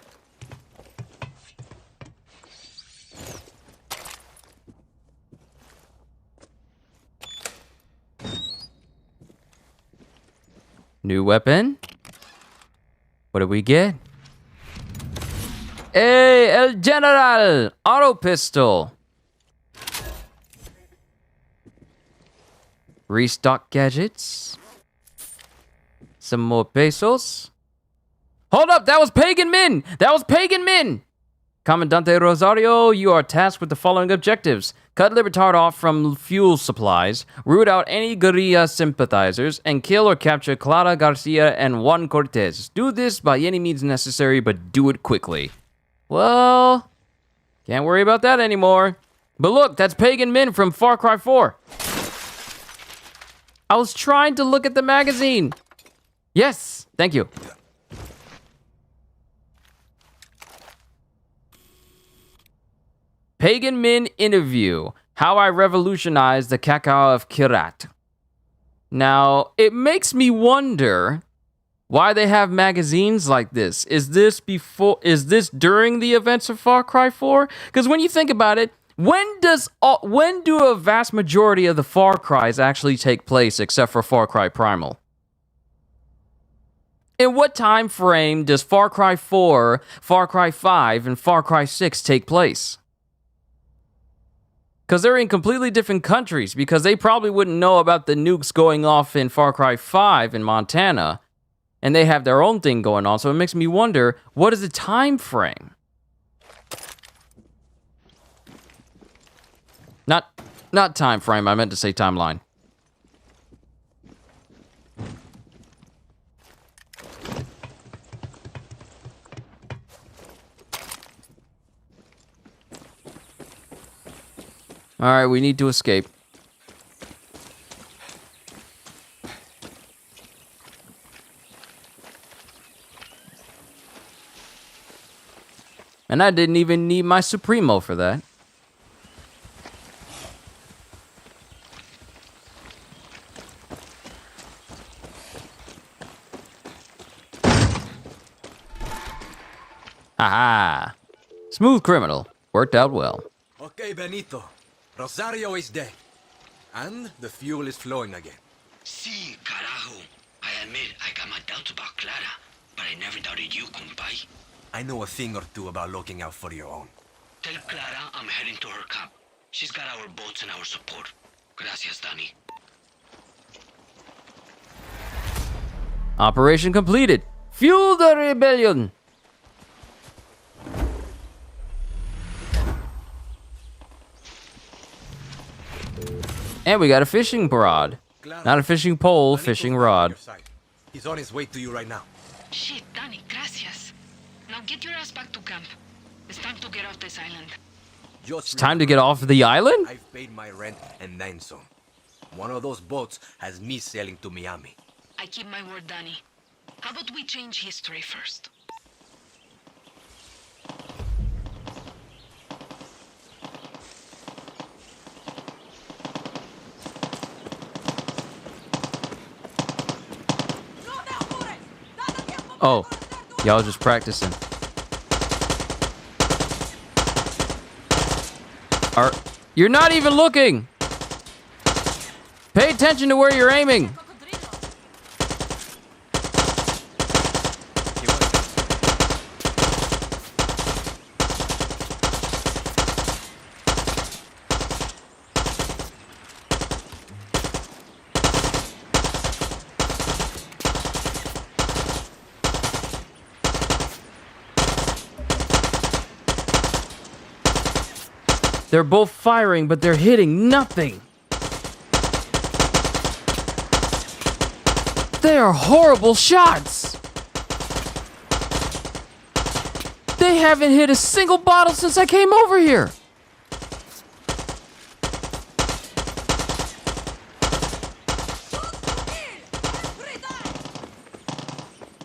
New weapon. What do we get? Hey, El General! Auto pistol. Restock gadgets. Some more pesos. Hold up, that was Pagan Min! That was Pagan Min! Comandante Rosario, you are tasked with the following objectives. Cut Libertad off from fuel supplies, root out any guerrilla sympathizers, and kill or capture Clara Garcia and Juan Cortez. Do this by any means necessary, but do it quickly. Well, can't worry about that anymore. But look, that's Pagan Min from Far Cry 4. I was trying to look at the magazine. Yes, thank you. Pagan Min interview. How I revolutionized the cacao of Kirat. Now, it makes me wonder why they have magazines like this. Is this during the events of Far Cry 4? Because when you think about it, when do a vast majority of the Far Cries actually take place except for Far Cry Primal? In what time frame does Far Cry 4, Far Cry 5, and Far Cry 6 take place? Because they're in completely different countries, because they probably wouldn't know about the nukes going off in Far Cry 5 in Montana, and they have their own thing going on, so it makes me wonder, what is the time frame? Not time frame, I meant to say timeline. All right, we need to escape. And I didn't even need my Supremo for that. Aha! Smooth criminal. Worked out well. Okay, Benito. Rosario is dead. And the fuel is flowing again. Sí, carajo. I admit I got my doubts about Clara, but I never doubted you, compay. I know a thing or two about looking out for your own. Tell Clara I'm heading to her camp. She's got our boats and our support. Gracias, Danny. Operation completed. Fuel the rebellion. And we got a fishing rod. Not a fishing pole, fishing rod. He's on his way to you right now. Shit, Danny, gracias. Now get your ass back to camp. It's time to get off this island. It's time to get off the island? I've paid my rent and then some. One of those boats has me sailing to Miami. I keep my word, Danny. How about we change history first? Oh, y'all just practicing. You're not even looking! Pay attention to where you're aiming! They're both firing, but they're hitting nothing. They are horrible shots. They haven't hit a single bottle since I came over here.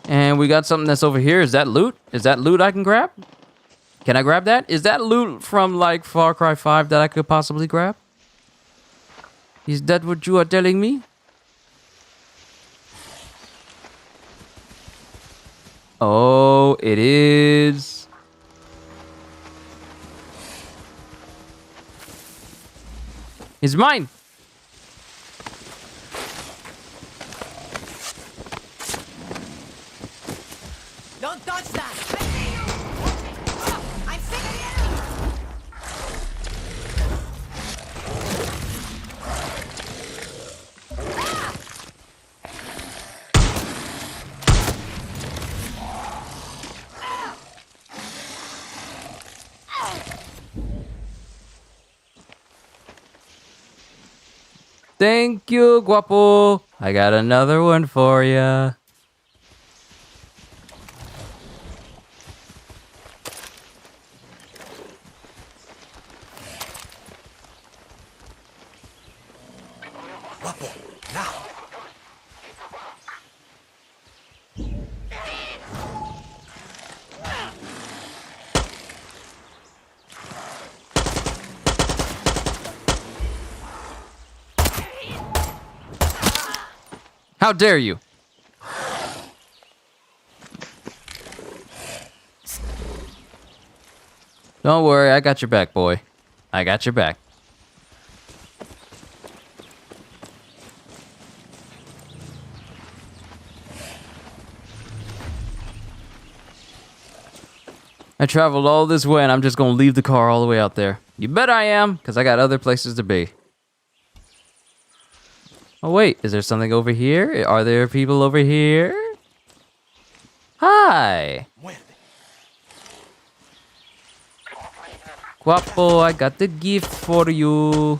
And we got something that's over here. Is that loot? Is that loot I can grab? Can I grab that? Is that loot from, like, Far Cry 5 that I could possibly grab? Is that what you are telling me? Oh, it is. It's mine. Don't touch that! I see you! Oh, I'm sick of you! Thank you, guapo. I got another one for ya. Guapo, now. How dare you? Don't worry, I got your back, boy. I got your back. I traveled all this way and I'm just gonna leave the car all the way out there. You bet I am, because I got other places to be. Oh wait, is there something over here? Are there people over here? Hi! Guapo, I got the gift for you.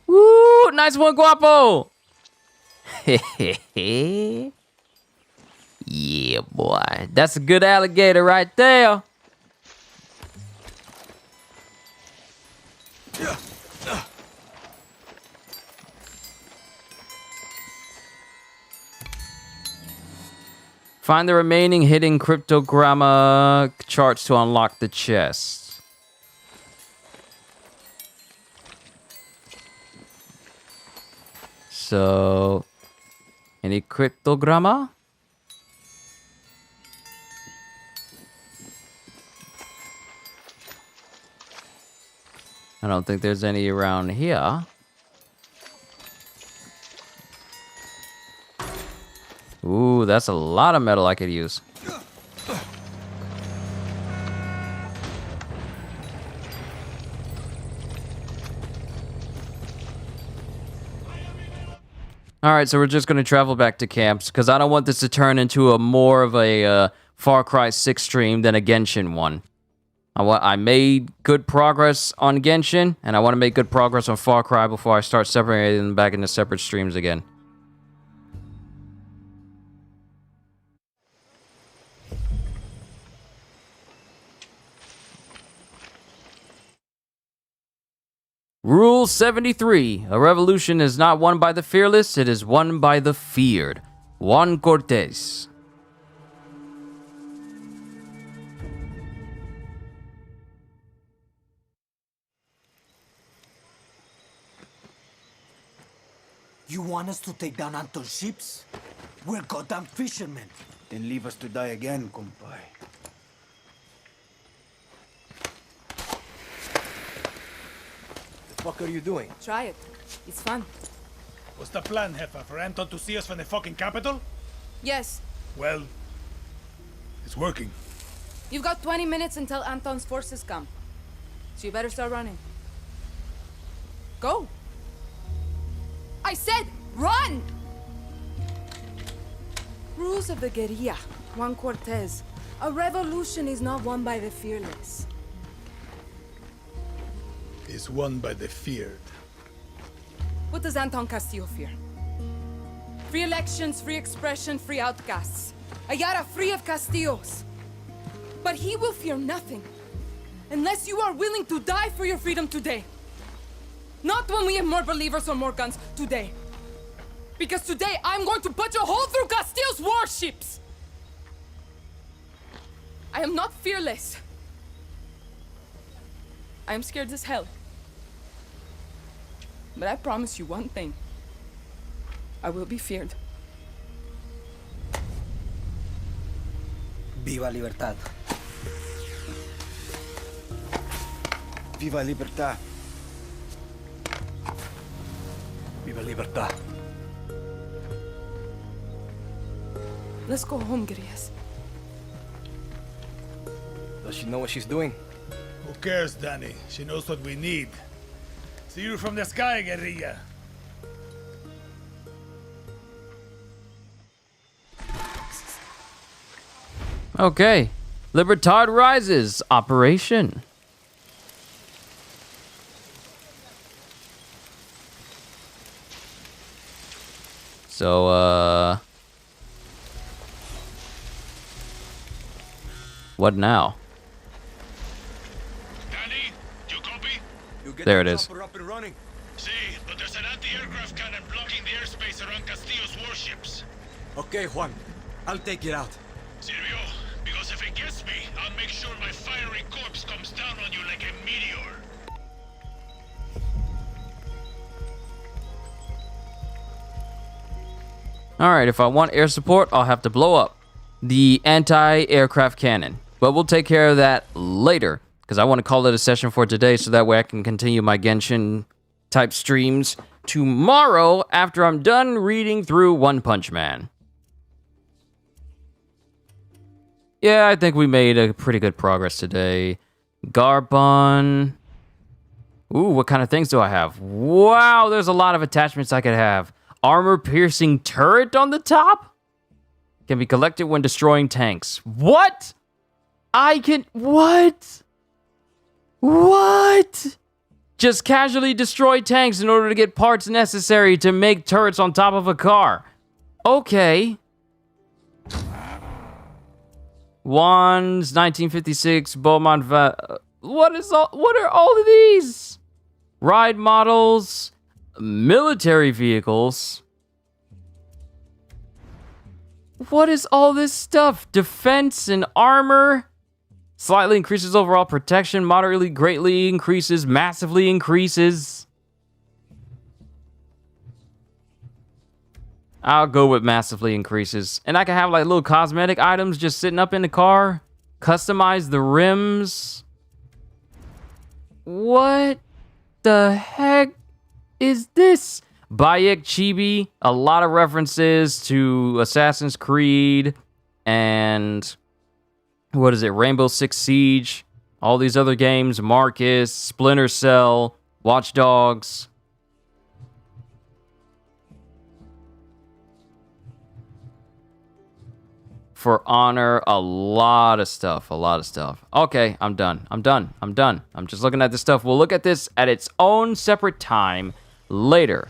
Woo! Nice one, Guapo! Yeah, boy. That's a good alligator right there. Find the remaining hidden cryptogramma charts to unlock the chest. So, any cryptogramma? I don't think there's any around here. Ooh, that's a lot of metal I could use. All right, so we're just going to travel back to camps because I don't want this to turn into a more of a Far Cry 6 stream than a Genshin one. I made good progress on Genshin, and I want to make good progress on Far Cry before I start separating them back into separate streams again. Rule 73. A revolution is not won by the fearless, it is won by the feared. Juan Cortez. You want us to take down Anton's ships? We're goddamn fishermen. Then leave us to die again, compay. The fuck are you doing? Try it. It's fun. What's the plan, Jefa? For Anton to see us from the fucking capital? Yes. Well, it's working. You've got 20 minutes until Anton's forces come. So you better start running. Go. I said run! Rules of the guerrilla. Juan Cortez. A revolution is not won by the fearless. Is won by the feared. What does Anton Castillo fear? Free elections, free expression, free outcasts. A Yara free of Castillos. But he will fear nothing. Unless you are willing to die for your freedom today. Not when we have more believers or more guns today. Because today I'm going to put a hole through Castillo's warships! I am not fearless. I am scared as hell. But I promise you one thing. I will be feared. Viva Libertad. Viva Libertad. Viva Libertad. Let's go home, Grias. Does she know what she's doing? Who cares, Danny? She knows what we need. See you from the sky, guerrilla. Okay. Libertad Rises. Operation. So, what now? Danny, you copy? You get There the it is. chopper up and running. See, but there's an anti-aircraft cannon blocking the airspace around Castillo's warships. Okay, Juan. I'll take it out. Silvio, because if it gets me, I'll make sure my fiery corpse comes down on you like a meteor. Alright, if I want air support, I'll have to blow up the anti-aircraft cannon. But we'll take care of that later, because I want to call it a session for today so that way I can continue my Genshin type streams tomorrow after I'm done reading through One Punch Man. Yeah, I think we made a pretty good progress today. Garbon. Ooh, what kind of things do I have? Wow, there's a lot of attachments I could have. Armor-piercing turret on the top? Can be collected when destroying tanks. What? What? What? Just casually destroy tanks in order to get parts necessary to make turrets on top of a car. Okay. Wands, 1956, Beaumont what are all of these? Ride models, military vehicles. What is all this stuff? Defense and armor. Slightly increases overall protection, moderately, greatly increases, massively increases. I'll go with massively increases. And I can have like little cosmetic items just sitting up in the car. Customize the rims. What the heck is this? Bayek Chibi. A lot of references to Assassin's Creed and what is it? Rainbow Six Siege. All these other games. Marcus, Splinter Cell, Watch Dogs. For Honor, a lot of stuff. Okay, I'm done. I'm just looking at this stuff. We'll look at this at its own separate time later.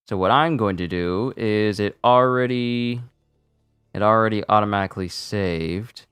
So what I'm going to do is it already automatically saved.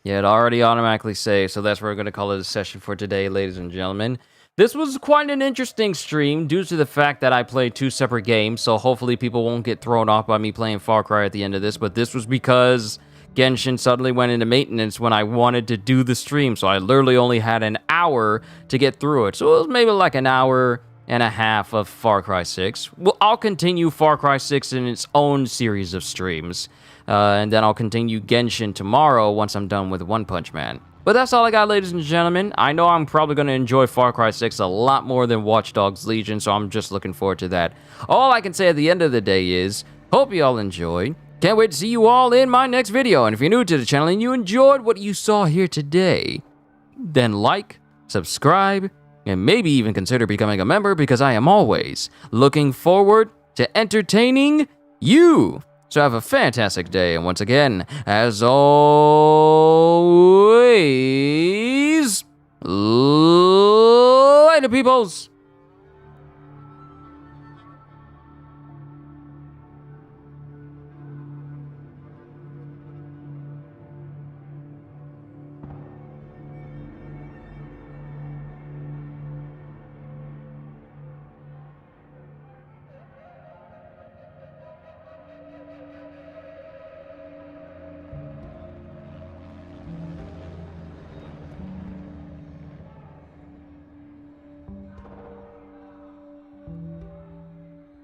Yeah, it already automatically saved, so that's where we're going to call it a session for today, ladies and gentlemen. This was quite an interesting stream due to the fact that I played two separate games, so hopefully people won't get thrown off by me playing Far Cry at the end of this, but this was because Genshin suddenly went into maintenance when I wanted to do the stream, so I literally only had an hour to get through it. So it was maybe like an hour and a half of Far Cry 6. Well, I'll continue Far Cry 6 in its own series of streams, and then I'll continue Genshin tomorrow once I'm done with One Punch Man. But that's all I got, ladies and gentlemen. I know I'm probably going to enjoy Far Cry 6 a lot more than Watch Dogs Legion, so I'm just looking forward to that. All I can say at the end of the day is, hope you all enjoyed. Can't wait to see you all in my next video. And if you're new to the channel and you enjoyed what you saw here today, then like, subscribe, and maybe even consider becoming a member because I am always looking forward to entertaining you. So have a fantastic day, and once again, as always, later, peoples!